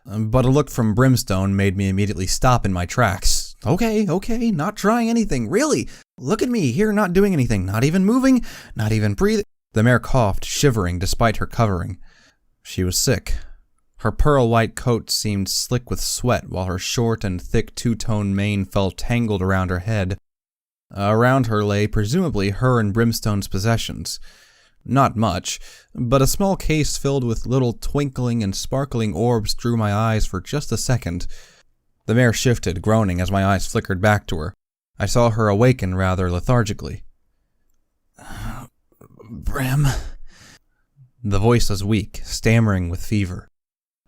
Speaker 1: But a look from Brimstone made me immediately stop in my tracks. Okay, not trying anything, really. Look at me, here not doing anything, not even moving, not even breathing. The mare coughed, shivering despite her covering. She was sick. Her pearl-white coat seemed slick with sweat, while her short and thick two-tone mane felt tangled around her head. Around her lay presumably her and Brimstone's possessions. Not much, but a small case filled with little twinkling and sparkling orbs drew my eyes for just a second. The mare shifted, groaning as my eyes flickered back to her. I saw her awaken rather lethargically.
Speaker 4: Brim.
Speaker 1: The voice was weak, stammering with fever.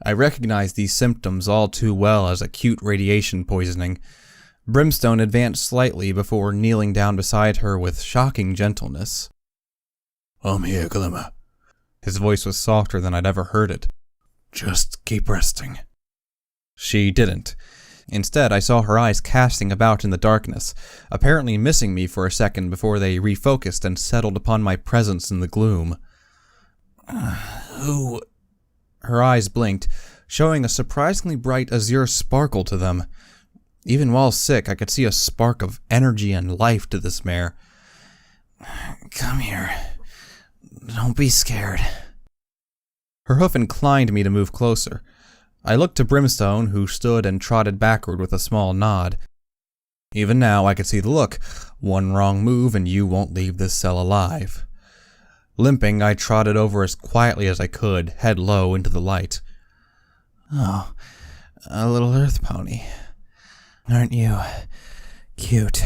Speaker 1: I recognized these symptoms all too well as acute radiation poisoning. Brimstone advanced slightly before kneeling down beside her with shocking gentleness.
Speaker 3: I'm here, Glimmer.
Speaker 1: His voice was softer than I'd ever heard it.
Speaker 3: Just keep resting.
Speaker 1: She didn't. Instead, I saw her eyes casting about in the darkness, apparently missing me for a second before they refocused and settled upon my presence in the gloom.
Speaker 4: Who?
Speaker 1: Her eyes blinked, showing a surprisingly bright azure sparkle to them. Even while sick, I could see a spark of energy and life to this mare.
Speaker 4: Come here. Don't be scared.
Speaker 1: Her hoof inclined me to move closer. I looked to Brimstone, who stood and trotted backward with a small nod. Even now, I could see the look. One wrong move and you won't leave this cell alive. Limping, I trotted over as quietly as I could, head low into the light.
Speaker 4: Oh, a little earth pony. Aren't you cute?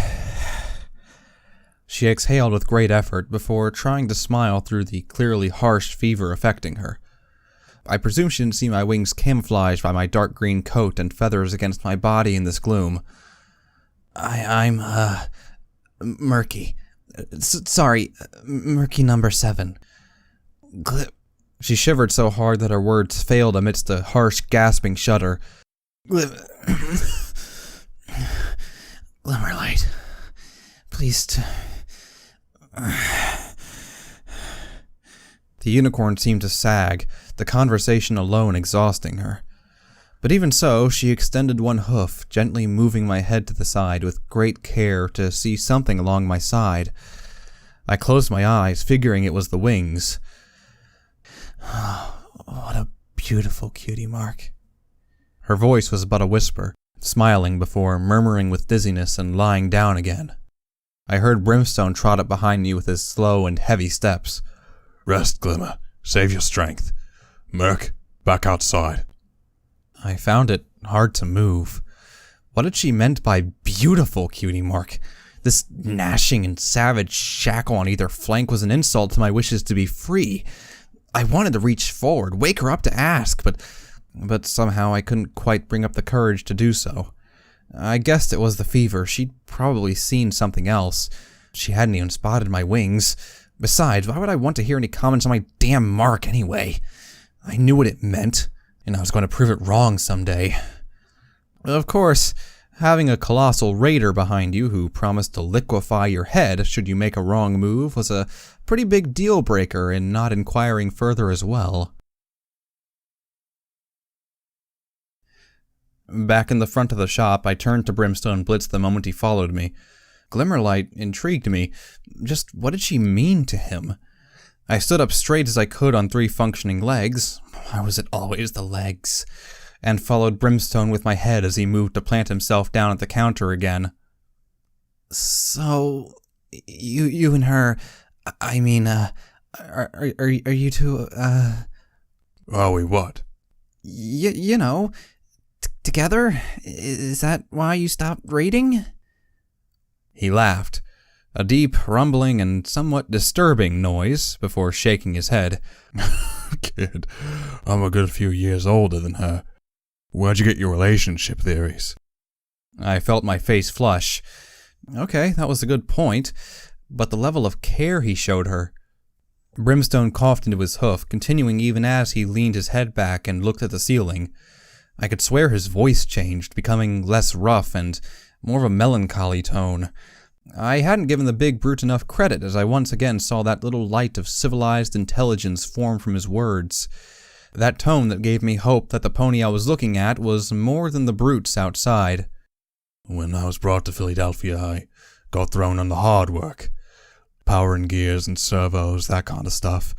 Speaker 1: She exhaled with great effort before trying to smile through the clearly harsh fever affecting her. I presume she didn't see my wings camouflaged by my dark green coat and feathers against my body in this gloom.
Speaker 4: I'm Murky. Sorry, Murky number 7.
Speaker 1: She shivered so hard that her words failed amidst a harsh, gasping shudder.
Speaker 4: Glimmerlight. Please
Speaker 1: The unicorn seemed to sag, the conversation alone exhausting her. But even so, she extended one hoof, gently moving my head to the side with great care to see something along my side. I closed my eyes, figuring it was the wings.
Speaker 4: Oh, what a beautiful cutie mark.
Speaker 1: Her voice was but a whisper, smiling before murmuring with dizziness and lying down again. I heard Brimstone trot up behind me with his slow and heavy steps.
Speaker 3: Rest, Glimmer. Save your strength. Murk, back outside.
Speaker 1: I found it hard to move. What had she meant by beautiful, cutie mark? This gnashing and savage shackle on either flank was an insult to my wishes to be free. I wanted to reach forward, wake her up to ask, but somehow I couldn't quite bring up the courage to do so. I guessed it was the fever. She'd probably seen something else. She hadn't even spotted my wings. Besides, why would I want to hear any comments on my damn mark anyway? I knew what it meant, and I was going to prove it wrong someday. Of course, having a colossal raider behind you who promised to liquefy your head should you make a wrong move was a pretty big deal breaker in not inquiring further as well. Back in the front of the shop, I turned to Brimstone Blitz the moment he followed me. Glimmerlight intrigued me. Just what did she mean to him? I stood up straight as I could on 3 functioning legs. Why was it always the legs? And followed Brimstone with my head as he moved to plant himself down at the counter again.
Speaker 4: So, you and her, are you two,
Speaker 3: Are we what?
Speaker 4: you know, together? Is that why you stopped raiding?
Speaker 1: He laughed, a deep, rumbling, and somewhat disturbing noise, before shaking his head.
Speaker 3: Kid, I'm a good few years older than her. Where'd you get your relationship theories?
Speaker 1: I felt my face flush. Okay, that was a good point, but the level of care he showed her. Brimstone coughed into his hoof, continuing even as he leaned his head back and looked at the ceiling. I could swear his voice changed, becoming less rough and more of a melancholy tone. I hadn't given the big brute enough credit as I once again saw that little light of civilized intelligence form from his words. That tone that gave me hope that the pony I was looking at was more than the brutes outside.
Speaker 3: When I was brought to Philadelphia, I got thrown on the hard work. Power and gears and servos, that kind of stuff.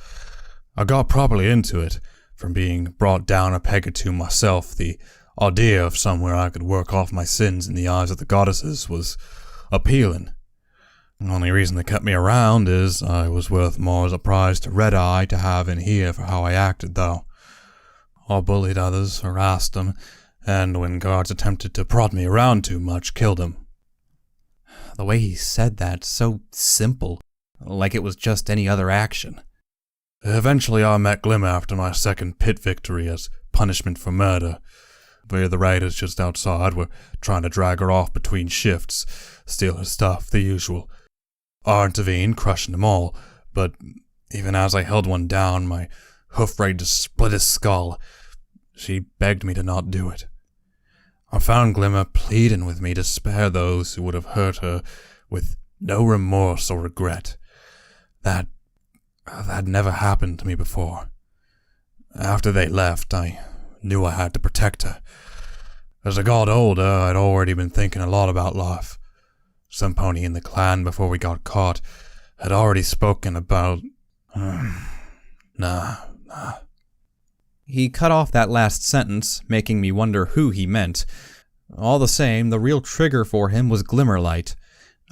Speaker 3: I got properly into it, From being brought down a peg or two myself, the idea of somewhere I could work off my sins in the eyes of the goddesses was appealing. The only reason they kept me around is I was worth more as a prize to Red Eye to have in here for how I acted, though. I bullied others, harassed them, and when guards attempted to prod me around too much, killed them.
Speaker 4: The way he said that, so simple, like it was just any other action.
Speaker 3: Eventually I met Glimmer after my second pit victory as punishment for murder. The raiders just outside were trying to drag her off between shifts, steal her stuff, the usual. I intervened, crushing them all, but even as I held one down, my hoof ready to split his skull, she begged me to not do it. I found Glimmer pleading with me to spare those who would have hurt her with no remorse or regret. That never happened to me before. After they left, I knew I had to protect her. As I got older, I'd already been thinking a lot about life. Some pony in the clan before we got caught had already spoken about... Nah.
Speaker 1: He cut off that last sentence, making me wonder who he meant. All the same, the real trigger for him was Glimmerlight.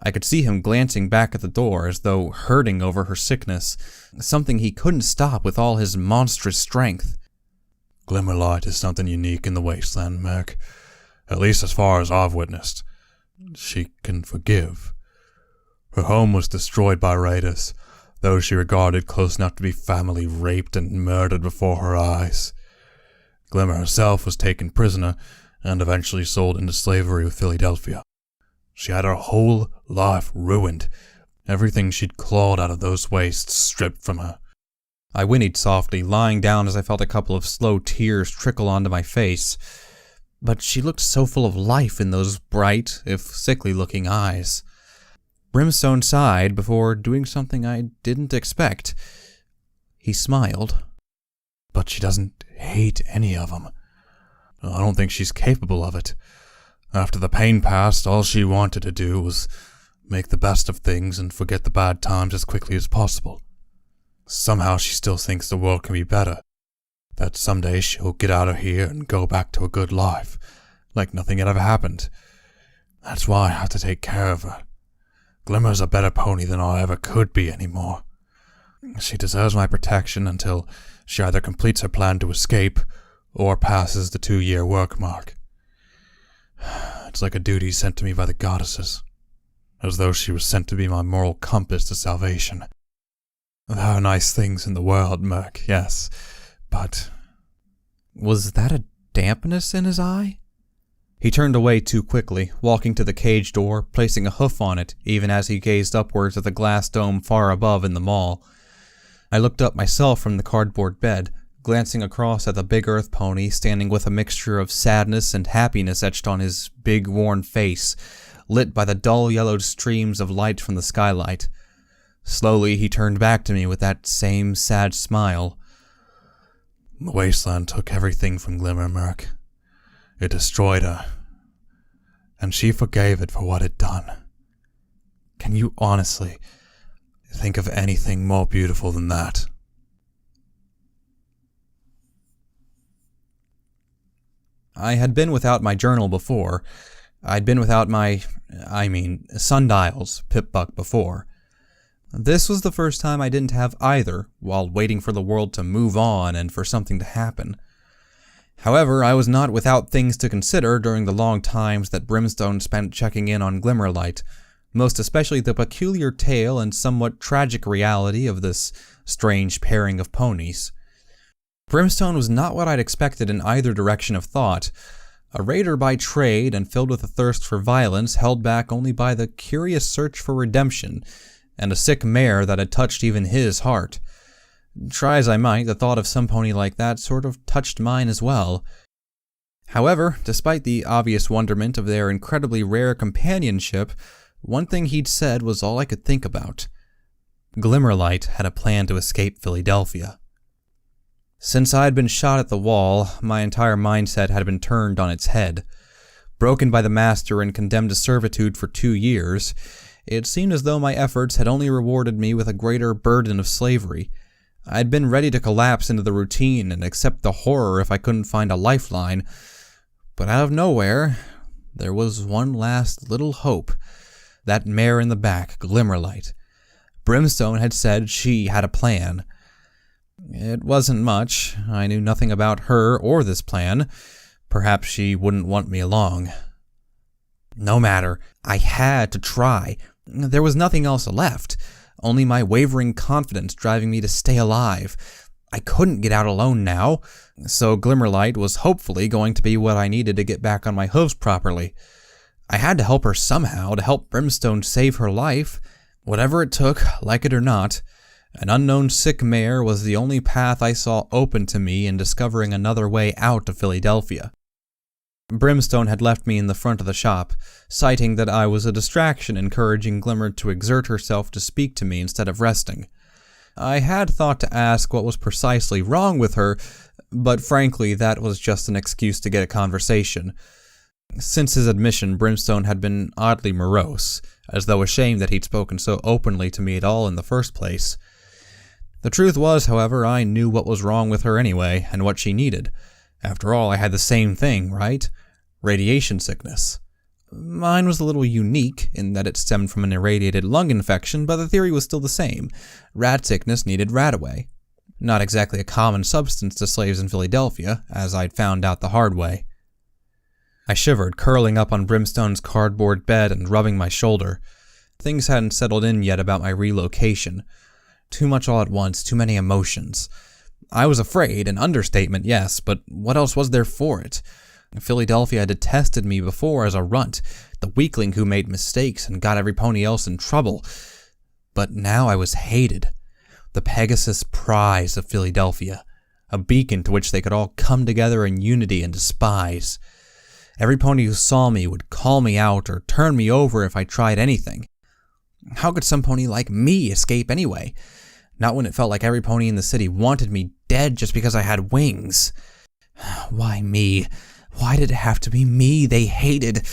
Speaker 1: I could see him glancing back at the door as though hurting over her sickness, something he couldn't stop with all his monstrous strength.
Speaker 3: Glimmerlight is something unique in the wasteland, Merc. At least as far as I've witnessed. She can forgive. Her home was destroyed by raiders, those she regarded close enough to be family raped and murdered before her eyes. Glimmer herself was taken prisoner and eventually sold into slavery with Philadelphia. She had her whole life ruined, everything she'd clawed out of those wastes stripped from her.
Speaker 1: I whinnied softly, lying down as I felt a couple of slow tears trickle onto my face. But she looked so full of life in those bright, if sickly-looking eyes. Brimstone sighed before doing something I didn't expect. He smiled.
Speaker 3: But she doesn't hate any of them. I don't think she's capable of it. After the pain passed, all she wanted to do was make the best of things and forget the bad times as quickly as possible. Somehow she still thinks the world can be better. That someday she'll get out of here and go back to a good life, like nothing had ever happened. That's why I have to take care of her. Glimmer's a better pony than I ever could be anymore. She deserves my protection until she either completes her plan to escape or passes the 2-year work mark. It's like a duty sent to me by the goddesses, as though she was sent to be my moral compass to salvation. There are nice things in the world, Merc, yes, but...
Speaker 1: Was that a dampness in his eye? He turned away too quickly, walking to the cage door, placing a hoof on it, even as he gazed upwards at the glass dome far above in the mall. I looked up myself from the cardboard bed, glancing across at the big earth pony standing with a mixture of sadness and happiness etched on his big worn face, lit by the dull yellowed streams of light from the skylight. Slowly he turned back to me with that same sad smile.
Speaker 3: The wasteland took everything from Glimmer, Merc. It destroyed her, and she forgave it for what it done. Can you honestly think of anything more beautiful than that?
Speaker 1: I had been without my journal before. I'd been without my, sundial's pip-buck before. This was the first time I didn't have either, while waiting for the world to move on and for something to happen. However, I was not without things to consider during the long times that Brimstone spent checking in on Glimmerlight, most especially the peculiar tale and somewhat tragic reality of this strange pairing of ponies. Brimstone was not what I'd expected in either direction of thought. A raider by trade and filled with a thirst for violence, held back only by the curious search for redemption, and a sick mare that had touched even his heart. Try as I might, the thought of some pony like that sort of touched mine as well. However, despite the obvious wonderment of their incredibly rare companionship, one thing he'd said was all I could think about. Glimmerlight had a plan to escape Philadelphia. Since I had been shot at the wall, my entire mindset had been turned on its head. Broken by the master and condemned to servitude for 2 years, it seemed as though my efforts had only rewarded me with a greater burden of slavery. I'd been ready to collapse into the routine and accept the horror if I couldn't find a lifeline. But out of nowhere, there was one last little hope. That mare in the back, Glimmerlight. Brimstone had said she had a plan. It wasn't much. I knew nothing about her or this plan. Perhaps she wouldn't want me along. No matter. I had to try. There was nothing else left. Only my wavering confidence driving me to stay alive. I couldn't get out alone now, so Glimmerlight was hopefully going to be what I needed to get back on my hooves properly. I had to help her somehow, to help Brimstone save her life. Whatever it took, like it or not, an unknown sick mare was the only path I saw open to me in discovering another way out of Philadelphia. Brimstone had left me in the front of the shop, citing that I was a distraction, encouraging Glimmer to exert herself to speak to me instead of resting. I had thought to ask what was precisely wrong with her, but frankly that was just an excuse to get a conversation. Since his admission, Brimstone had been oddly morose, as though ashamed that he'd spoken so openly to me at all in the first place. The truth was, however, I knew what was wrong with her anyway, and what she needed. After all, I had the same thing, right? Radiation sickness. Mine was a little unique in that it stemmed from an irradiated lung infection, but the theory was still the same. Rat sickness needed rat-away. Not exactly a common substance to slaves in Philadelphia, as I'd found out the hard way. I shivered, curling up on Brimstone's cardboard bed and rubbing my shoulder. Things hadn't settled in yet about my relocation. Too much all at once, too many emotions. I was afraid, an understatement, yes, but what else was there for it? Philadelphia detested me before as a runt, the weakling who made mistakes and got every pony else in trouble. But now I was hated. The Pegasus prize of Philadelphia, a beacon to which they could all come together in unity and despise. Every pony who saw me would call me out or turn me over if I tried anything. How could some pony like me escape anyway? Not when it felt like every pony in the city wanted me dead just because I had wings. Why me? Why did it have to be me they hated?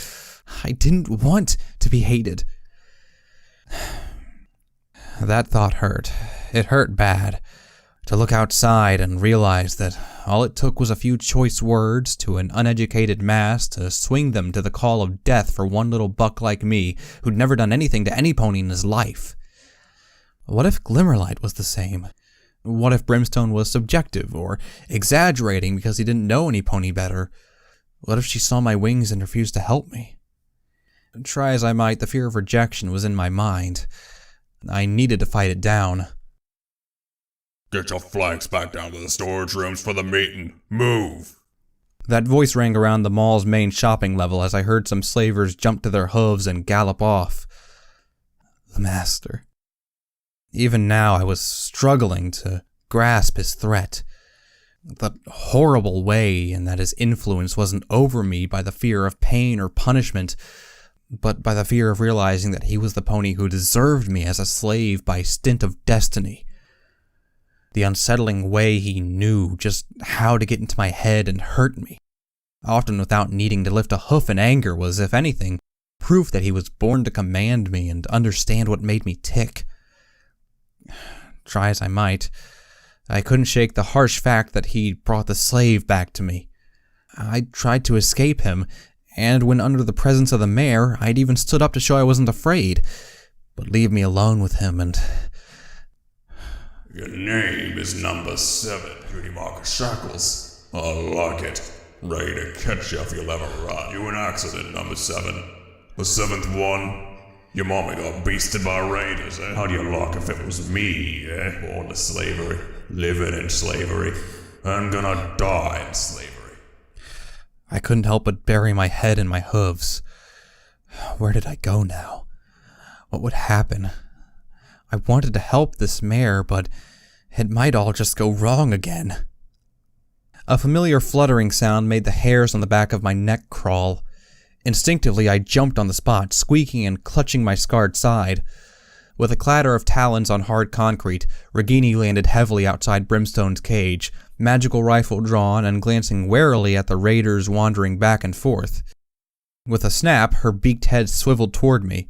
Speaker 1: I didn't want to be hated. That thought hurt. It hurt bad. To look outside and realize that all it took was a few choice words to an uneducated mass to swing them to the call of death for one little buck like me who'd never done anything to any pony in his life. What if Glimmerlight was the same? What if Brimstone was subjective or exaggerating because he didn't know any pony better? What if she saw my wings and refused to help me? Try as I might, the fear of rejection was in my mind. I needed to fight it down.
Speaker 3: Get your flanks back down to the storage rooms for the meeting. Move!
Speaker 1: That voice rang around the mall's main shopping level as I heard some slavers jump to their hooves and gallop off. The master. Even now I was struggling to grasp his threat. The horrible way in that his influence wasn't over me by the fear of pain or punishment, but by the fear of realizing that he was the pony who deserved me as a slave by stint of destiny. The unsettling way he knew just how to get into my head and hurt me, often without needing to lift a hoof in anger, was, if anything, proof that he was born to command me and understand what made me tick. Try as I might, I couldn't shake the harsh fact that he brought the slave back to me. I tried to escape him, and when under the presence of the mare, I'd even stood up to show I wasn't afraid. But leave me alone with him and...
Speaker 3: Your name is number 7, Cutie Marker Shackles. I like it. Ready to catch you if you'll ever run. You an accident, number 7. The 7th one. Your mommy got beasted by raiders, eh? How do you like if it was me, eh? Born to slavery, living in slavery, and gonna die in slavery.
Speaker 1: I couldn't help but bury my head in my hooves. Where did I go now? What would happen? I wanted to help this mare, but it might all just go wrong again. A familiar fluttering sound made the hairs on the back of my neck crawl. Instinctively, I jumped on the spot, squeaking and clutching my scarred side. With a clatter of talons on hard concrete, Regini landed heavily outside Brimstone's cage, magical rifle drawn and glancing warily at the raiders wandering back and forth. With a snap, her beaked head swiveled toward me.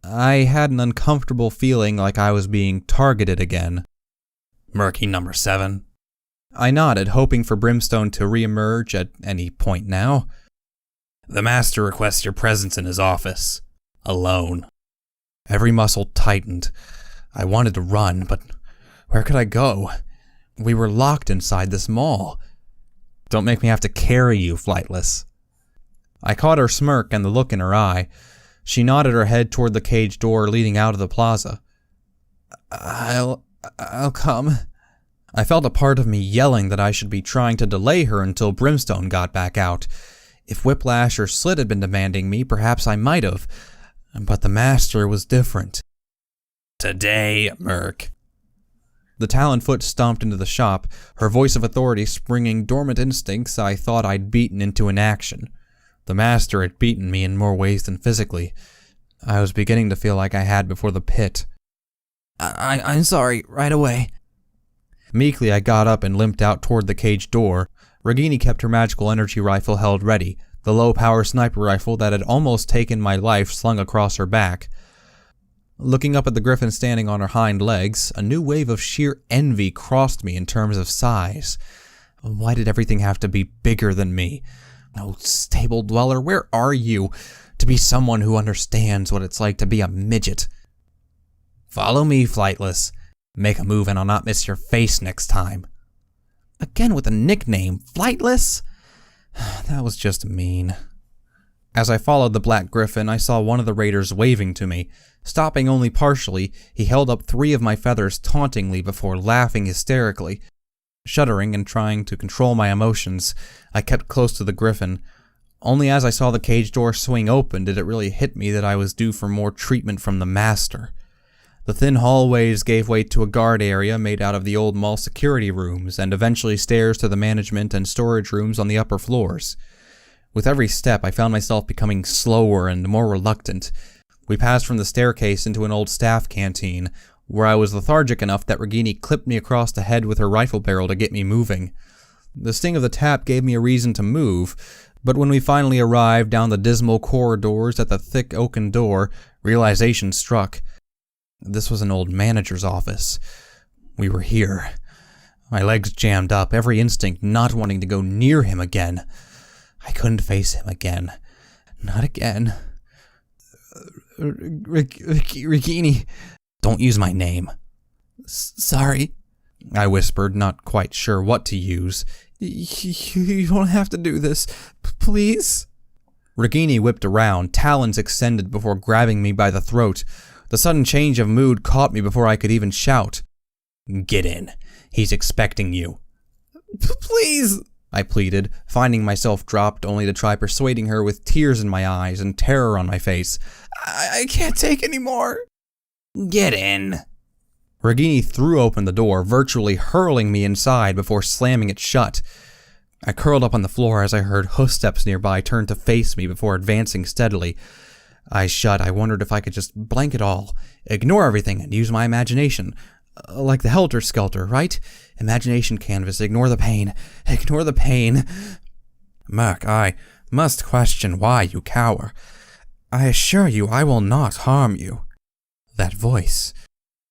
Speaker 1: I had an uncomfortable feeling like I was being targeted again.
Speaker 4: Murky number 7. I nodded, hoping for Brimstone to reemerge at any point now. The master requests your presence in his office. Alone. Every muscle tightened. I wanted to run, but where could I go? We were locked inside this mall. Don't make me have to carry you, Flightless. I caught her smirk and the look in her eye. She nodded her head toward the cage door leading out of the plaza. I'll come. I felt a part of me yelling that I should be trying to delay her until Brimstone got back out. If Whiplash or Slit had been demanding me, perhaps I might have. But the master was different. Today, Merc. The Talon foot stomped into the shop, her voice of authority springing dormant instincts I thought I'd beaten into inaction. The master had beaten me in more ways than physically. I was beginning to feel like I had before the pit. I'm sorry, right away. Meekly, I got up and limped out toward the cage door. Regini kept her magical energy rifle held ready, the low-power sniper rifle that had almost taken my life slung across her back. Looking up at the griffin standing on her hind legs, a new wave of sheer envy crossed me in terms of size. Why did everything have to be bigger than me? Oh, stable dweller, where are you? To be someone who understands what it's like to be a midget. Follow me, Flightless. Make a move and I'll not miss your face next time. Again with a nickname, Flightless? That was just mean. As I followed the black griffin, I saw one of the raiders waving to me. Stopping only partially, he held up 3 of my feathers tauntingly before laughing hysterically. Shuddering and trying to control my emotions, I kept close to the griffin. Only as I saw the cage door swing open did it really hit me that I was due for more treatment from the master. The thin hallways gave way to a guard area made out of the old mall security rooms, and eventually stairs to the management and storage rooms on the upper floors. With every step, I found myself becoming slower and more reluctant. We passed from the staircase into an old staff canteen, where I was lethargic enough that Regini clipped me across the head with her rifle barrel to get me moving. The sting of the tap gave me a reason to move, but when we finally arrived down the dismal corridors at the thick oaken door, realization struck. This was an old manager's office. We were here. My legs jammed up, every instinct not wanting to go near him again. I couldn't face him again. Not again. Regini. Don't use my name. Sorry, I whispered, not quite sure what to use. You don't have to do this. Please? Regini whipped around, talons extended before grabbing me by the throat. The sudden change of mood caught me before I could even shout. Get in. He's expecting you. Please, I pleaded, finding myself dropped only to try persuading her with tears in my eyes and terror on my face. I can't take any more. Get in. Regini threw open the door, virtually hurling me inside before slamming it shut. I curled up on the floor as I heard hoofsteps nearby turn to face me before advancing steadily. Eyes shut, I wondered if I could just blank it all, ignore everything and use my imagination. Like the helter-skelter, right? Imagination canvas, ignore the pain. Ignore the pain. Merc, I must question why you cower. I assure you I will not harm you. That voice.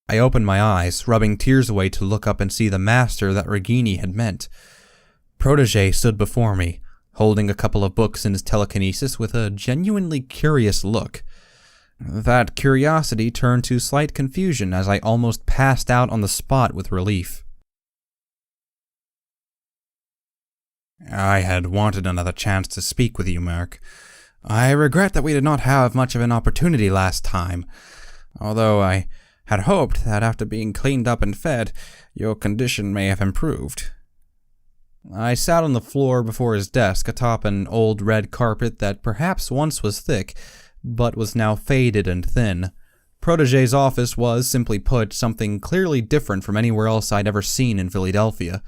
Speaker 4: I opened my eyes, rubbing tears away to look up and see the master that Regini had meant. Protege stood before me, holding a couple of books in his telekinesis with a genuinely curious look. That curiosity turned to slight confusion as I almost passed out on the spot with relief. I had wanted another chance to speak with you, Merc. I regret that we did not have much of an opportunity last time, although I had hoped that after being cleaned up and fed, your condition may have improved. I sat on the floor before his desk atop an old red carpet that perhaps once was thick, but was now faded and thin. Protege's office was, simply put, something clearly different from anywhere else I'd ever seen in Philadelphia.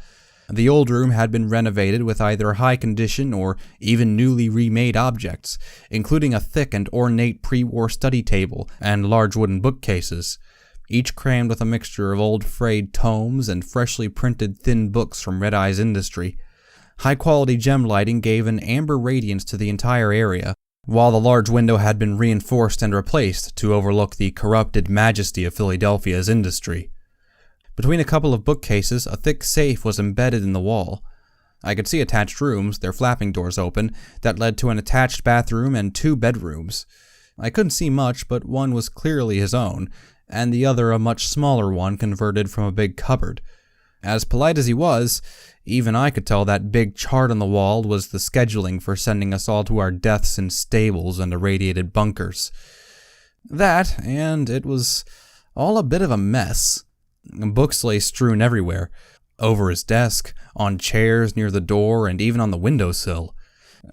Speaker 4: The old room had been renovated with either high condition or even newly remade objects, including a thick and ornate pre-war study table and large wooden bookcases, each crammed with a mixture of old frayed tomes and freshly printed thin books from Red Eye's industry. High-quality gem lighting gave an amber radiance to the entire area, while the large window had been reinforced and replaced to overlook the corrupted majesty of Philadelphia's industry.
Speaker 1: Between a couple of bookcases, a thick safe was embedded in the wall. I could see attached rooms, their flapping doors open, that led to an attached bathroom and 2 bedrooms. I couldn't see much, but one was clearly his own, and the other a much smaller one converted from a big cupboard. As polite as he was, even I could tell that big chart on the wall was the scheduling for sending us all to our deaths in stables and irradiated bunkers. That, and it was all a bit of a mess. Books lay strewn everywhere, over his desk, on chairs near the door, and even on the windowsill.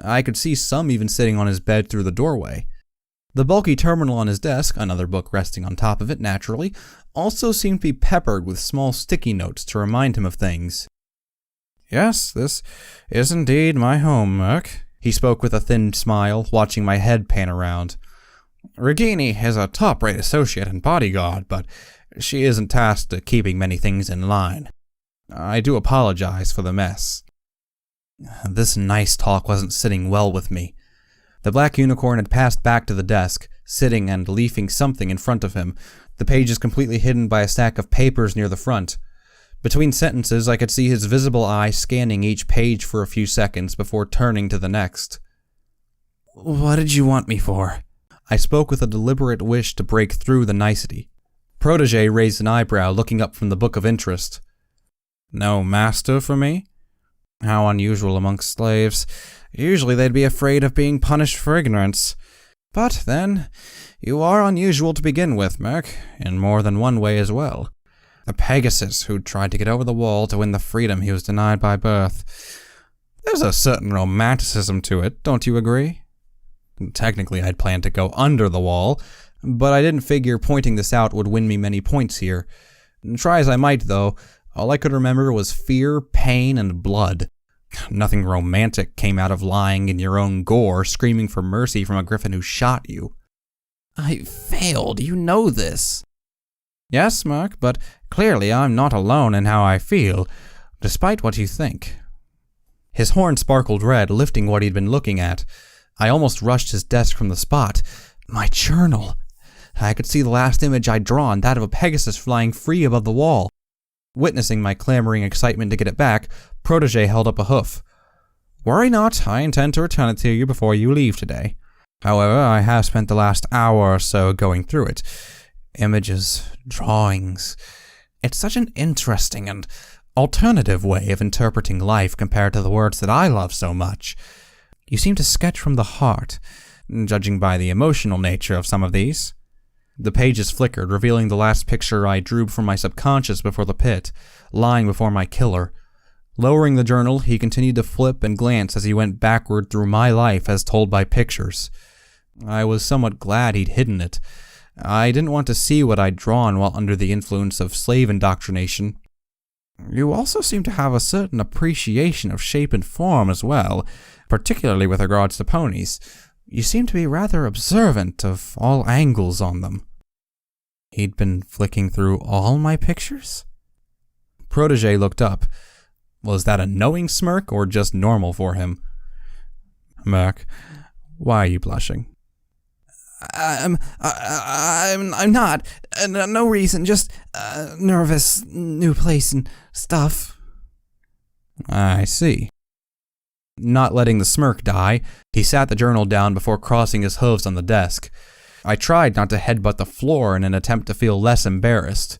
Speaker 1: I could see some even sitting on his bed through the doorway. The bulky terminal on his desk, another book resting on top of it naturally, also seemed to be peppered with small sticky notes to remind him of things. "Yes, this is indeed my home, Merc," he spoke with a thin smile, watching my head pan around. "Regini is a top-rate associate and bodyguard, but she isn't tasked to keeping many things in line. I do apologize for the mess." This nice talk wasn't sitting well with me. The black unicorn had passed back to the desk, sitting and leafing something in front of him, the pages completely hidden by a stack of papers near the front. Between sentences, I could see his visible eye scanning each page for a few seconds before turning to the next. "What did you want me for?" I spoke with a deliberate wish to break through the nicety. Protege raised an eyebrow, looking up from the book of interest. "No master for me? How unusual amongst slaves. Usually they'd be afraid of being punished for ignorance. But then, you are unusual to begin with, Merc, in more than one way as well. A Pegasus who tried to get over the wall to win the freedom he was denied by birth. There's a certain romanticism to it, don't you agree? Technically, I'd planned to go under the wall, but I didn't figure pointing this out would win me many points here. Try as I might, though, all I could remember was fear, pain, and blood. Nothing romantic came out of lying in your own gore, screaming for mercy from a griffin who shot you. I failed, you know this. Yes, Mark, but clearly I'm not alone in how I feel, despite what you think. His horn sparkled red, lifting what he'd been looking at. I almost rushed his desk from the spot. My journal. I could see the last image I'd drawn, that of a Pegasus flying free above the wall. Witnessing my clamoring excitement to get it back, Protege held up a hoof. Worry not, I intend to return it to you before you leave today. However, I have spent the last hour or so going through it. Images, drawings. It's such an interesting and alternative way of interpreting life compared to the words that I love so much. You seem to sketch from the heart, judging by the emotional nature of some of these. The pages flickered, revealing the last picture I drew from my subconscious before the pit, lying before my killer. Lowering the journal, he continued to flip and glance as he went backward through my life as told by pictures. I was somewhat glad he'd hidden it. I didn't want to see what I'd drawn while under the influence of slave indoctrination. You also seem to have a certain appreciation of shape and form as well, particularly with regards to ponies. You seem to be rather observant of all angles on them. He'd been flicking through all my pictures? Protege looked up. Was that a knowing smirk or just normal for him? Merc, why are you blushing? I'm not. No reason, just nervous, new place and stuff. I see. Not letting the smirk die, he sat the journal down before crossing his hooves on the desk. I tried not to headbutt the floor in an attempt to feel less embarrassed.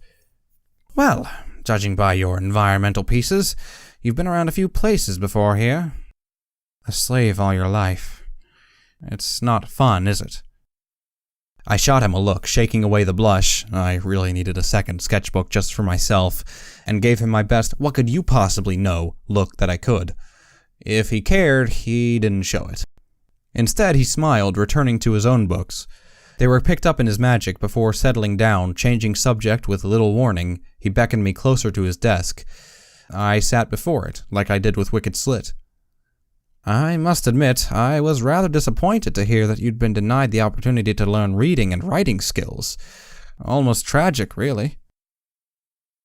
Speaker 1: Well, judging by your environmental pieces, you've been around a few places before here. A slave all your life. It's not fun, is it? I shot him a look, shaking away the blush. I really needed a second sketchbook just for myself, and gave him my best "what could you possibly know" look that I could. If he cared, he didn't show it. Instead, he smiled, returning to his own books. They were picked up in his magic before settling down, changing subject with little warning. He beckoned me closer to his desk. I sat before it, like I did with Wicked Slit. I must admit, I was rather disappointed to hear that you'd been denied the opportunity to learn reading and writing skills. Almost tragic, really.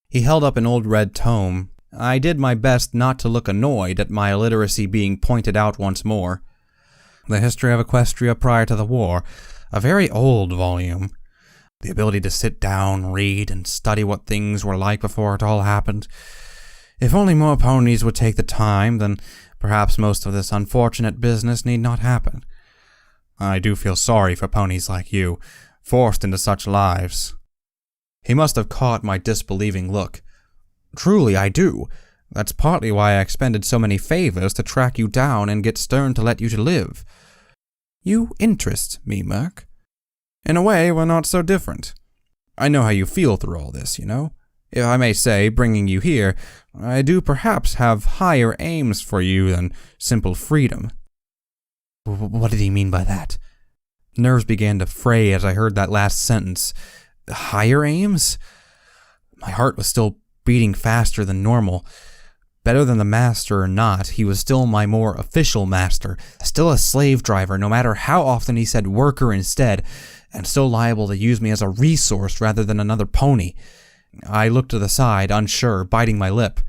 Speaker 1: He held up an old red tome. I did my best not to look annoyed at my illiteracy being pointed out once more. The History of Equestria Prior to the War, a very old volume.
Speaker 4: The ability to sit down, read, and study what things were like before it all happened. If only more ponies would take the time, then perhaps most of this unfortunate business need not happen. I do feel sorry for ponies like you, forced into such lives." He must have caught my disbelieving look. "Truly, I do. That's partly why I expended so many favors to track you down and get Stern to let you to live. You interest me, Merc. In a way, we're not so different. I know how you feel through all this, you know? If I may say, bringing you here, I do perhaps have higher aims for you than simple freedom." What did he mean by that? Nerves began to fray as I heard that last sentence. Higher aims? My heart was still beating faster than normal. Better than the master or not, he was still my more official master, still a slave driver no matter how often he said worker instead, and still liable to use me as a resource rather than another pony. I looked to the side, unsure, biting my lip.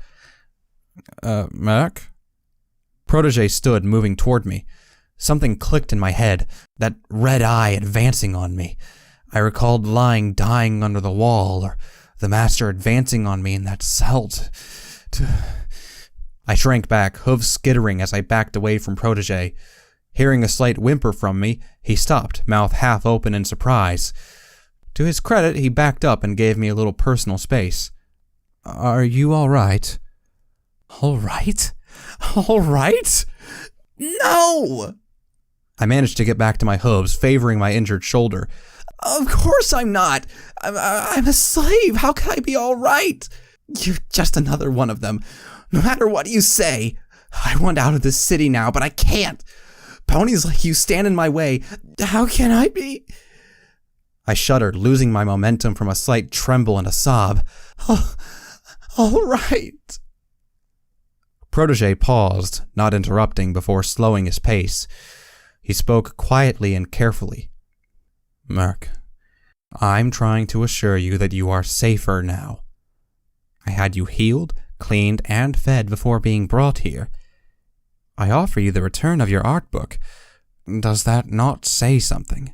Speaker 4: Merc? Protege stood, moving toward me. Something clicked in my head, that red eye advancing on me. I recalled lying dying under the wall, or the master advancing on me in that cell I shrank back, hooves skittering as I backed away from Protege. Hearing a slight whimper from me, he stopped, mouth half open in surprise. To his credit, he backed up and gave me a little personal space. "Are you all right?" "All right? All right? No!" I managed to get back to my hooves, favoring my injured shoulder. "Of course I'm not. I'm a slave. How can I be all right? You're just another one of them. No matter what you say. I want out of this city now, but I can't. Ponies like you stand in my way. How can I be?" I shuddered, losing my momentum from a slight tremble and a sob. "Oh, all right." Protege paused, not interrupting, before slowing his pace. He spoke quietly and carefully. "Merc, I'm trying to assure you that you are safer now. I had you healed, cleaned, and fed before being brought here. I offer you the return of your art book. Does that not say something?"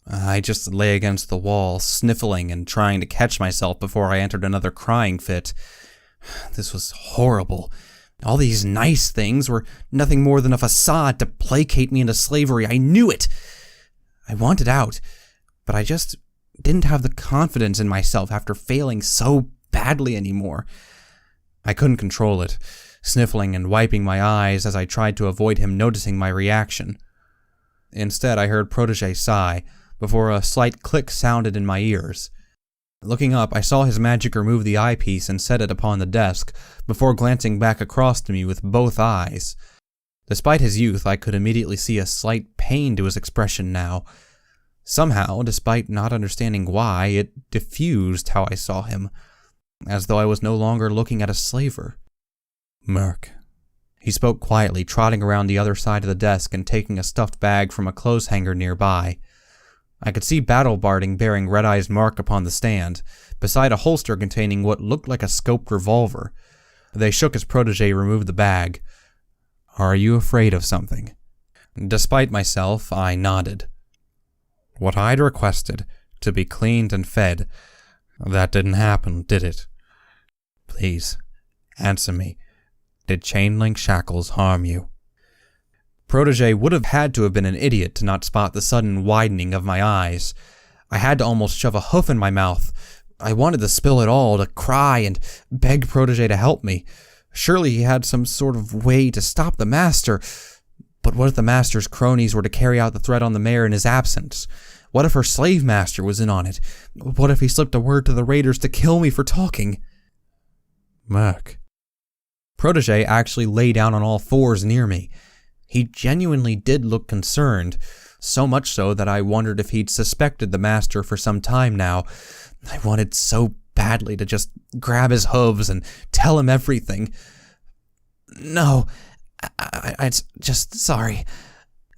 Speaker 4: I just lay against the wall, sniffling and trying to catch myself before I entered another crying fit. This was horrible. All these nice things were nothing more than a facade to placate me into slavery. I knew it. I wanted out, but I just didn't have the confidence in myself after failing so badly anymore. I couldn't control it, sniffling and wiping my eyes as I tried to avoid him noticing my reaction. Instead, I heard Protege sigh, before a slight click sounded in my ears. Looking up, I saw his magic remove the eyepiece and set it upon the desk, before glancing back across to me with both eyes. Despite his youth, I could immediately see a slight pain to his expression now. Somehow, despite not understanding why, it diffused how I saw him, as though I was no longer looking at a slaver. "Merc." He spoke quietly, trotting around the other side of the desk and taking a stuffed bag from a clothes hanger nearby. I could see Battle Barding bearing Red-Eye's mark upon the stand, beside a holster containing what looked like a scoped revolver. They shook as Protege removed the bag. "Are you afraid of something?" Despite myself, I nodded. "What I'd requested, to be cleaned and fed, that didn't happen, did it? Please, answer me. Did chain-link shackles harm you?" Protege would have had to have been an idiot to not spot the sudden widening of my eyes. I had to almost shove a hoof in my mouth. I wanted to spill it all, to cry and beg Protege to help me. Surely he had some sort of way to stop the master. But what if the master's cronies were to carry out the threat on the mayor in his absence? What if her slave master was in on it? What if he slipped a word to the raiders to kill me for talking? "Merc." Protege actually lay down on all fours near me. He genuinely did look concerned, so much so that I wondered if he'd suspected the master for some time now. I wanted so badly to just grab his hooves and tell him everything. "No, I'm just sorry.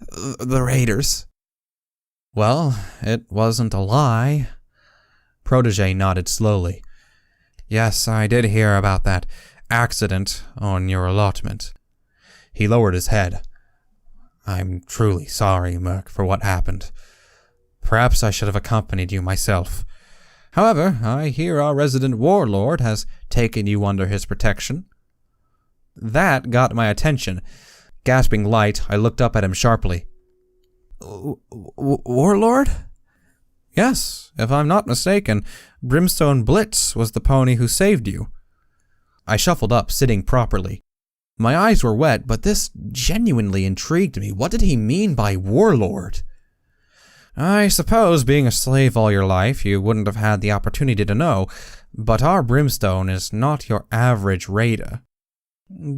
Speaker 4: The raiders." "Well, it wasn't a lie." Protege nodded slowly. "Yes, I did hear about that accident on your allotment." He lowered his head. "I'm truly sorry, Merc, for what happened. Perhaps I should have accompanied you myself. However, I hear our resident warlord has taken you under his protection." That got my attention. Gasping light, I looked up at him sharply. Warlord? Yes, if I'm not mistaken, Brimstone Blitz was the pony who saved you. I shuffled up, sitting properly. My eyes were wet, but this genuinely intrigued me. What did he mean by warlord? I suppose being a slave all your life, you wouldn't have had the opportunity to know, but our Brimstone is not your average raider.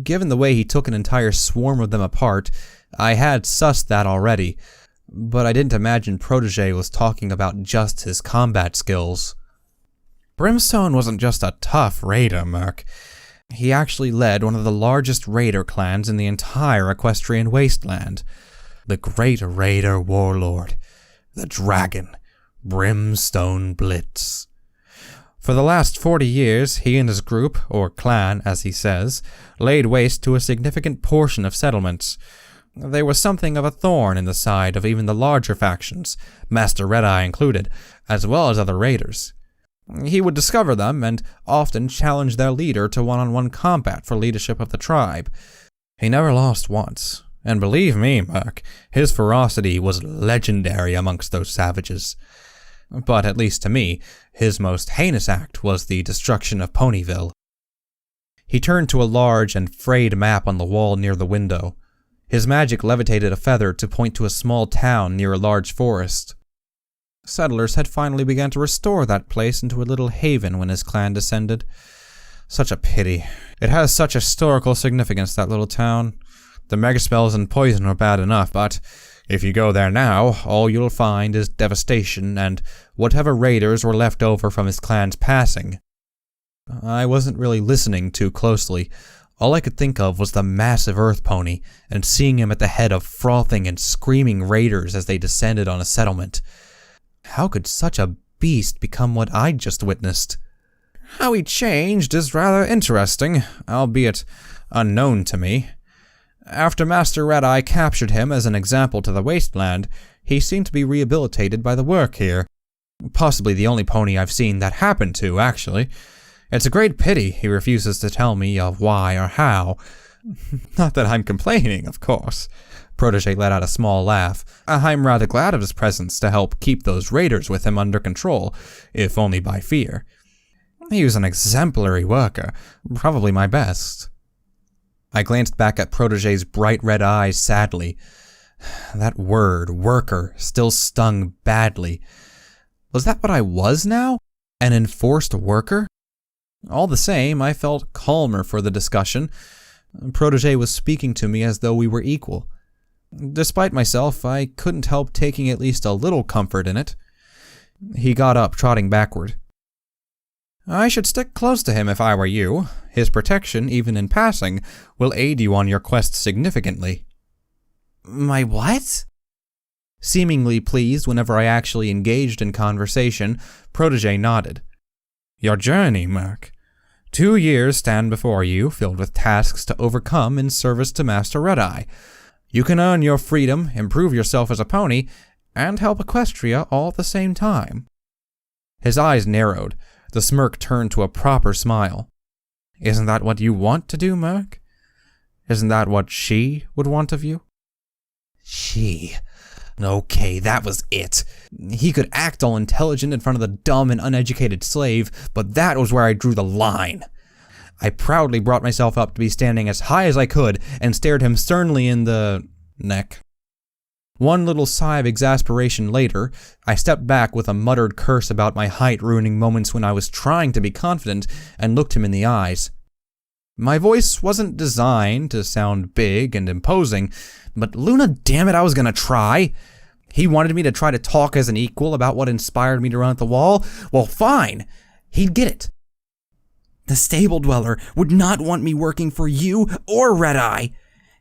Speaker 4: Given the way he took an entire swarm of them apart, I had sussed that already, but I didn't imagine Protege was talking about just his combat skills. Brimstone wasn't just a tough raider, Merc. He actually led one of the largest raider clans in the entire Equestrian wasteland. The Great Raider Warlord. The Dragon. Brimstone Blitz. For the last 40 years, he and his group, or clan as he says, laid waste to a significant portion of settlements. They were something of a thorn in the side of even the larger factions, Master Red-Eye included, as well as other raiders. He would discover them and often challenge their leader to one-on-one combat for leadership of the tribe. He never lost once, and believe me, Merc, his ferocity was legendary amongst those savages. But at least to me, his most heinous act was the destruction of Ponyville. He turned to a large and frayed map on the wall near the window. His magic levitated a feather to point to a small town near a large forest. Settlers had finally begun to restore that place into a little haven when his clan descended. Such a pity. It has such historical significance, that little town. The megaspells and poison were bad enough, but if you go there now, all you'll find is devastation and whatever raiders were left over from his clan's passing. I wasn't really listening too closely. All I could think of was the massive earth pony and seeing him at the head of frothing and screaming raiders as they descended on a settlement. How could such a beast become what I'd just witnessed? How he changed is rather interesting, albeit unknown to me. After Master Red-Eye captured him as an example to the wasteland, he seemed to be rehabilitated by the work here. Possibly the only pony I've seen that happened to, actually. It's a great pity he refuses to tell me of why or how. Not that I'm complaining, of course. Protege let out a small laugh. I'm rather glad of his presence to help keep those raiders with him under control, if only by fear. He was an exemplary worker, probably my best. I glanced back at Protege's bright red eyes sadly. That word, worker, still stung badly. Was that what I was now? An enforced worker? All the same, I felt calmer for the discussion. Protege was speaking to me as though we were equal. Despite myself, I couldn't help taking at least a little comfort in it. He got up, trotting backward. I should stick close to him if I were you. His protection, even in passing, will aid you on your quest significantly. My what? Seemingly pleased whenever I actually engaged in conversation, Protege nodded. Your journey, Merc. 2 years stand before you, filled with tasks to overcome in service to Master Red-Eye. You can earn your freedom, improve yourself as a pony, and help Equestria all at the same time. His eyes narrowed. The smirk turned to a proper smile. Isn't that what you want to do, Merc? Isn't that what she would want of you? She. Okay, that was it. He could act all intelligent in front of the dumb and uneducated slave, but that was where I drew the line. I proudly brought myself up to be standing as high as I could and stared him sternly in the neck. One little sigh of exasperation later, I stepped back with a muttered curse about my height ruining moments when I was trying to be confident and looked him in the eyes. My voice wasn't designed to sound big and imposing, but Luna, damn it, I was gonna try. He wanted me to try to talk as an equal about what inspired me to run at the wall. Well, fine. He'd get it. The stable dweller would not want me working for you or Red-Eye.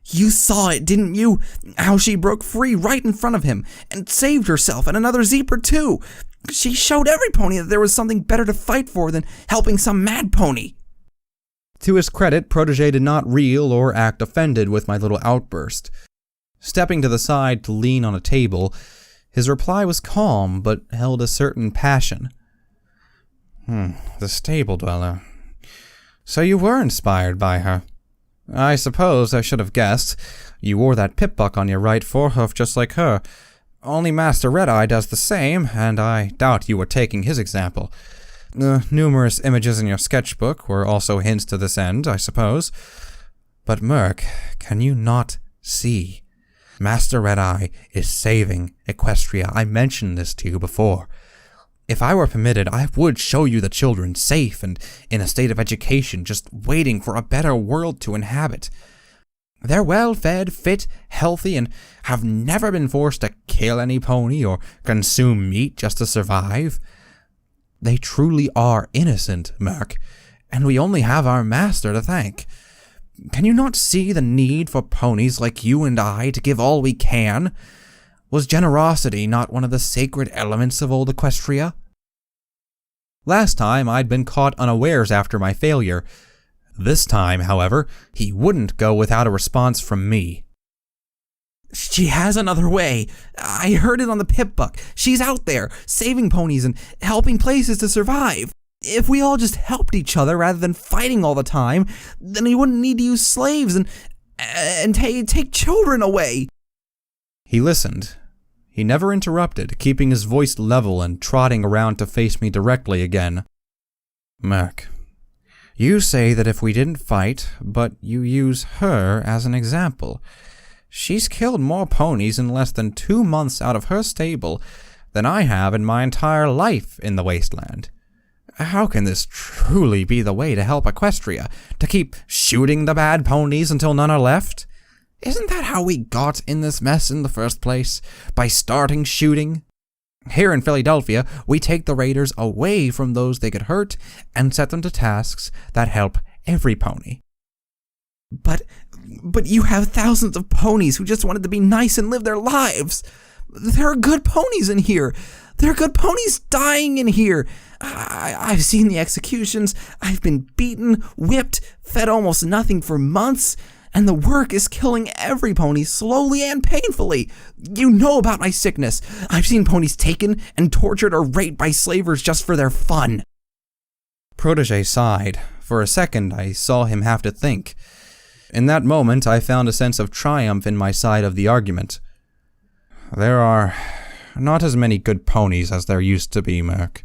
Speaker 4: You saw it, didn't you? How she broke free right in front of him and saved herself and another zebra too. She showed every pony that there was something better to fight for than helping some mad pony. To his credit, Protege did not reel or act offended with my little outburst. Stepping to the side to lean on a table, His reply was calm, but held a certain passion. The stable dweller. So you were inspired by her. I suppose I should have guessed. You wore that pip-buck on your right forehoof just like her. Only Master Red-Eye does the same, and I doubt you were taking his example. Numerous images in your sketchbook were also hints to this end, I suppose. But Murk, can you not see? Master Red-Eye is saving Equestria. I mentioned this to you before. If I were permitted, I would show you the children safe and in a state of education, just waiting for a better world to inhabit. They're well-fed, fit, healthy, and have never been forced to kill any pony or consume meat just to survive. They truly are innocent, Murk, and we only have our master to thank. Can you not see the need for ponies like you and I to give all we can? Was generosity not one of the sacred elements of old Equestria? Last time I'd been caught unawares after my failure. This time, however, he wouldn't go without a response from me. She has another way. I heard it on the pip-buck. She's out there, saving ponies and helping places to survive. If we all just helped each other rather than fighting all the time, then we wouldn't need to use slaves and take children away. He listened. He never interrupted, keeping his voice level and trotting around to face me directly again. Murk, you say that if we didn't fight, but you use her as an example. She's killed more ponies in less than 2 months out of her stable than I have in my entire life in the wasteland. How can this truly be the way to help Equestria? To keep shooting the bad ponies until none are left? Isn't that how we got in this mess in the first place? By starting shooting? Here in Philadelphia, we take the raiders away from those they could hurt and set them to tasks that help every pony. But you have thousands of ponies who just wanted to be nice and live their lives. There are good ponies in here. There are good ponies dying in here. I've seen the executions. I've been beaten, whipped, fed almost nothing for months. And the work is killing every pony slowly and painfully. You know about my sickness. I've seen ponies taken and tortured or raped by slavers just for their fun. Protege sighed. For a second, I saw him have to think. In that moment, I found a sense of triumph in my side of the argument. There are not as many good ponies as there used to be, Murk.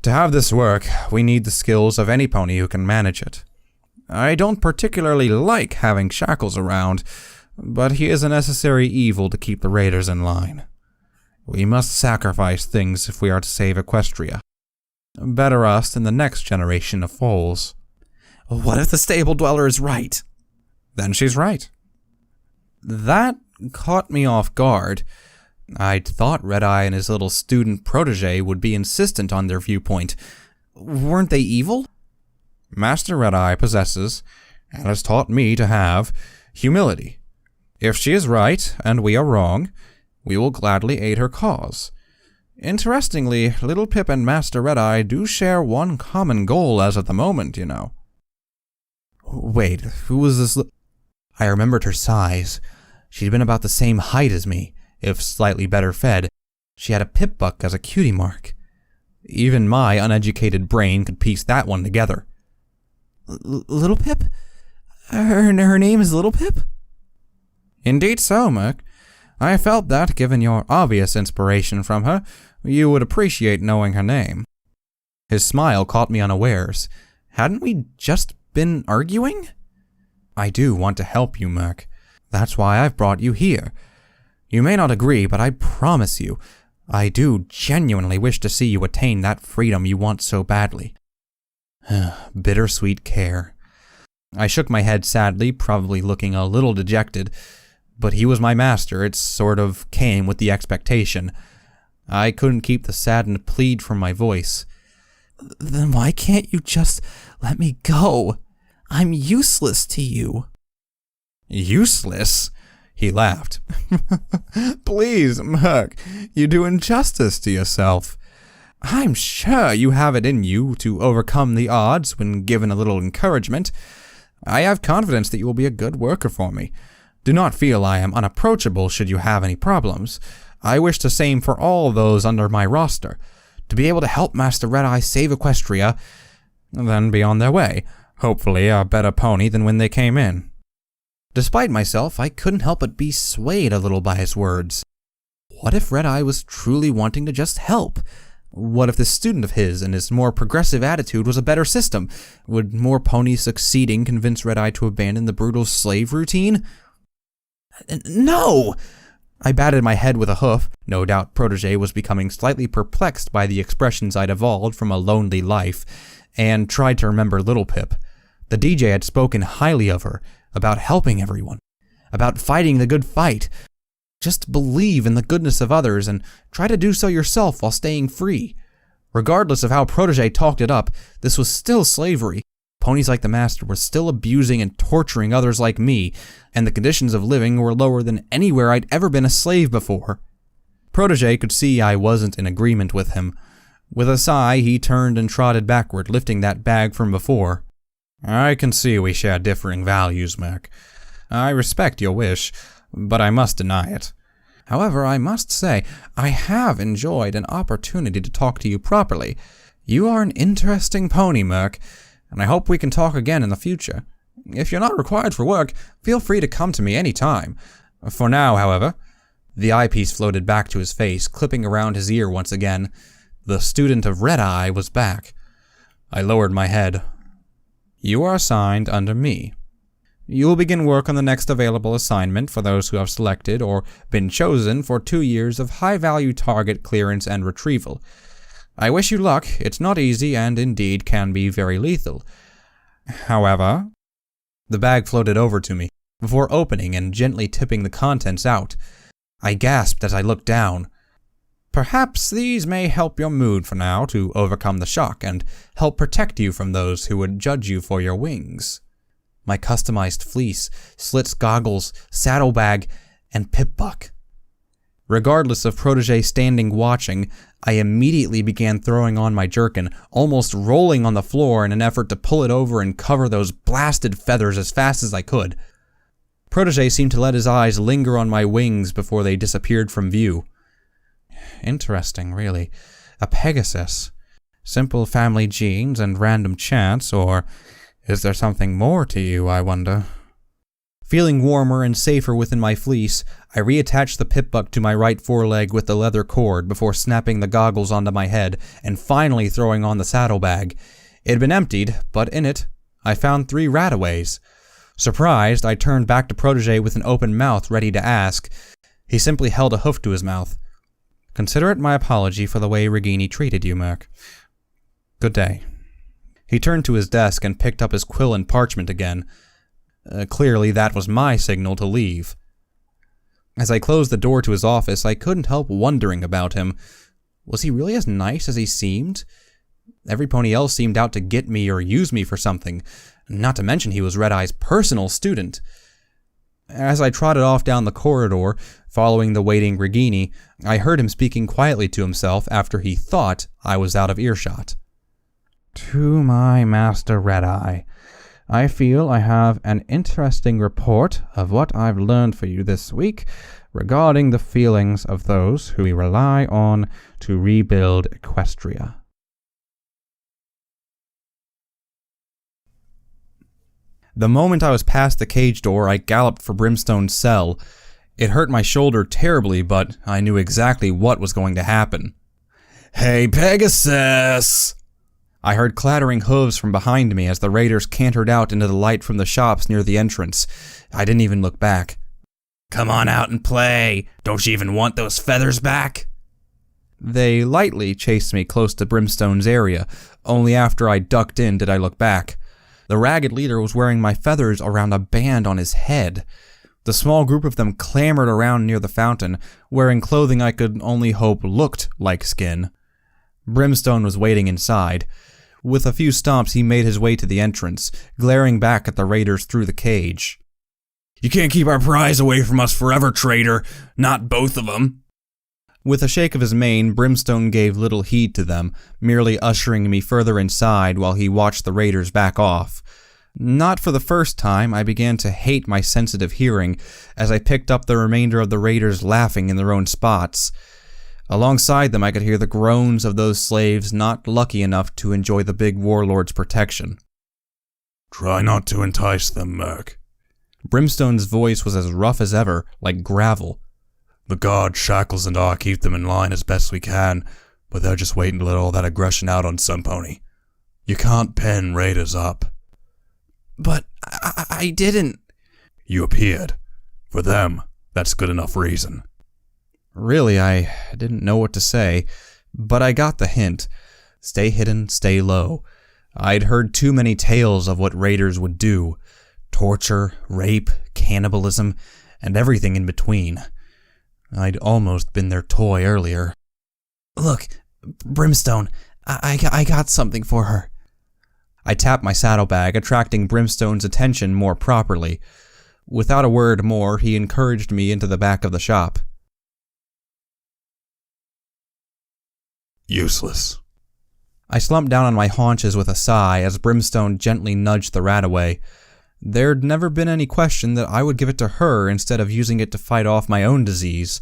Speaker 4: To have this work, we need the skills of any pony who can manage it. I don't particularly like having Shackles around, but he is a necessary evil to keep the raiders in line. We must sacrifice things if we are to save Equestria. Better us than the next generation of foals. What if the stable dweller is right? Then she's right. That caught me off guard. I'd thought Red-Eye and his little student Protege would be insistent on their viewpoint. Weren't they evil? Master Red-Eye possesses, and has taught me to have, humility. If she is right, and we are wrong, we will gladly aid her cause. Interestingly, Little Pip and Master Red-Eye do share one common goal as of the moment, you know. Wait, who was this I remembered her size. She'd been about the same height as me, if slightly better fed. She had a pip-buck as a cutie mark. Even my uneducated brain could piece that one together. Little Pip? Her name is Little Pip? Indeed so, Murk. I felt that, given your obvious inspiration from her, you would appreciate knowing her name. His smile caught me unawares. Hadn't we just been arguing? I do want to help you, Murk. That's why I've brought you here. You may not agree, but I promise you, I do genuinely wish to see you attain that freedom you want so badly. Bittersweet care. I shook my head sadly, probably looking a little dejected, but he was my master. It sort of came with the expectation. I couldn't keep the saddened plead from my voice. Then why can't you just let me go? I'm useless to you. Useless? He laughed. Please, Murk, you do injustice to yourself. I'm sure you have it in you to overcome the odds when given a little encouragement. I have confidence that you will be a good worker for me. Do not feel I am unapproachable should you have any problems. I wish the same for all those under my roster, to be able to help Master Red-Eye save Equestria, and then be on their way, hopefully a better pony than when they came in. Despite myself, I couldn't help but be swayed a little by his words. What if Red-Eye was truly wanting to just help? What if this student of his and his more progressive attitude was a better system? Would more ponies succeeding convince Red-Eye to abandon the brutal slave routine? No! I batted my head with a hoof. No doubt Protege was becoming slightly perplexed by the expressions I'd evolved from a lonely life, and tried to remember Little Pip. The DJ had spoken highly of her, about helping everyone, about fighting the good fight. Just believe in the goodness of others and try to do so yourself while staying free. Regardless of how Protege talked it up, this was still slavery. Ponies like the Master were still abusing and torturing others like me, and the conditions of living were lower than anywhere I'd ever been a slave before. Protege could see I wasn't in agreement with him. With a sigh, he turned and trotted backward, lifting that bag from before. I can see we share differing values, Mech. I respect your wish, but I must deny it. However, I must say, I have enjoyed an opportunity to talk to you properly. You are an interesting pony, Murk, and I hope we can talk again in the future. If you're not required for work, feel free to come to me any time. For now, however, the eyepiece floated back to his face, clipping around his ear once again. The student of Red-Eye was back. I lowered my head. You are assigned under me. You will begin work on the next available assignment for those who have selected or been chosen for 2 years of high-value target clearance and retrieval. I wish you luck. It's not easy and indeed can be very lethal. However, the bag floated over to me before opening and gently tipping the contents out. I gasped as I looked down. Perhaps these may help your mood for now to overcome the shock and help protect you from those who would judge you for your wings. My customized fleece, slits goggles, saddlebag, and pip-buck. Regardless of Protege standing watching, I immediately began throwing on my jerkin, almost rolling on the floor in an effort to pull it over and cover those blasted feathers as fast as I could. Protege seemed to let his eyes linger on my wings before they disappeared from view. Interesting, really. A Pegasus. Simple family genes and random chance, or is there something more to you, I wonder? Feeling warmer and safer within my fleece, I reattached the pip-buck to my right foreleg with the leather cord before snapping the goggles onto my head and finally throwing on the saddlebag. It had been emptied, but in it, I found 3 rataways. Surprised, I turned back to Protege with an open mouth ready to ask. He simply held a hoof to his mouth. Consider it my apology for the way Regini treated you, Merc. Good day. He turned to his desk and picked up his quill and parchment again. Clearly, that was my signal to leave. As I closed the door to his office, I couldn't help wondering about him. Was he really as nice as he seemed? Every pony else seemed out to get me or use me for something, not to mention he was Red-Eye's personal student. As I trotted off down the corridor, following the waiting Regini, I heard him speaking quietly to himself after he thought I was out of earshot. To my Master Red-Eye, I feel I have an interesting report of what I've learned for you this week regarding the feelings of those who we rely on to rebuild Equestria. The moment I was past the cage door, I galloped for Brimstone's cell. It hurt my shoulder terribly, but I knew exactly what was going to happen. Hey, Pegasus! I heard clattering hooves from behind me as the raiders cantered out into the light from the shops near the entrance. I didn't even look back. Come on out and play! Don't you even want those feathers back? They lightly chased me close to Brimstone's area. Only after I ducked in did I look back. The ragged leader was wearing my feathers around a band on his head. The small group of them clamored around near the fountain, wearing clothing I could only hope looked like skin. Brimstone was waiting inside. With a few stomps, he made his way to the entrance, glaring back at the raiders through the cage. You can't keep our prize away from us forever, traitor. Not both of them. With a shake of his mane, Brimstone gave little heed to them, merely ushering me further inside while he watched the raiders back off.
Speaker 1: Not for the first time, I began to hate my sensitive hearing as I picked up the remainder of the raiders laughing in their own spots. Alongside them, I could hear the groans of those slaves not lucky enough to enjoy the big warlord's protection.
Speaker 3: Try not to entice them, Murk.
Speaker 1: Brimstone's voice was as rough as ever, like gravel.
Speaker 3: The guard, Shackles, and I keep them in line as best we can, but they're just waiting to let all that aggression out on some pony. You can't pen raiders up.
Speaker 4: But I didn't.
Speaker 3: You appeared. For them, that's good enough reason.
Speaker 1: Really, I didn't know what to say, but I got the hint. Stay hidden, stay low. I'd heard too many tales of what raiders would do. Torture, rape, cannibalism, and everything in between. I'd almost been their toy earlier.
Speaker 4: Look, Brimstone, I got something for her.
Speaker 1: I tapped my saddlebag, attracting Brimstone's attention more properly. Without a word more, he encouraged me into the back of the shop.
Speaker 3: Useless.
Speaker 1: I slumped down on my haunches with a sigh as Brimstone gently nudged the rat away. There'd never been any question that I would give it to her instead of using it to fight off my own disease.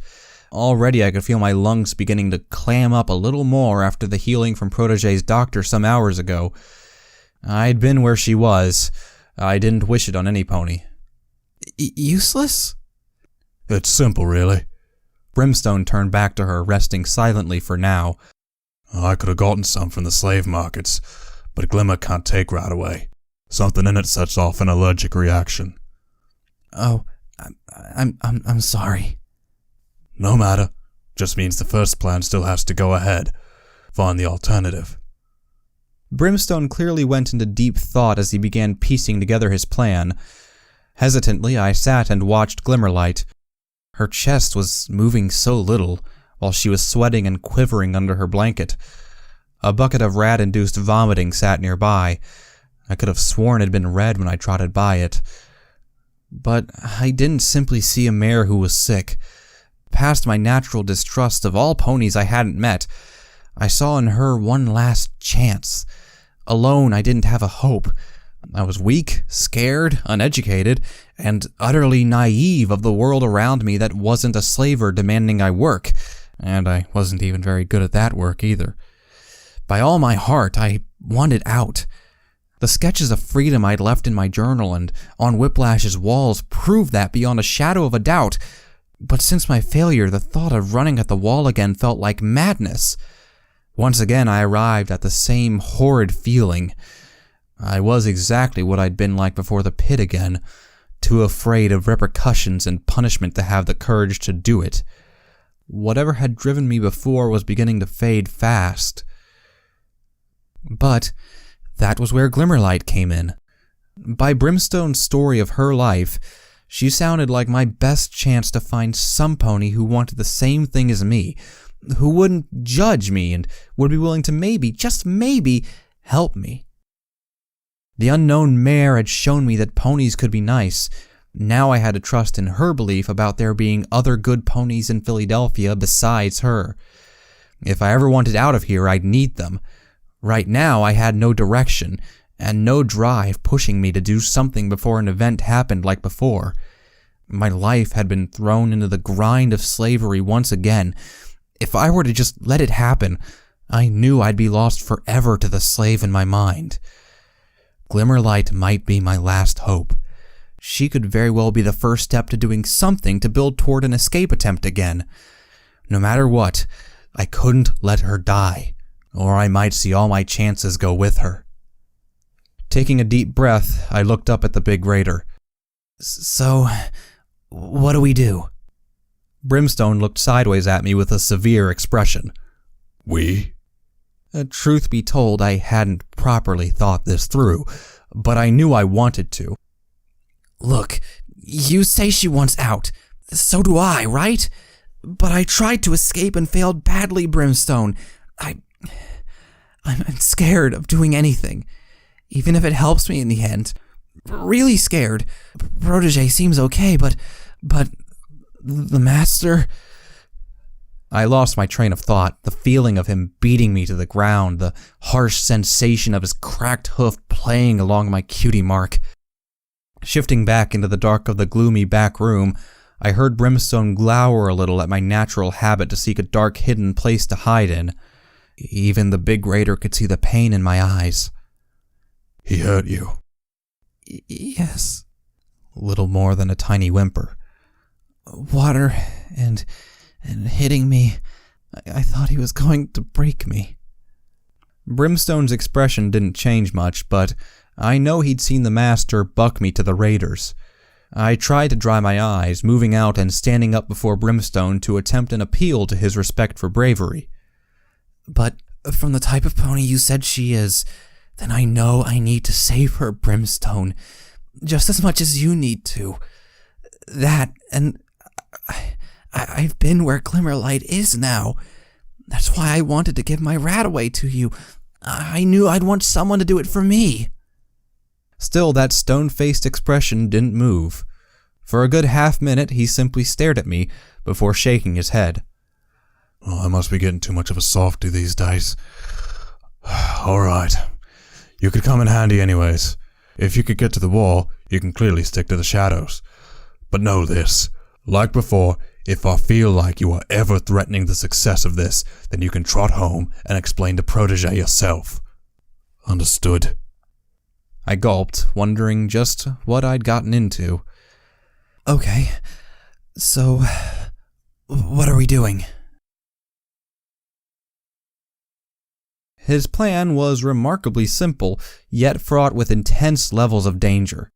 Speaker 1: Already I could feel my lungs beginning to clam up a little more after the healing from Protege's doctor some hours ago. I'd been where she was. I didn't wish it on any pony.
Speaker 4: Useless?
Speaker 3: It's simple, really.
Speaker 1: Brimstone turned back to her, resting silently for now.
Speaker 3: I could have gotten some from the slave markets, but Glimmer can't take right away. Something in it sets off an allergic reaction.
Speaker 4: Oh, I'm sorry.
Speaker 3: No matter. Just means the first plan still has to go ahead. Find the alternative.
Speaker 1: Brimstone clearly went into deep thought as he began piecing together his plan. Hesitantly, I sat and watched Glimmerlight. Her chest was moving so little, while she was sweating and quivering under her blanket. A bucket of rat-induced vomiting sat nearby. I could have sworn it had been red when I trotted by it. But I didn't simply see a mare who was sick. Past my natural distrust of all ponies I hadn't met, I saw in her one last chance. Alone, I didn't have a hope. I was weak, scared, uneducated, and utterly naive of the world around me that wasn't a slaver demanding I work, and I wasn't even very good at that work either. By all my heart, I wanted out. The sketches of freedom I'd left in my journal and on Whiplash's walls proved that beyond a shadow of a doubt, but since my failure, the thought of running at the wall again felt like madness. Once again, I arrived at the same horrid feeling. I was exactly what I'd been like before the pit again, too afraid of repercussions and punishment to have the courage to do it. Whatever had driven me before was beginning to fade fast. But that was where Glimmerlight came in. By Brimstone's story of her life, she sounded like my best chance to find some pony who wanted the same thing as me, who wouldn't judge me and would be willing to maybe, just maybe, help me. The unknown mare had shown me that ponies could be nice. Now I had to trust in her belief about there being other good ponies in Philadelphia besides her. If I ever wanted out of here, I'd need them. Right now, I had no direction, and no drive pushing me to do something before an event happened like before. My life had been thrown into the grind of slavery once again. If I were to just let it happen, I knew I'd be lost forever to the slave in my mind. Glimmerlight might be my last hope. She could very well be the first step to doing something to build toward an escape attempt again. No matter what, I couldn't let her die, or I might see all my chances go with her. Taking a deep breath, I looked up at the big raider.
Speaker 4: So, what do we do?
Speaker 1: Brimstone looked sideways at me with a severe expression.
Speaker 3: We?
Speaker 1: Truth be told, I hadn't properly thought this through, but I knew I wanted to.
Speaker 4: Look, you say she wants out. So do I, right? But I tried to escape and failed badly, Brimstone. I'm scared of doing anything, even if it helps me in the end. Really scared. Protege seems okay, but the master... I lost my train of thought, the feeling of him beating me to the ground, the harsh sensation of his cracked hoof playing along my cutie mark. Shifting back into the dark of the gloomy back room, I heard Brimstone glower a little at my natural habit to seek a dark hidden place to hide in. Even the big raider could see the pain in my eyes.
Speaker 3: He hurt you?
Speaker 4: Yes. Little more than a tiny whimper. Water and hitting me. I thought he was going to break me. Brimstone's expression didn't change much, but I know he'd seen the master buck me to the raiders. I tried to dry my eyes, moving out and standing up before Brimstone to attempt an appeal to his respect for bravery. But from the type of pony you said she is, then I know I need to save her, Brimstone, just as much as you need to. That, and I've been where Glimmerlight is now. That's why I wanted to give my rat away to you. I knew I'd want someone to do it for me. Still, that stone-faced expression didn't move. For a good half-minute, he simply stared at me before shaking his head.
Speaker 3: Oh, I must be getting too much of a softy these days. Alright. You could come in handy anyways. If you could get to the wall, you can clearly stick to the shadows. But know this. Like before, if I feel like you are ever threatening the success of this, then you can trot home and explain to Protege yourself. Understood?
Speaker 4: I gulped, wondering just what I'd gotten into. Okay, so what are we doing? His plan was remarkably simple, yet fraught with intense levels of danger.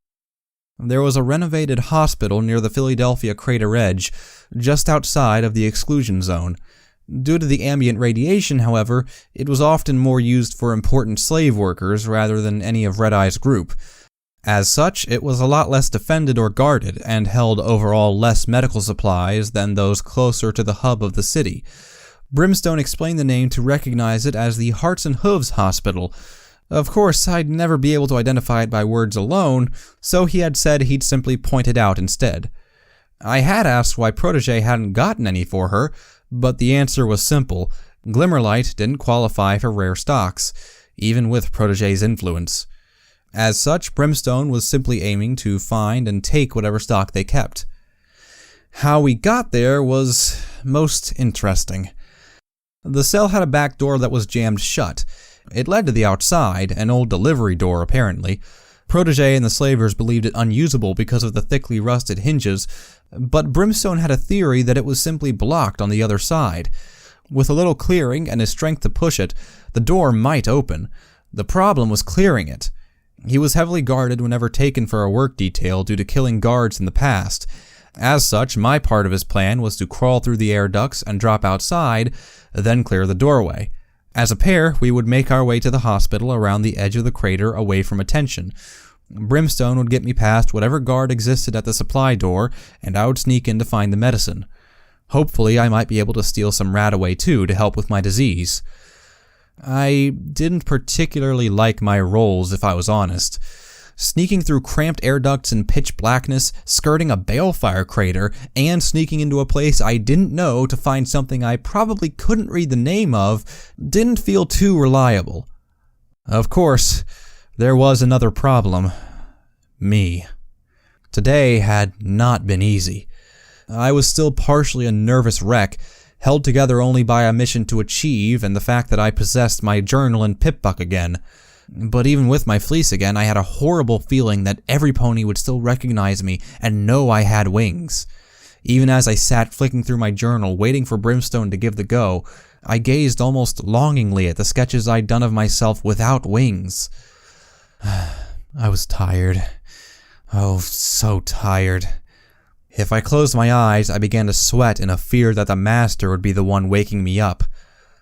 Speaker 4: There was a renovated hospital near the Philadelphia crater edge, just outside of the exclusion zone. Due to the ambient radiation, however, it was often more used for important slave workers rather than any of Red Eye's group. As such, it was a lot less defended or guarded, and held overall less medical supplies than those closer to the hub of the city. Brimstone explained the name to recognize it as the Hearts and Hooves Hospital. Of course, I'd never be able to identify it by words alone, so he had said he'd simply point it out instead. I had asked why Protege hadn't gotten any for her, but the answer was simple. Glimmerlight didn't qualify for rare stocks, even with Protege's influence. As such, Brimstone was simply aiming to find and take whatever stock they kept. How we got there was most interesting. The cell had a back door that was jammed shut. It led to the outside, an old delivery door apparently. Protege and the slavers believed it unusable because of the thickly rusted hinges, but Brimstone had a theory that it was simply blocked on the other side. With a little clearing and his strength to push it, the door might open. The problem was clearing it. He was heavily guarded whenever taken for a work detail due to killing guards in the past. As such, my part of his plan was to crawl through the air ducts and drop outside, then clear the doorway. As a pair, we would make our way to the hospital around the edge of the crater away from attention. Brimstone would get me past whatever guard existed at the supply door, and I would sneak in to find the medicine. Hopefully, I might be able to steal some rat away too to help with my disease. I didn't particularly like my roles, if I was honest. Sneaking through cramped air ducts in pitch blackness, skirting a balefire crater, and sneaking into a place I didn't know to find something I probably couldn't read the name of didn't feel too reliable. Of course, there was another problem. Me. Today had not been easy. I was still partially a nervous wreck, held together only by a mission to achieve and the fact that I possessed my journal and pip-buck again. But even with my fleece again, I had a horrible feeling that every pony would still recognize me and know I had wings. Even as I sat flicking through my journal, waiting for Brimstone to give the go, I gazed almost longingly at the sketches I'd done of myself without wings. I was tired. Oh, so tired. If I closed my eyes, I began to sweat in a fear that the master would be the one waking me up.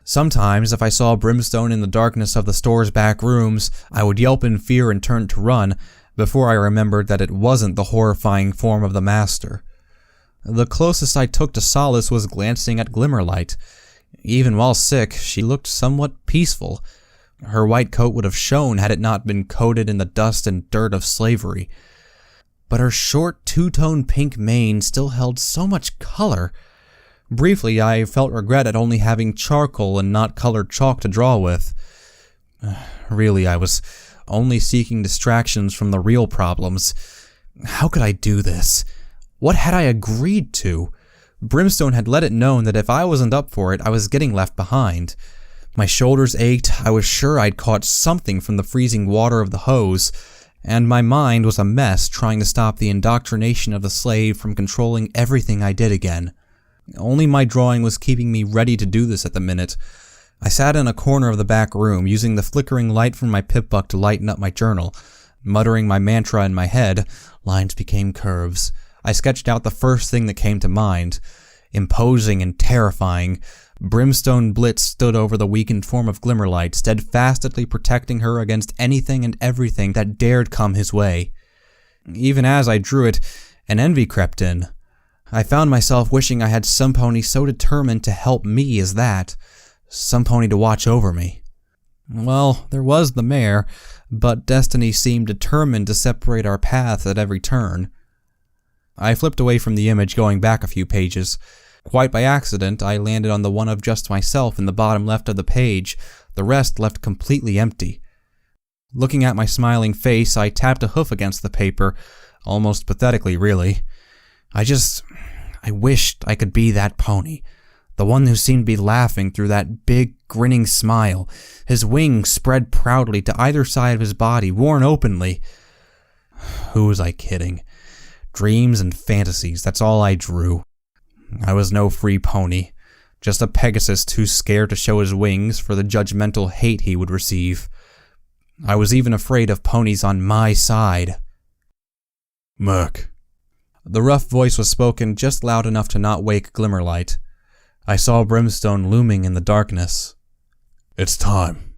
Speaker 4: Sometimes, if I saw Brimstone in the darkness of the store's back rooms, I would yelp in fear and turn to run, before I remembered that it wasn't the horrifying form of the master. The closest I took to solace was glancing at Glimmerlight. Even while sick, she looked somewhat peaceful. Her white coat would have shone had it not been coated in the dust and dirt of slavery. But her short two-tone pink mane still held so much color.
Speaker 1: Briefly, I felt regret at only having charcoal and not colored chalk to draw with. Really, I was only seeking distractions from the real problems. How could I do this? What had I agreed to? Brimstone had let it known that if I wasn't up for it, I was getting left behind. My shoulders ached, I was sure I'd caught something from the freezing water of the hose, and my mind was a mess trying to stop the indoctrination of the slave from controlling everything I did again. Only my drawing was keeping me ready to do this at the minute. I sat in a corner of the back room, using the flickering light from my pip-buck to lighten up my journal. Muttering my mantra in my head, lines became curves. I sketched out the first thing that came to mind. Imposing and terrifying, Brimstone Blitz stood over the weakened form of Glimmerlight, steadfastly protecting her against anything and everything that dared come his way. Even as I drew it, an envy crept in. I found myself wishing I had some pony so determined to help me as that. Some pony to watch over me. Well, there was the mare, but destiny seemed determined to separate our paths at every turn. I flipped away from the image, going back a few pages. Quite by accident, I landed on the one of just myself in the bottom left of the page, the rest left completely empty. Looking at my smiling face, I tapped a hoof against the paper, almost pathetically, really. I wished I could be that pony. The one who seemed to be laughing through that big, grinning smile, his wings spread proudly to either side of his body, worn openly. Who was I kidding? Dreams and fantasies, that's all I drew. I was no free pony, just a Pegasus too scared to show his wings for the judgmental hate he would receive. I was even afraid of ponies on my side.
Speaker 3: Merc.
Speaker 1: The rough voice was spoken just loud enough to not wake Glimmerlight. I saw Brimstone looming in the darkness.
Speaker 3: It's time.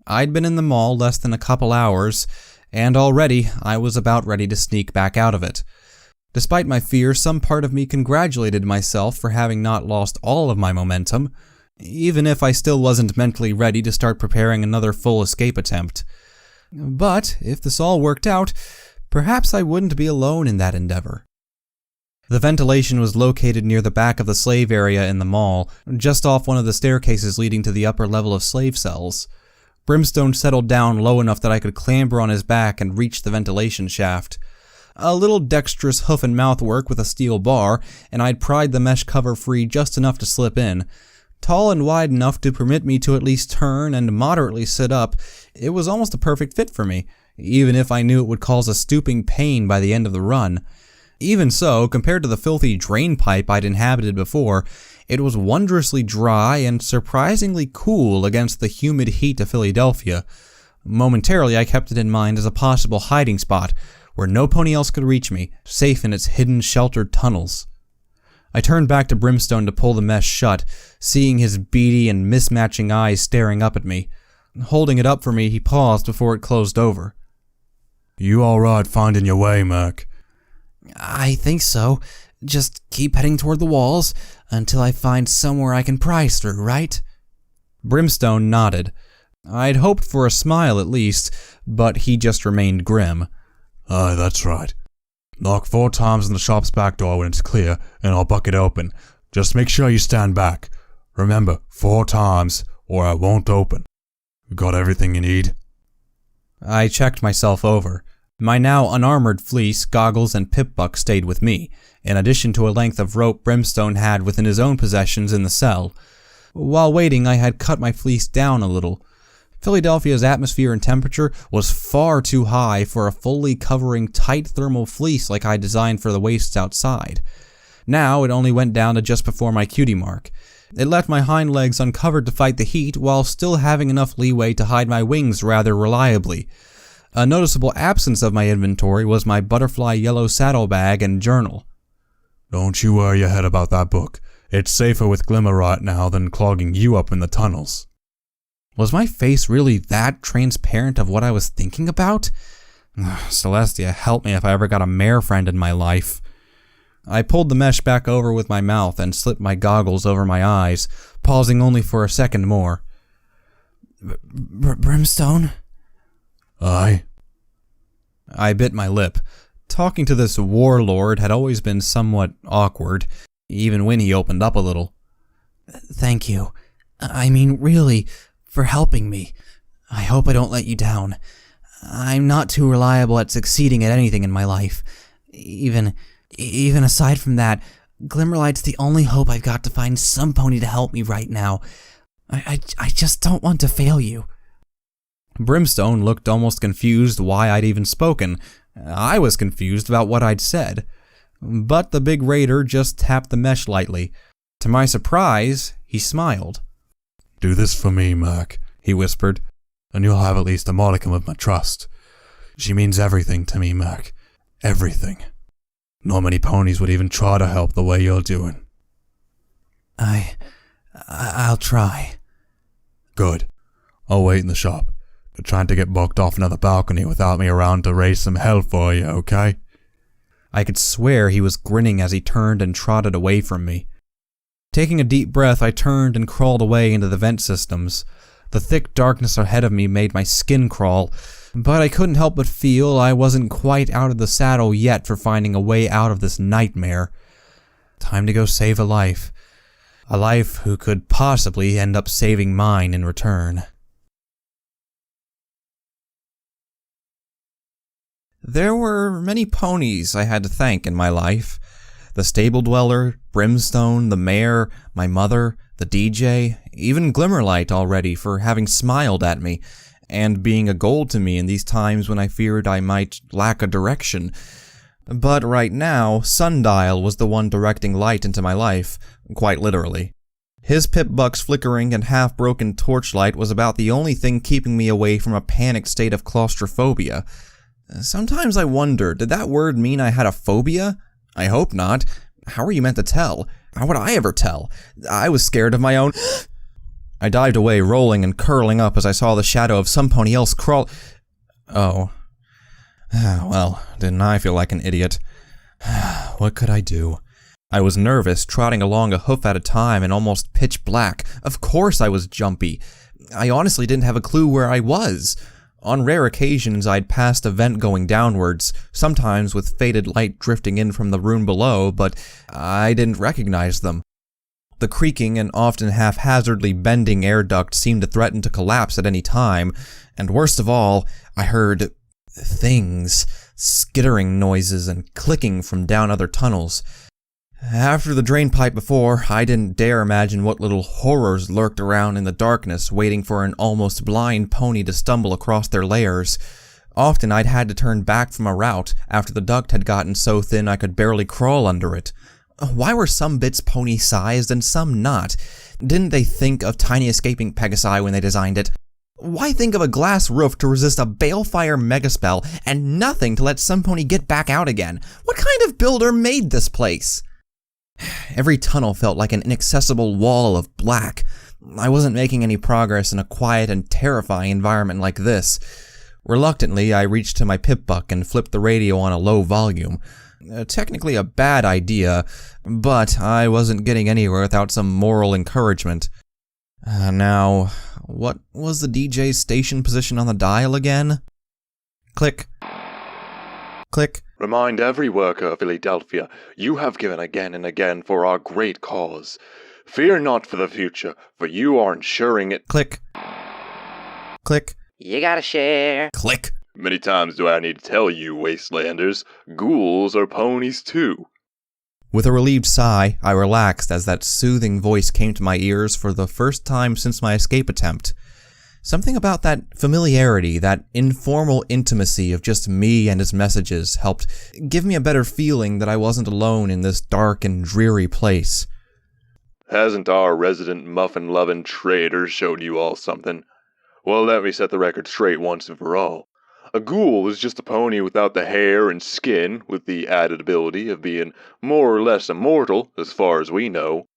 Speaker 1: I'd been in the mall less than a couple hours, and already I was about ready to sneak back out of it. Despite my fear, some part of me congratulated myself for having not lost all of my momentum, even if I still wasn't mentally ready to start preparing another full escape attempt. But, if this all worked out, perhaps I wouldn't be alone in that endeavor. The ventilation was located near the back of the slave area in the mall, just off one of the staircases leading to the upper level of slave cells. Brimstone settled down low enough that I could clamber on his back and reach the ventilation shaft. A little dexterous hoof and mouth work with a steel bar, and I'd pried the mesh cover free just enough to slip in. Tall and wide enough to permit me to at least turn and moderately sit up, it was almost a perfect fit for me, even if I knew it would cause a stooping pain by the end of the run. Even so, compared to the filthy drain pipe I'd inhabited before, it was wondrously dry and surprisingly cool against the humid heat of Philadelphia. Momentarily, I kept it in mind as a possible hiding spot, where no pony else could reach me, safe in its hidden, sheltered tunnels. I turned back to Brimstone to pull the mesh shut, seeing his beady and mismatching eyes staring up at me. Holding it up for me, he paused before it closed over.
Speaker 3: You alright finding your way, Merc?
Speaker 4: I think so. Just keep heading toward the walls until I find somewhere I can prise through, right?
Speaker 1: Brimstone nodded. I'd hoped for a smile at least, but he just remained grim.
Speaker 3: Aye, that's right. Knock 4 times on the shop's back door when it's clear, and I'll buck it open. Just make sure you stand back. Remember, 4 times, or I won't open. You got everything you need?
Speaker 1: I checked myself over. My now unarmored fleece, goggles, and pip-buck stayed with me, in addition to a length of rope Brimstone had within his own possessions in the cell. While waiting, I had cut my fleece down a little. Philadelphia's atmosphere and temperature was far too high for a fully covering tight thermal fleece like I designed for the wastes outside. Now it only went down to just before my cutie mark. It left my hind legs uncovered to fight the heat while still having enough leeway to hide my wings rather reliably. A noticeable absence of my inventory was my butterfly yellow saddlebag and journal.
Speaker 3: Don't you worry your head about that book. It's safer with Glimmerlight now than clogging you up in the tunnels.
Speaker 1: Was my face really that transparent of what I was thinking about? Celestia, help me if I ever got a mare friend in my life. I pulled the mesh back over with my mouth and slipped my goggles over my eyes, pausing only for a second more.
Speaker 4: Brimstone?
Speaker 3: Aye?
Speaker 1: I bit my lip.
Speaker 4: Talking to this warlord had always been somewhat awkward, even when he opened up a little. Thank you. I mean, really, for helping me. I hope I don't let you down. I'm not too reliable at succeeding at anything in my life. Even aside from that, Glimmerlight's the only hope I've got to find some pony to help me right now. I just don't want to fail you. Brimstone looked almost confused why I'd even spoken. I was confused about what I'd said. But the big raider just tapped the mesh lightly. To my surprise, he smiled.
Speaker 3: Do this for me, Merc, he whispered, and you'll have at least a modicum of my trust. She means everything to me, Merc. Everything. Not many ponies would even try to help the way you're doing.
Speaker 4: I'll try.
Speaker 3: Good. I'll wait in the shop. They're trying to get bucked off another balcony without me around to raise some hell for you, okay?
Speaker 4: I could swear he was grinning as he turned and trotted away from me. Taking a deep breath, I turned and crawled away into the vent systems. The thick darkness ahead of me made my skin crawl, but I couldn't help but feel I wasn't quite out of the saddle yet for finding a way out of this nightmare. Time to go save a life. A life who could possibly end up saving mine in return. There were many ponies I had to thank in my life. The stable dweller, Brimstone, the mayor, my mother, the DJ, even Glimmerlight already for having smiled at me, and being a gold to me in these times when I feared I might lack a direction. But right now, Sundial was the one directing light into my life, quite literally. His pip-buck's flickering and half-broken torchlight was about the only thing keeping me away from a panicked state of claustrophobia. Sometimes I wonder, did that word mean I had a phobia? I hope not. How are you meant to tell? How would I ever tell? I was scared of my own... I dived away, rolling and curling up as I saw the shadow of some pony else crawl... Oh. Well, didn't I feel like an idiot? What could I do? I was nervous, trotting along a hoof at a time and almost pitch black. Of course I was jumpy. I honestly didn't have a clue where I was. On rare occasions, I'd passed a vent going downwards, sometimes with faded light drifting in from the room below, but I didn't recognize them. The creaking and often haphazardly bending air duct seemed to threaten to collapse at any time, and worst of all, I heard things, skittering noises and clicking from down other tunnels. After the drain pipe before, I didn't dare imagine what little horrors lurked around in the darkness, waiting for an almost blind pony to stumble across their lairs. Often I'd had to turn back from a route after the duct had gotten so thin I could barely crawl under it. Why were some bits pony-sized and some not? Didn't they think of tiny escaping Pegasi when they designed it? Why think of a glass roof to resist a balefire megaspell and nothing to let some pony get back out again? What kind of builder made this place? Every tunnel felt like an inaccessible wall of black. I wasn't making any progress in a quiet and terrifying environment like this. Reluctantly, I reached to my pip-buck and flipped the radio on a low volume. Technically a bad idea, but I wasn't getting anywhere without some moral encouragement. Now, what was the DJ's station position on the dial again? Click. Click.
Speaker 2: Remind every worker of Philadelphia, you have given again and again for our great cause. Fear not for the future, for you are ensuring it.
Speaker 4: Click. Click.
Speaker 5: You gotta share.
Speaker 4: Click.
Speaker 2: Many times do I need to tell you, wastelanders, ghouls are ponies too.
Speaker 4: With a relieved sigh, I relaxed as that soothing voice came to my ears for the first time since my escape attempt. Something about that familiarity, that informal intimacy of just me and his messages helped give me a better feeling that I wasn't alone in this dark and dreary place.
Speaker 2: Hasn't our resident muffin-loving trader showed you all something? Well, let me set the record straight once and for all. A ghoul is just a pony without the hair and skin, with the added ability of being more or less immortal, as far as we know.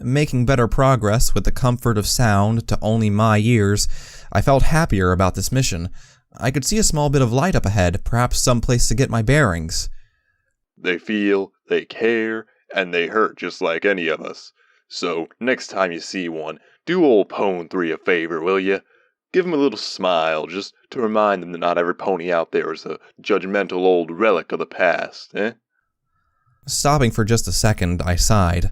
Speaker 4: Making better progress with the comfort of sound to only my ears, I felt happier about this mission. I could see a small bit of light up ahead, perhaps some place to get my bearings.
Speaker 2: They feel, they care, and they hurt just like any of us. So, next time you see one, do old Pone 3 a favor, will ya? Give him a little smile, just to remind them that not every pony out there is a judgmental old relic of the past, eh?
Speaker 1: Stopping for just a second, I sighed.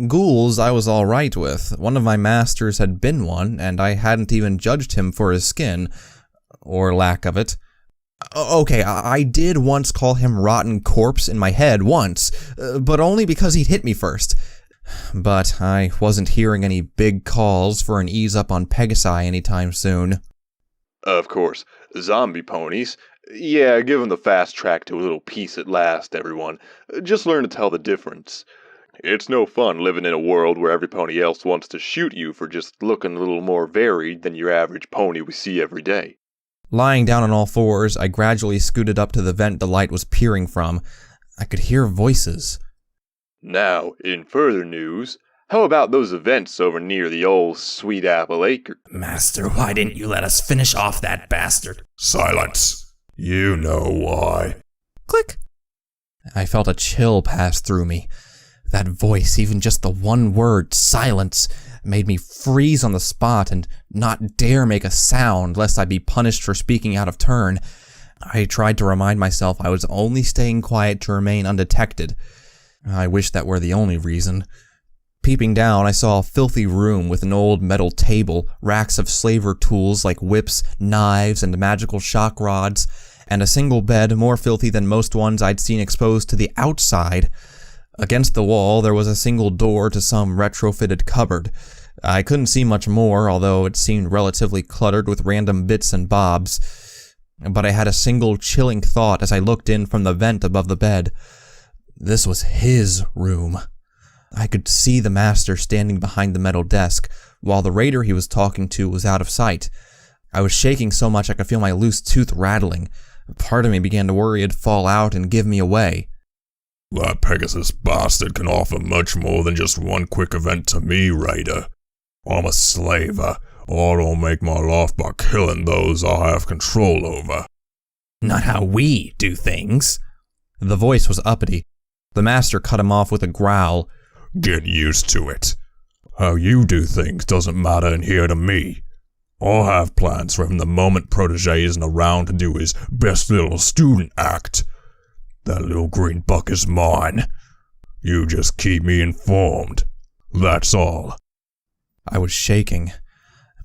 Speaker 1: Ghouls I was alright with. One of my masters had been one, and I hadn't even judged him for his skin. Or lack of it. Okay, I did once call him rotten corpse in my head once, but only because he'd hit me first. But I wasn't hearing any big calls for an ease up on Pegasi anytime soon.
Speaker 2: Of course, zombie ponies. Yeah, give them the fast track to a little peace at last, everyone. Just learn to tell the difference. It's no fun living in a world where every pony else wants to shoot you for just looking a little more varied than your average pony we see every day.
Speaker 1: Lying down on all fours, I gradually scooted up to the vent the light was peering from. I could hear voices.
Speaker 2: Now, in further news, how about those events over near the old Sweet Apple Acre?
Speaker 4: Master, why didn't you let us finish off that bastard?
Speaker 3: Silence. You know why.
Speaker 1: Click. I felt a chill pass through me. That voice, even just the one word, silence, made me freeze on the spot and not dare make a sound lest I be punished for speaking out of turn. I tried to remind myself I was only staying quiet to remain undetected. I wish that were the only reason. Peeping down, I saw a filthy room with an old metal table, racks of slaver tools like whips, knives, and magical shock rods, and a single bed more filthy than most ones I'd seen exposed to the outside. Against the wall, there was a single door to some retrofitted cupboard. I couldn't see much more, although it seemed relatively cluttered with random bits and bobs. But I had a single chilling thought as I looked in from the vent above the bed. This was his room. I could see the master standing behind the metal desk, while the raider he was talking to was out of sight. I was shaking so much I could feel my loose tooth rattling. Part of me began to worry it'd fall out and give me away.
Speaker 3: That Pegasus bastard can offer much more than just one quick event to me, Raider. I'm a slaver. I don't make my life by killing those I have control over.
Speaker 4: Not how we do things.
Speaker 1: The voice was uppity. The master cut him off with a growl.
Speaker 3: Get used to it. How you do things doesn't matter in here to me. I'll have plans for him the moment Protege isn't around to do his best little student act. That little green buck is mine. You just keep me informed. That's all.
Speaker 1: I was shaking.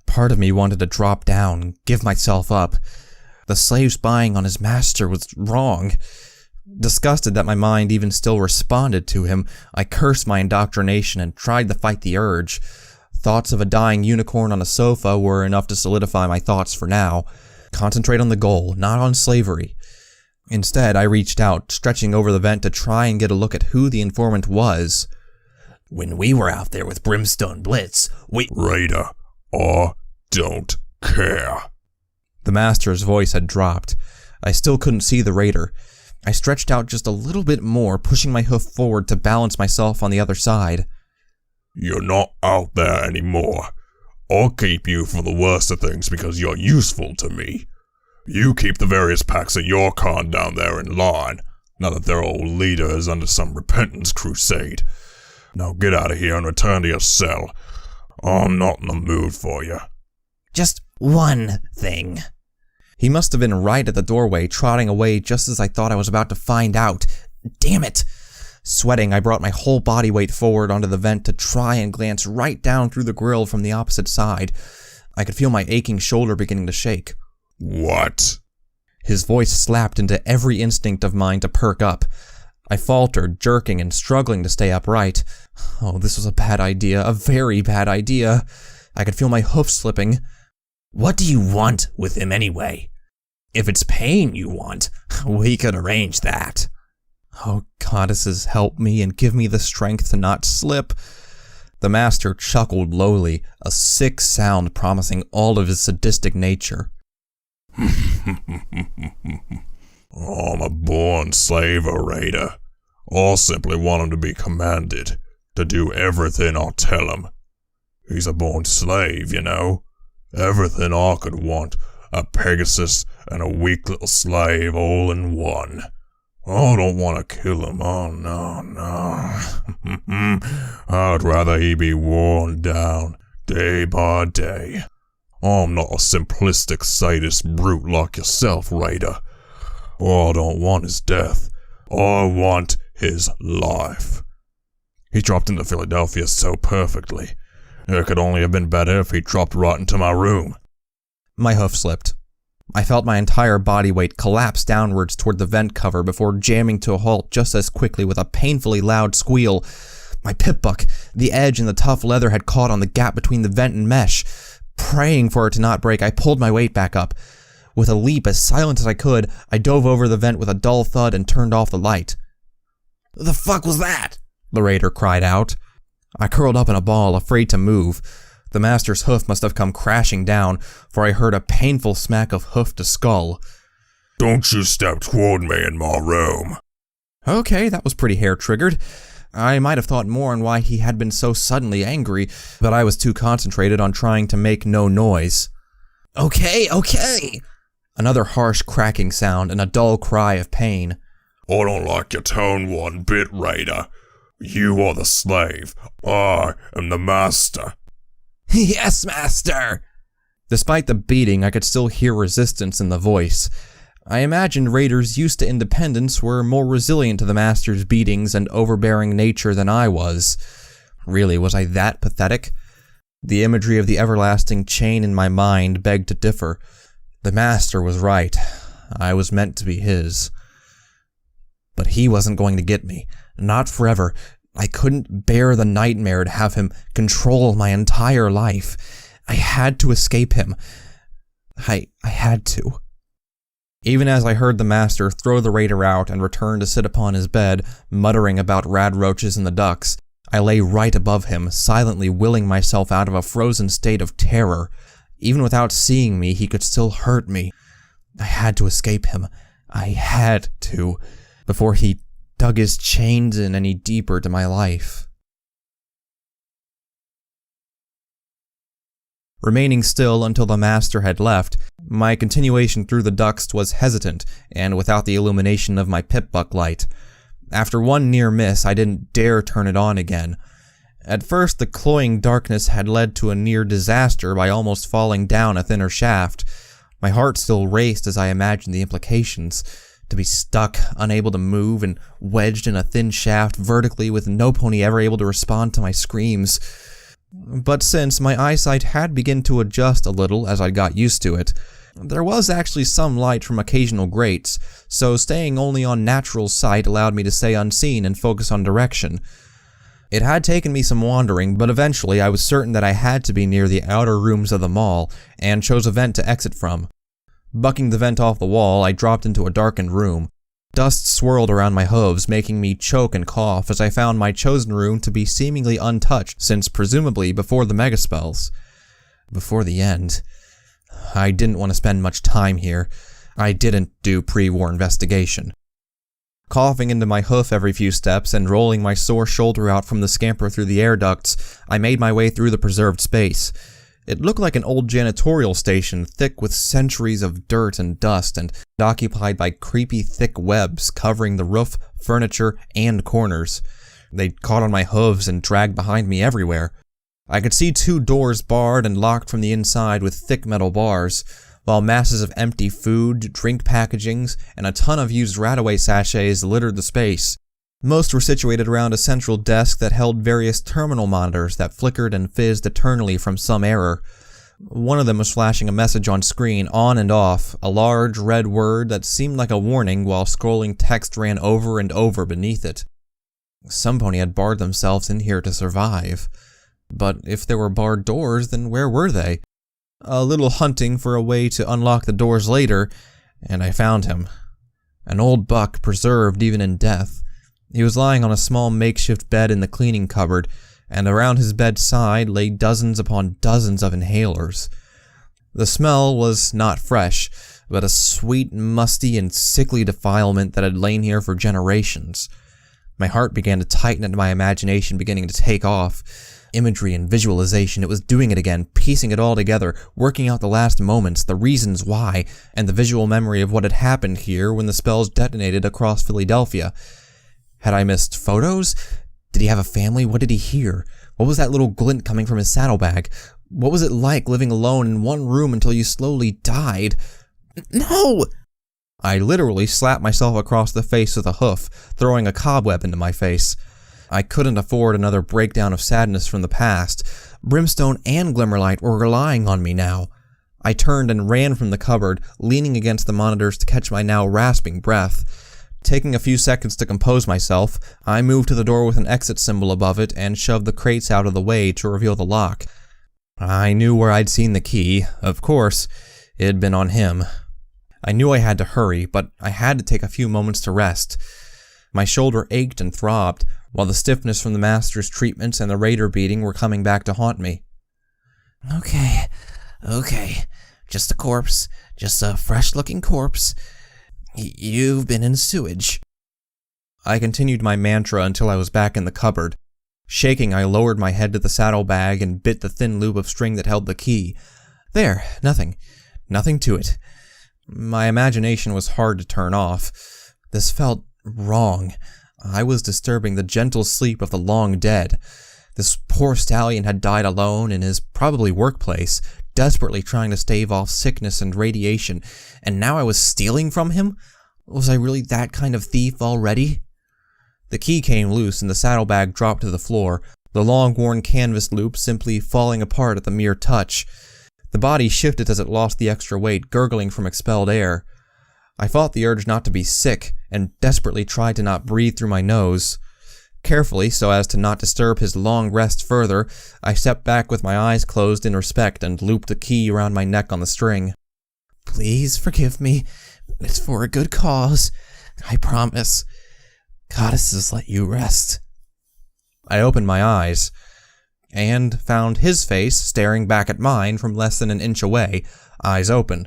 Speaker 1: Part of me wanted to drop down, give myself up. The slave spying on his master was wrong. Disgusted that my mind even still responded to him, I cursed my indoctrination and tried to fight the urge. Thoughts of a dying unicorn on a sofa were enough to solidify my thoughts for now. Concentrate on the goal, not on slavery. Instead, I reached out, stretching over the vent to try and get a look at who the informant was.
Speaker 4: When we were out there with Brimstone Blitz,
Speaker 3: Raider, I don't care.
Speaker 1: The master's voice had dropped. I still couldn't see the raider. I stretched out just a little bit more, pushing my hoof forward to balance myself on the other side.
Speaker 3: You're not out there anymore. I'll keep you for the worst of things because you're useful to me. You keep the various packs of your kind down there in line, now that their old leader is under some repentance crusade. Now get out of here and return to your cell. I'm not in the mood for you.
Speaker 4: Just one thing.
Speaker 1: He must have been right at the doorway, trotting away just as I thought I was about to find out. Damn it! Sweating, I brought my whole body weight forward onto the vent to try and glance right down through the grill from the opposite side. I could feel my aching shoulder beginning to shake.
Speaker 3: What?
Speaker 1: His voice slapped into every instinct of mine to perk up. I faltered, jerking and struggling to stay upright. Oh, this was a bad idea, a very bad idea. I could feel my hoofs slipping.
Speaker 4: What do you want with him anyway? If it's pain you want, we could arrange that.
Speaker 1: Oh, goddesses, help me and give me the strength to not slip. The master chuckled lowly, a sick sound promising all of his sadistic nature.
Speaker 3: I'm a born slaver, Raider. I simply want him to be commanded, to do everything I tell him. He's a born slave, you know. Everything I could want, a Pegasus and a weak little slave all in one. I don't want to kill him, oh no. I'd rather he be worn down, day by day. I'm not a simplistic sadist brute like yourself, Raider. All I don't want is death. I want his life. He dropped into Philadelphia so perfectly. It could only have been better if he dropped right into my room.
Speaker 1: My hoof slipped. I felt my entire body weight collapse downwards toward the vent cover before jamming to a halt just as quickly with a painfully loud squeal. My pip-buck, the edge and the tough leather had caught on the gap between the vent and mesh. Praying for it to not break, I pulled my weight back up. With a leap as silent as I could, I dove over the vent with a dull thud and turned off the light. "The fuck was that?" the raider cried out. I curled up in a ball, afraid to move. The master's hoof must have come crashing down, for I heard a painful smack of hoof to skull.
Speaker 3: Don't you step toward me in my room.
Speaker 1: Okay, that was pretty hair-triggered. I might have thought more on why he had been so suddenly angry, but I was too concentrated on trying to make no noise. Okay. Another harsh cracking sound and a dull cry of pain.
Speaker 3: I don't like your tone one bit, Raider. You are the slave. I am the master.
Speaker 1: Yes, master! Despite the beating, I could still hear resistance in the voice. I imagined raiders used to independence were more resilient to the master's beatings and overbearing nature than I was. Really, was I that pathetic? The imagery of the everlasting chain in my mind begged to differ. The master was right. I was meant to be his. But he wasn't going to get me. Not forever. I couldn't bear the nightmare to have him control my entire life. I had to escape him. I had to. Even as I heard the master throw the raider out and return to sit upon his bed, muttering about radroaches and the ducks, I lay right above him, silently willing myself out of a frozen state of terror. Even without seeing me, he could still hurt me. I had to escape him. I had to, before he dug his chains in any deeper to my life. Remaining still until the master had left, my continuation through the ducts was hesitant and without the illumination of my pip-buck light. After one near miss, I didn't dare turn it on again. At first, the cloying darkness had led to a near disaster by almost falling down a thinner shaft. My heart still raced as I imagined the implications. To be stuck, unable to move, and wedged in a thin shaft vertically with no pony ever able to respond to my screams. But since my eyesight had begun to adjust a little as I got used to it, there was actually some light from occasional grates, so staying only on natural sight allowed me to stay unseen and focus on direction. It had taken me some wandering, but eventually I was certain that I had to be near the outer rooms of the mall, and chose a vent to exit from. Bucking the vent off the wall, I dropped into a darkened room. Dust swirled around my hooves, making me choke and cough as I found my chosen room to be seemingly untouched since presumably before the megaspells. Before the end. I didn't want to spend much time here. I didn't do pre-war investigation. Coughing into my hoof every few steps and rolling my sore shoulder out from the scamper through the air ducts, I made my way through the preserved space. It looked like an old janitorial station, thick with centuries of dirt and dust, and occupied by creepy thick webs covering the roof, furniture, and corners. They caught on my hooves and dragged behind me everywhere. I could see 2 doors barred and locked from the inside with thick metal bars, while masses of empty food, drink packagings, and a ton of used Radaway sachets littered the space. Most were situated around a central desk that held various terminal monitors that flickered and fizzed eternally from some error. One of them was flashing a message on screen, on and off, a large red word that seemed like a warning while scrolling text ran over and over beneath it. Some pony had barred themselves in here to survive. But if there were barred doors, then where were they? A little hunting for a way to unlock the doors later, and I found him. An old buck preserved even in death. He was lying on a small makeshift bed in the cleaning cupboard, and around his bedside lay dozens upon dozens of inhalers. The smell was not fresh, but a sweet, musty, and sickly defilement that had lain here for generations. My heart began to tighten and my imagination beginning to take off. Imagery and visualization, it was doing it again, piecing it all together, working out the last moments, the reasons why, and the visual memory of what had happened here when the spells detonated across Philadelphia. Had I missed photos? Did he have a family? What did he hear? What was that little glint coming from his saddlebag?
Speaker 4: What was it like living alone in one room until you slowly died? No! I literally slapped myself across the face with a hoof, throwing a cobweb into my face. I couldn't afford another breakdown of sadness from the past. Brimstone and Glimmerlight were relying on me now. I turned and ran from the cupboard, leaning against the monitors to catch my now rasping breath. Taking a few seconds to compose myself, I moved to the door with an exit symbol above it and shoved the crates out of the way to reveal the lock. I knew where I'd seen the key. Of course, it had been on him. I knew I had to hurry, but I had to take a few moments to rest. My shoulder ached and throbbed, while the stiffness from the master's treatments and the raider beating were coming back to haunt me. Okay. Just a corpse. Just a fresh-looking corpse. You've been in sewage. I continued my mantra until I was back in the cupboard. Shaking, I lowered my head to the saddlebag and bit the thin loop of string that held the key. There, nothing. Nothing to it. My imagination was hard to turn off. This felt wrong. I was disturbing the gentle sleep of the long dead. This poor stallion had died alone in his probably workplace, desperately trying to stave off sickness and radiation, and now I was stealing from him? Was I really that kind of thief already? The key came loose and the saddlebag dropped to the floor, the long-worn canvas loop simply falling apart at the mere touch. The body shifted as it lost the extra weight, gurgling from expelled air. I fought the urge not to be sick, and desperately tried to not breathe through my nose. Carefully, so as to not disturb his long rest further, I stepped back with my eyes closed in respect and looped the key around my neck on the string. Please forgive me. It's for a good cause. I promise. Goddesses let you rest. I opened my eyes, and found his face staring back at mine from less than an inch away, eyes open.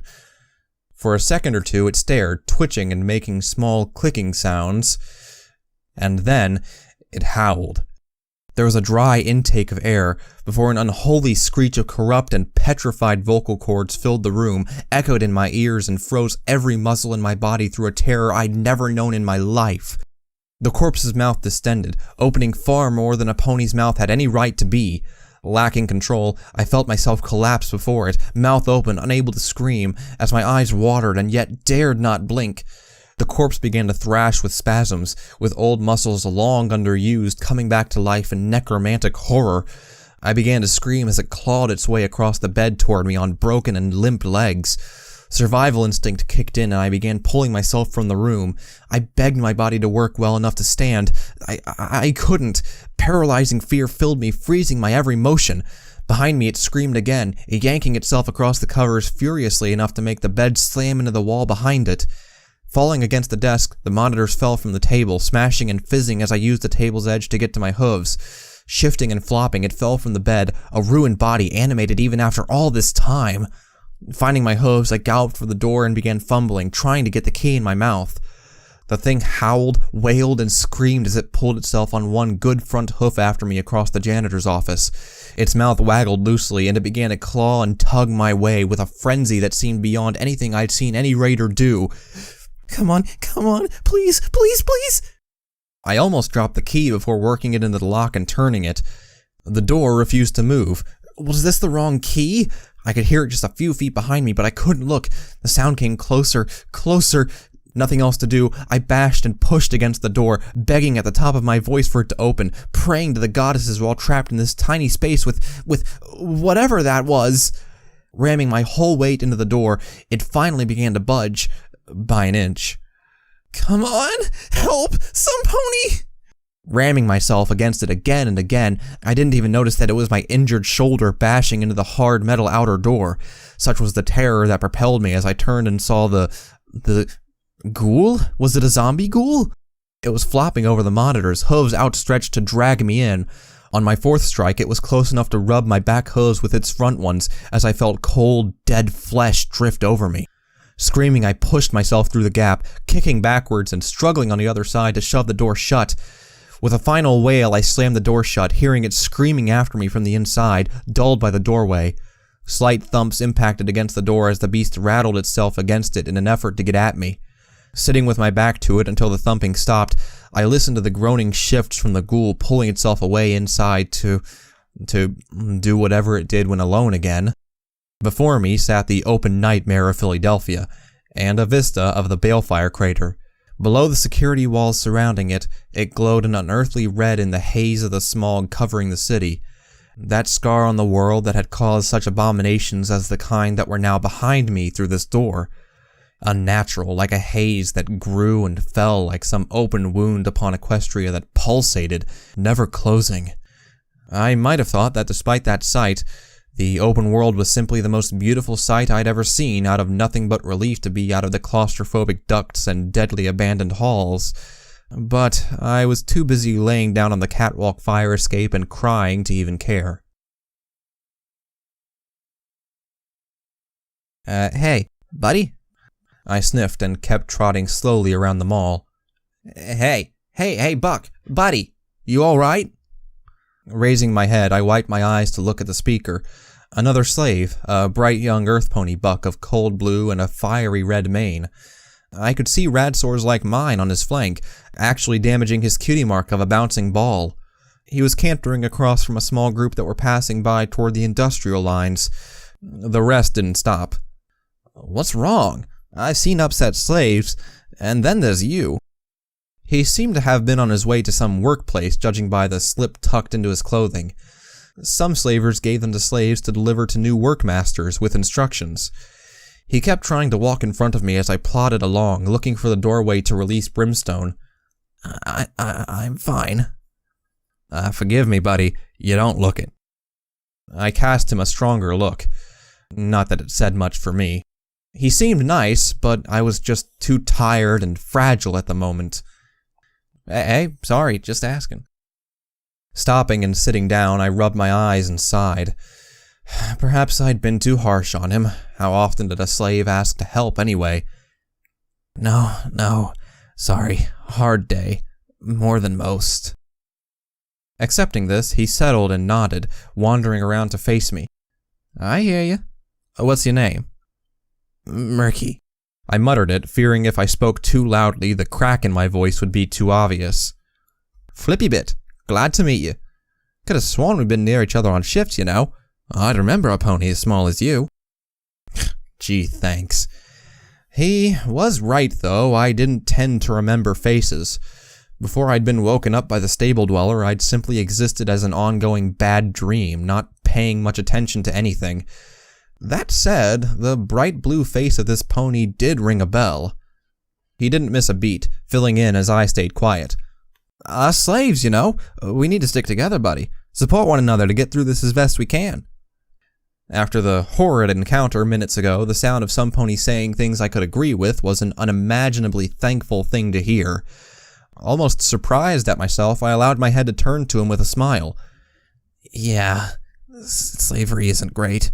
Speaker 4: For a second or two it stared, twitching and making small clicking sounds, and then it howled. There was a dry intake of air before an unholy screech of corrupt and petrified vocal cords filled the room, echoed in my ears, and froze every muscle in my body through a terror I'd never known in my life. The corpse's mouth distended, opening far more than a pony's mouth had any right to be. Lacking control, I felt myself collapse before it, mouth open, unable to scream, as my eyes watered and yet dared not blink. The corpse began to thrash with spasms, with old muscles long underused coming back to life in necromantic horror. I began to scream as it clawed its way across the bed toward me on broken and limp legs. Survival instinct kicked in and I began pulling myself from the room. I begged my body to work well enough to stand. I couldn't. Paralyzing fear filled me, freezing my every motion. Behind me it screamed again, yanking itself across the covers furiously enough to make the bed slam into the wall behind it. Falling against the desk, the monitors fell from the table, smashing and fizzing as I used the table's edge to get to my hooves. Shifting and flopping, it fell from the bed, a ruined body animated even after all this time. Finding my hooves, I galloped for the door and began fumbling, trying to get the key in my mouth. The thing howled, wailed, and screamed as it pulled itself on one good front hoof after me across the janitor's office. Its mouth waggled loosely, and it began to claw and tug my way with a frenzy that seemed beyond anything I'd seen any raider do. Come on, please. I almost dropped the key before working it into the lock and turning it. The door refused to move. Was this the wrong key? I could hear it just a few feet behind me, but I couldn't look. The sound came closer. Nothing else to do, I bashed and pushed against the door, begging at the top of my voice for it to open, praying to the goddesses while trapped in this tiny space with whatever that was. Ramming my whole weight into the door, it finally began to budge, by an inch. Come on! Help! Some pony! Ramming myself against it again and again, I didn't even notice that it was my injured shoulder bashing into the hard metal outer door. Such was the terror that propelled me as I turned and saw the ghoul? Was it a zombie ghoul? It was flopping over the monitors, hooves outstretched to drag me in. On my fourth strike, it was close enough to rub my back hooves with its front ones as I felt cold, dead flesh drift over me. Screaming, I pushed myself through the gap, kicking backwards and struggling on the other side to shove the door shut. With a final wail, I slammed the door shut, hearing it screaming after me from the inside, dulled by the doorway. Slight thumps impacted against the door as the beast rattled itself against it in an effort to get at me. Sitting with my back to it until the thumping stopped, I listened to the groaning shifts from the ghoul pulling itself away inside to
Speaker 1: to do whatever it did when alone again. Before me sat the open nightmare of Philadelphia, and a vista of the balefire crater. Below the security walls surrounding it, it glowed an unearthly red in the haze of the smog covering the city. That scar on the world that had caused such abominations as the kind that were now behind me through this door. Unnatural, like a haze that grew and fell like some open wound upon Equestria that pulsated, never closing. I might have thought that despite that sight, the open world was simply the most beautiful sight I'd ever seen, out of nothing but relief to be out of the claustrophobic ducts and deadly abandoned halls. But I was too busy laying down on the catwalk fire escape and crying to even care.
Speaker 4: Hey, buddy?
Speaker 1: I sniffed and kept trotting slowly around the mall.
Speaker 4: Hey, Buck, buddy, you alright?
Speaker 1: Raising my head, I wiped my eyes to look at the speaker. Another slave, a bright young earth pony buck of cold blue and a fiery red mane. I could see rad sores like mine on his flank, actually damaging his cutie mark of a bouncing ball. He was cantering across from a small group that were passing by toward the industrial lines. The rest didn't stop. What's wrong? I've seen upset slaves, and then there's you. He seemed to have been on his way to some workplace, judging by the slip tucked into his clothing. Some slavers gave them to slaves to deliver to new workmasters with instructions. He kept trying to walk in front of me as I plodded along, looking for the doorway to release Brimstone.
Speaker 4: I'm fine.
Speaker 1: Forgive me, buddy. You don't look it. I cast him a stronger look. Not that it said much for me. He seemed nice, but I was just too tired and fragile at the moment. Hey, sorry, just asking. Stopping and sitting down, I rubbed my eyes and sighed. Perhaps I'd been too harsh on him. How often did a slave ask to help anyway?
Speaker 4: No, sorry, hard day. More than most.
Speaker 1: Accepting this, he settled and nodded, wandering around to face me. I hear you. What's your name?
Speaker 4: Murky.
Speaker 1: I muttered it, fearing if I spoke too loudly, the crack in my voice would be too obvious. Flippy bit. Glad to meet you. Could have sworn we'd been near each other on shifts, you know. I'd remember a pony as small as you. Gee, thanks. He was right, though. I didn't tend to remember faces. Before I'd been woken up by the stable dweller, I'd simply existed as an ongoing bad dream, not paying much attention to anything. That said, the bright blue face of this pony did ring a bell. He didn't miss a beat, filling in as I stayed quiet. Us slaves, you know. We need to stick together, buddy. Support one another to get through this as best we can. After the horrid encounter minutes ago, the sound of some pony saying things I could agree with was an unimaginably thankful thing to hear. Almost surprised at myself, I allowed my head to turn to him with a smile. Yeah, slavery isn't great.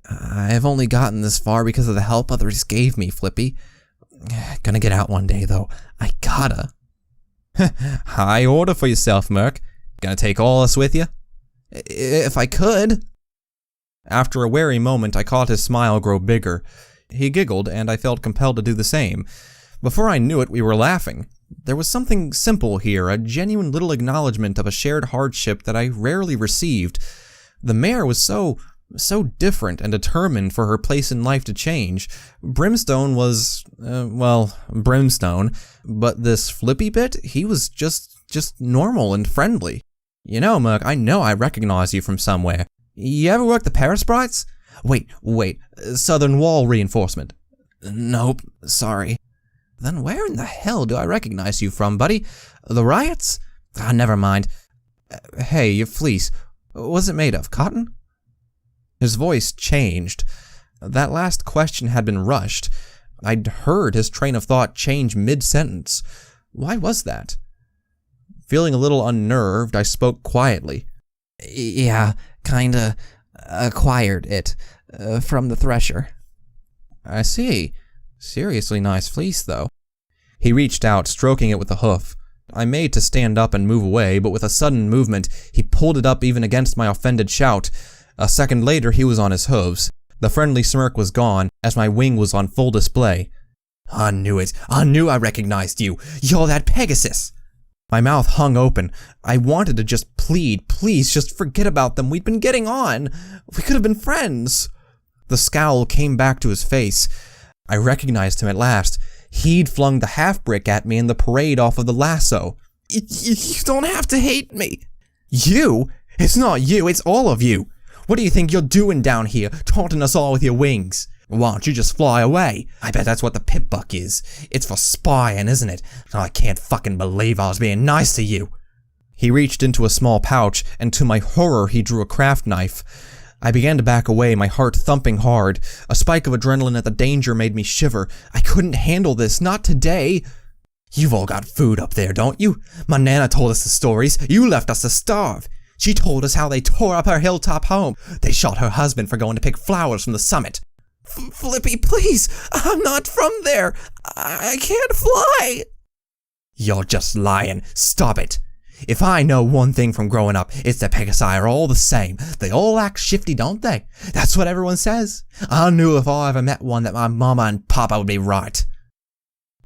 Speaker 1: I've only gotten this far because of the help others gave me, Flippy. Gonna get out one day, though. I gotta. High order for yourself, Murk. Gonna take all us with you? If I could. After a wary moment, I caught his smile grow bigger. He giggled, and I felt compelled to do the same. Before I knew it, we were laughing. There was something simple here, a genuine little acknowledgement of a shared hardship that I rarely received. The mare was so different and determined for her place in life to change. Brimstone was, Brimstone, but this Flippy bit, he was just normal and friendly. You know, Murk, I know I recognize you from somewhere. You ever work the Parasprites? Wait, Southern Wall Reinforcement. Nope, sorry. Then where in the hell do I recognize you from, buddy? The riots? Never mind. Hey, your fleece, what's it made of, cotton? His voice changed. That last question had been rushed. I'd heard his train of thought change mid-sentence. Why was that? Feeling a little unnerved, I spoke quietly. Yeah, kinda acquired it from the thresher. I see. Seriously nice fleece, though. He reached out, stroking it with a hoof. I made to stand up and move away, but with a sudden movement, he pulled it up even against my offended shout. A second later, he was on his hooves. The friendly smirk was gone, as my wing was on full display. I knew it. I knew I recognized you. You're that Pegasus.
Speaker 4: My mouth hung open. I wanted to just plead, please just forget about them. We'd been getting on. We could have been friends. The scowl came back to his face. I recognized him at last. He'd flung the half-brick at me in the parade off of the lasso. You don't have to hate me. You? It's not you, it's all of you. What do you think you're doing down here, taunting us all with your wings? Why don't you just fly away? I bet that's what the pip-buck is. It's for spying, isn't it? Oh, I can't fucking believe I was being nice to you. He reached into a small pouch, and to my horror he drew a craft knife. I began to back away, my heart thumping hard. A spike of adrenaline at the danger made me shiver. I couldn't handle this, not today. You've all got food up there, don't you? My Nana told us the stories. You left us to starve. She told us how they tore up her hilltop home. They shot her husband for going to pick flowers from the summit. Flippy, please! I'm not from there! I can't fly! You're just lying. Stop it. If I know one thing from growing up, it's that Pegasi are all the same. They all act shifty, don't they? That's what everyone says. I knew if I ever met one that my mama and papa would be right.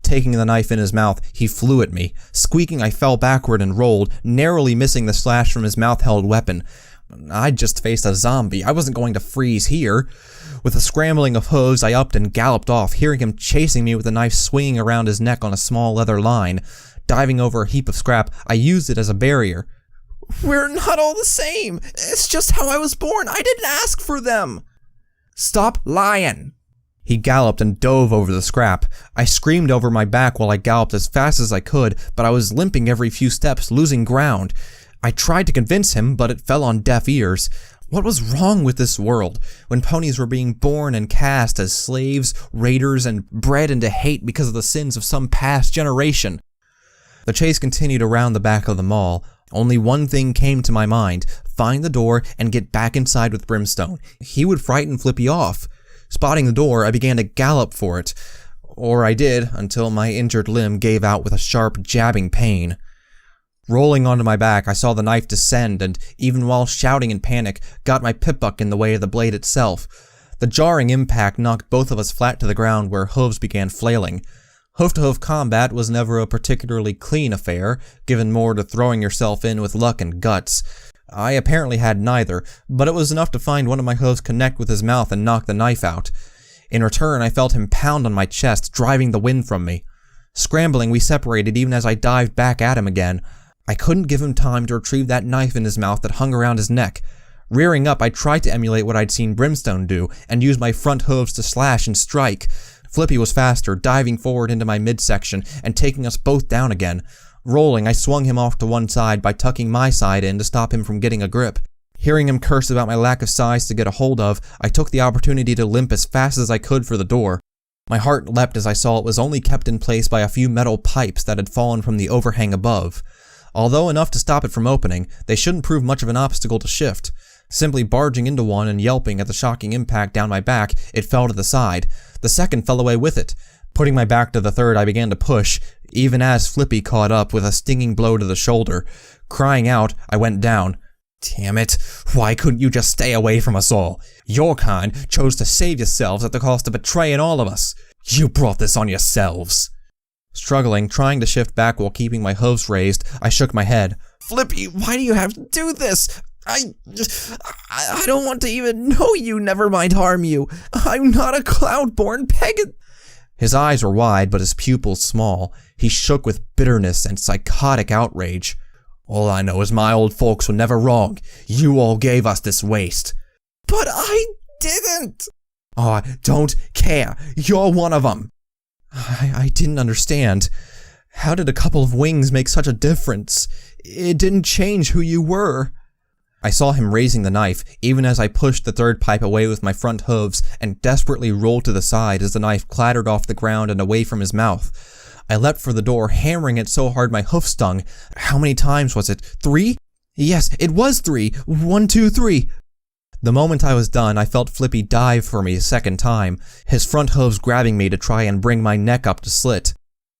Speaker 4: Taking the knife in his mouth, he flew at me. Squeaking, I fell backward and rolled, narrowly missing the slash from his mouth-held weapon. I'd just faced a zombie. I wasn't going to freeze here. With a scrambling of hooves, I upped and galloped off, hearing him chasing me with the knife swinging around his neck on a small leather line. Diving over a heap of scrap, I used it as a barrier. We're not all the same. It's just how I was born. I didn't ask for them. Stop lying. He galloped and dove over the scrap. I screamed over my back while I galloped as fast as I could, but I was limping every few steps, losing ground. I tried to convince him, but it fell on deaf ears. What was wrong with this world, when ponies were being born and cast as slaves, raiders, and bred into hate because of the sins of some past generation? The chase continued around the back of the mall. Only one thing came to my mind: find the door and get back inside with Brimstone. He would frighten Flippy off. Spotting the door, I began to gallop for it. Or I did, until my injured limb gave out with a sharp, jabbing pain. Rolling onto my back, I saw the knife descend, and even while shouting in panic, got my pip-buck in the way of the blade itself. The jarring impact knocked both of us flat to the ground where hooves began flailing. Hoof-to-hoof combat was never a particularly clean affair, given more to throwing yourself in with luck and guts. I apparently had neither, but it was enough to find one of my hooves connect with his mouth and knock the knife out. In return, I felt him pound on my chest, driving the wind from me. Scrambling, we separated even as I dived back at him again. I couldn't give him time to retrieve that knife in his mouth that hung around his neck. Rearing up, I tried to emulate what I'd seen Brimstone do, and use my front hooves to slash and strike. Flippy was faster, diving forward into my midsection and taking us both down again. Rolling, I swung him off to one side by tucking my side in to stop him from getting a grip. Hearing him curse about my lack of size to get a hold of, I took the opportunity to limp as fast as I could for the door. My heart leapt as I saw it was only kept in place by a few metal pipes that had fallen from the overhang above. Although enough to stop it from opening, they shouldn't prove much of an obstacle to shift. Simply barging into one and yelping at the shocking impact down my back, it fell to the side. The second fell away with it. Putting my back to the third, I began to push, even as Flippy caught up with a stinging blow to the shoulder. Crying out, I went down. Damn it, why couldn't you just stay away from us all? Your kind chose to save yourselves at the cost of betraying all of us. You brought this on yourselves. Struggling, trying to shift back while keeping my hooves raised, I shook my head. Flippy, why do you have to do this? I don't want to even know you, never mind harm you. I'm not a cloud-born pagan. His eyes were wide, but his pupils small. He shook with bitterness and psychotic outrage. All I know is my old folks were never wrong. You all gave us this waste. But I didn't. Oh, I don't care. You're one of them. I didn't understand. How did a couple of wings make such a difference? It didn't change who you were. I saw him raising the knife, even as I pushed the third pipe away with my front hooves and desperately rolled to the side as the knife clattered off the ground and away from his mouth. I leapt for the door, hammering it so hard my hoof stung. How many times was it? 3? Yes, it was 3. 1, 2, 3. The moment I was done, I felt Flippy dive for me a second time, his front hooves grabbing me to try and bring my neck up to slit.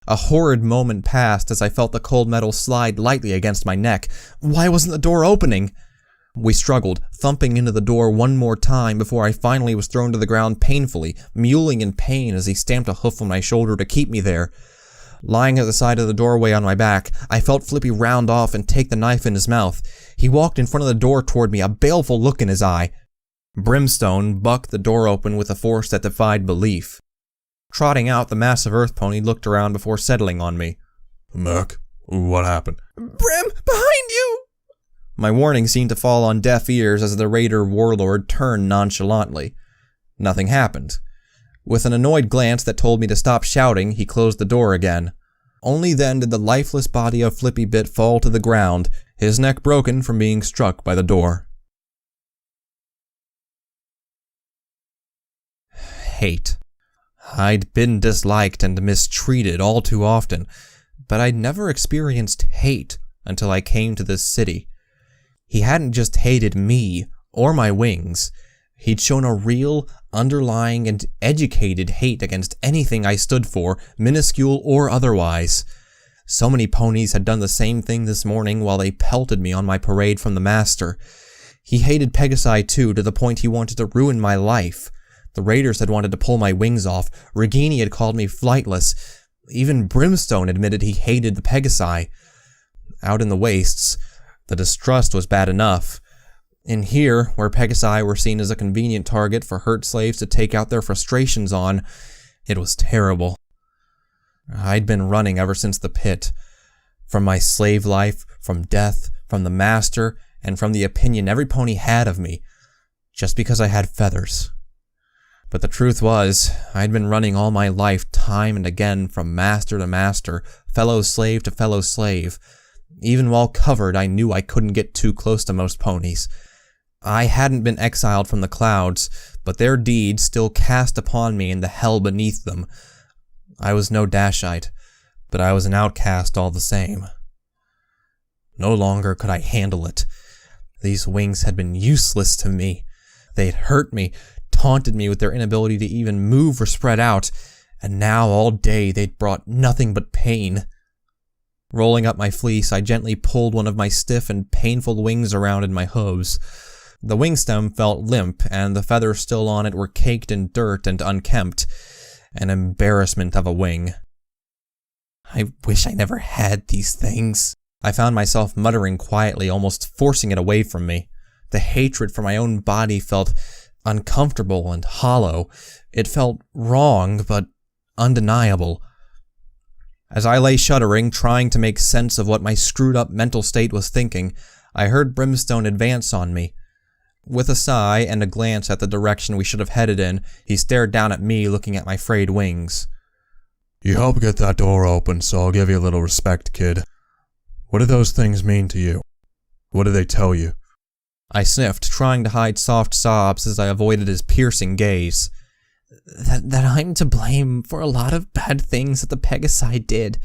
Speaker 4: A horrid moment passed as I felt the cold metal slide lightly against my neck. Why wasn't the door opening? We struggled, thumping into the door one more time before I finally was thrown to the ground painfully, mewling in pain as he stamped a hoof on my shoulder to keep me there.
Speaker 1: Lying at the side of the doorway on my back, I felt Flippy round off and take the knife in his mouth. He walked in front of the door toward me, a baleful look in his eye. Brimstone bucked the door open with a force that defied belief. Trotting out, the massive earth pony looked around before settling on me.
Speaker 3: Merc, what happened?
Speaker 4: Brim, behind you!
Speaker 1: My warning seemed to fall on deaf ears as the raider warlord turned nonchalantly. Nothing happened. With an annoyed glance that told me to stop shouting, he closed the door again. Only then did the lifeless body of Flippy Bit fall to the ground, his neck broken from being struck by the door. Hate. I'd been disliked and mistreated all too often, but I'd never experienced hate until I came to this city. He hadn't just hated me or my wings. He'd shown a real, underlying, and educated hate against anything I stood for, minuscule or otherwise. So many ponies had done the same thing this morning while they pelted me on my parade from the master. He hated Pegasi too, to the point he wanted to ruin my life. The raiders had wanted to pull my wings off. Regini had called me flightless. Even Brimstone admitted he hated the Pegasi. Out in the wastes, the distrust was bad enough. In here, where Pegasi were seen as a convenient target for hurt slaves to take out their frustrations on, it was terrible. I'd been running ever since the pit. From my slave life, from death, from the master, and from the opinion every pony had of me, just because I had feathers. But the truth was, I'd been running all my life time and again from master to master, fellow slave to fellow slave. Even while covered, I knew I couldn't get too close to most ponies. I hadn't been exiled from the clouds, but their deeds still cast upon me in the hell beneath them. I was no Dashite, but I was an outcast all the same. No longer could I handle it. These wings had been useless to me. They had hurt me, taunted me with their inability to even move or spread out, and now all day they'd brought nothing but pain. Rolling up my fleece, I gently pulled one of my stiff and painful wings around in my hooves. The wing stem felt limp, and the feathers still on it were caked in dirt and unkempt. An embarrassment of a wing. I wish I never had these things. I found myself muttering quietly, almost forcing it away from me. The hatred for my own body felt uncomfortable and hollow. It felt wrong, but undeniable. As I lay shuddering, trying to make sense of what my screwed-up mental state was thinking, I heard Brimstone advance on me. With a sigh and a glance at the direction we should have headed in, he stared down at me, looking at my frayed wings.
Speaker 3: You helped get that door open, so I'll give you a little respect, kid. What do those things mean to you? What do they tell you?
Speaker 1: I sniffed, trying to hide soft sobs as I avoided his piercing gaze. That I'm to blame for a lot of bad things that the Pegasi did.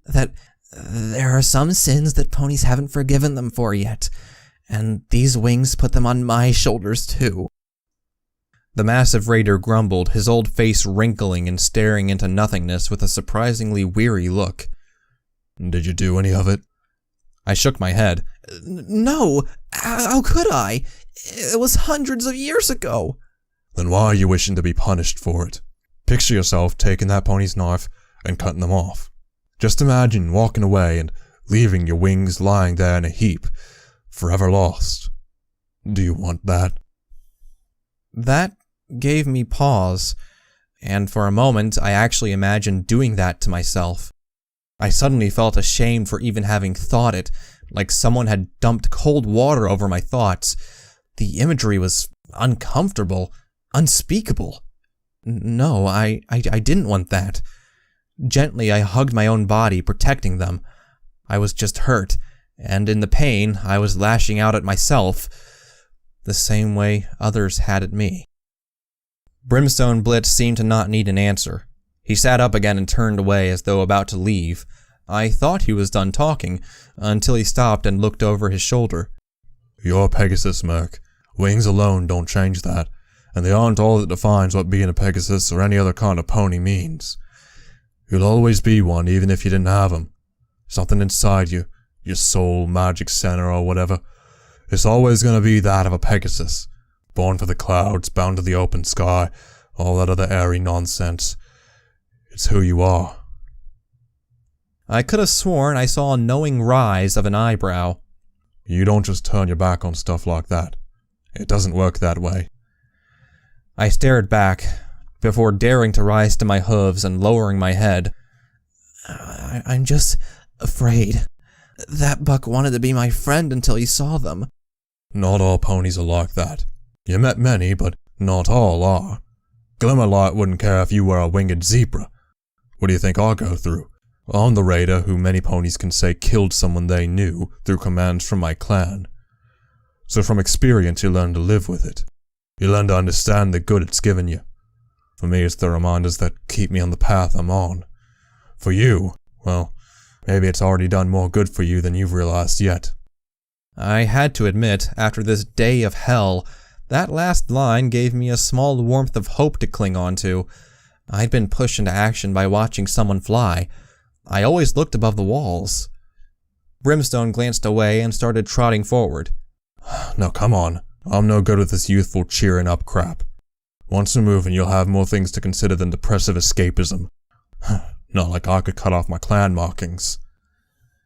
Speaker 1: That there are some sins that ponies haven't forgiven them for yet. And these wings put them on my shoulders too. The massive raider grumbled, his old face wrinkling and staring into nothingness with a surprisingly weary look.
Speaker 3: Did you do any of it?
Speaker 1: I shook my head.
Speaker 4: No, how could I? It was hundreds of years ago.
Speaker 3: Then why are you wishing to be punished for it? Picture yourself taking that pony's knife and cutting them off. Just imagine walking away and leaving your wings lying there in a heap, forever lost. Do you want that?
Speaker 1: That gave me pause, and for a moment I actually imagined doing that to myself. I suddenly felt ashamed for even having thought it, like someone had dumped cold water over my thoughts. The imagery was uncomfortable, unspeakable. No, I didn't want that. Gently I hugged my own body, protecting them. I was just hurt, and in the pain I was lashing out at myself, the same way others had at me. Brimstone Blitz seemed to not need an answer. He sat up again and turned away as though about to leave. I thought he was done talking, until he stopped and looked over his shoulder.
Speaker 3: You're a Pegasus, Merc. Wings alone don't change that, and they aren't all that defines what being a Pegasus or any other kind of pony means. You'll always be one even if you didn't have them. Something inside you, your soul, magic center, or whatever, it's always going to be that of a Pegasus. Born for the clouds, bound to the open sky, all that other airy nonsense. It's who you are.
Speaker 1: I could have sworn I saw a knowing rise of an eyebrow.
Speaker 3: You don't just turn your back on stuff like that. It doesn't work that way.
Speaker 1: I stared back, before daring to rise to my hooves and lowering my head.
Speaker 4: I'm just afraid. That buck wanted to be my friend until he saw them.
Speaker 3: Not all ponies are like that. You met many, but not all are. Glimmerlight wouldn't care if you were a winged zebra. What do you think I'll go through? I'm the raider who many ponies can say killed someone they knew through commands from my clan. So from experience you learn to live with it. You learn to understand the good it's given you. For me it's the reminders that keep me on the path I'm on. For you, well, maybe it's already done more good for you than you've realized yet.
Speaker 1: I had to admit, after this day of hell, that last line gave me a small warmth of hope to cling on to. I'd been pushed into action by watching someone fly. I always looked above the walls. Brimstone glanced away and started trotting forward.
Speaker 3: Now come on, I'm no good with this youthful cheering up crap. Once we move and you'll have more things to consider than depressive escapism. Not like I could cut off my clan markings.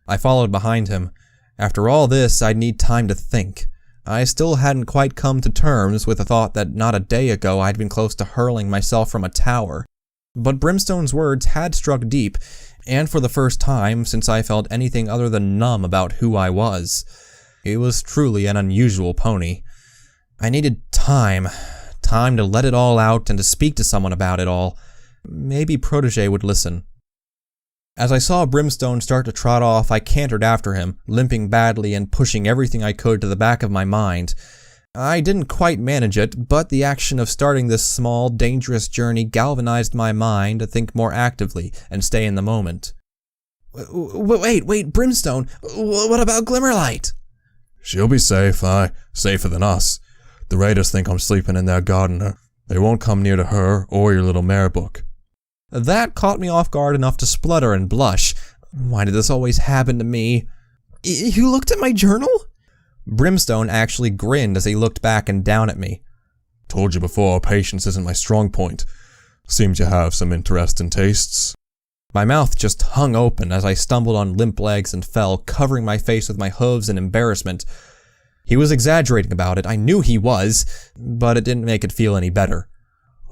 Speaker 1: I followed behind him. After all this, I'd need time to think. I still hadn't quite come to terms with the thought that not a day ago I'd been close to hurling myself from a tower. But Brimstone's words had struck deep, and for the first time since I felt anything other than numb about who I was. It was truly an unusual pony. I needed time to let it all out and to speak to someone about it all. Maybe Protege would listen. As I saw Brimstone start to trot off, I cantered after him, limping badly and pushing everything I could to the back of my mind. I didn't quite manage it, but the action of starting this small, dangerous journey galvanized my mind to think more actively and stay in the moment. Wait, Brimstone, what about Glimmerlight?
Speaker 3: She'll be safe, safer than us. The raiders think I'm sleeping in their gardener. They won't come near to her or your little mare book.
Speaker 1: That caught me off guard enough to splutter and blush. Why did this always happen to me? You looked at my journal? Brimstone actually grinned as he looked back and down at me.
Speaker 3: Told you before, patience isn't my strong point. Seems you have some interesting tastes.
Speaker 1: My mouth just hung open as I stumbled on limp legs and fell, covering my face with my hooves in embarrassment. He was exaggerating about it, I knew he was, but it didn't make it feel any better.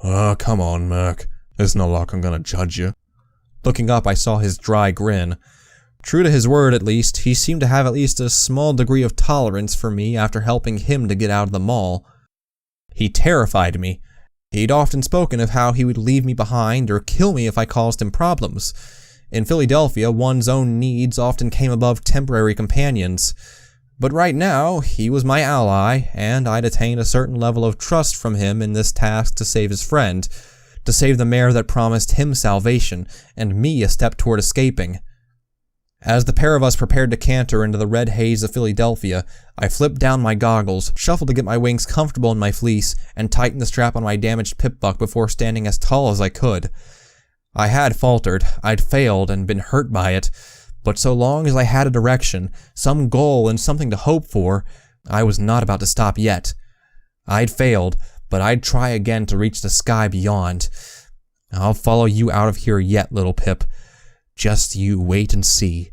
Speaker 3: Oh, come on, Merc. It's not like I'm gonna judge you.
Speaker 1: Looking up, I saw his dry grin. True to his word, at least, he seemed to have at least a small degree of tolerance for me after helping him to get out of the mall. He terrified me. He'd often spoken of how he would leave me behind or kill me if I caused him problems. In Philadelphia, one's own needs often came above temporary companions. But right now, he was my ally, and I'd attained a certain level of trust from him in this task to save his friend, to save the mare that promised him salvation, and me a step toward escaping. As the pair of us prepared to canter into the red haze of Philadelphia, I flipped down my goggles, shuffled to get my wings comfortable in my fleece, and tightened the strap on my damaged pip-buck before standing as tall as I could. I had faltered, I'd failed and been hurt by it, but so long as I had a direction, some goal and something to hope for, I was not about to stop yet. I'd failed, but I'd try again to reach the sky beyond. I'll follow you out of here yet, little Pip. Just you wait and see.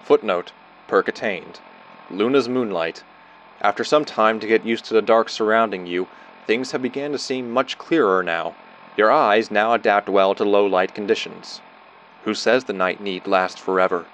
Speaker 5: Footnote. Perk attained. Luna's moonlight. After some time to get used to the dark surrounding you, things have begun to seem much clearer now. Your eyes now adapt well to low light conditions. Who says the night need last forever?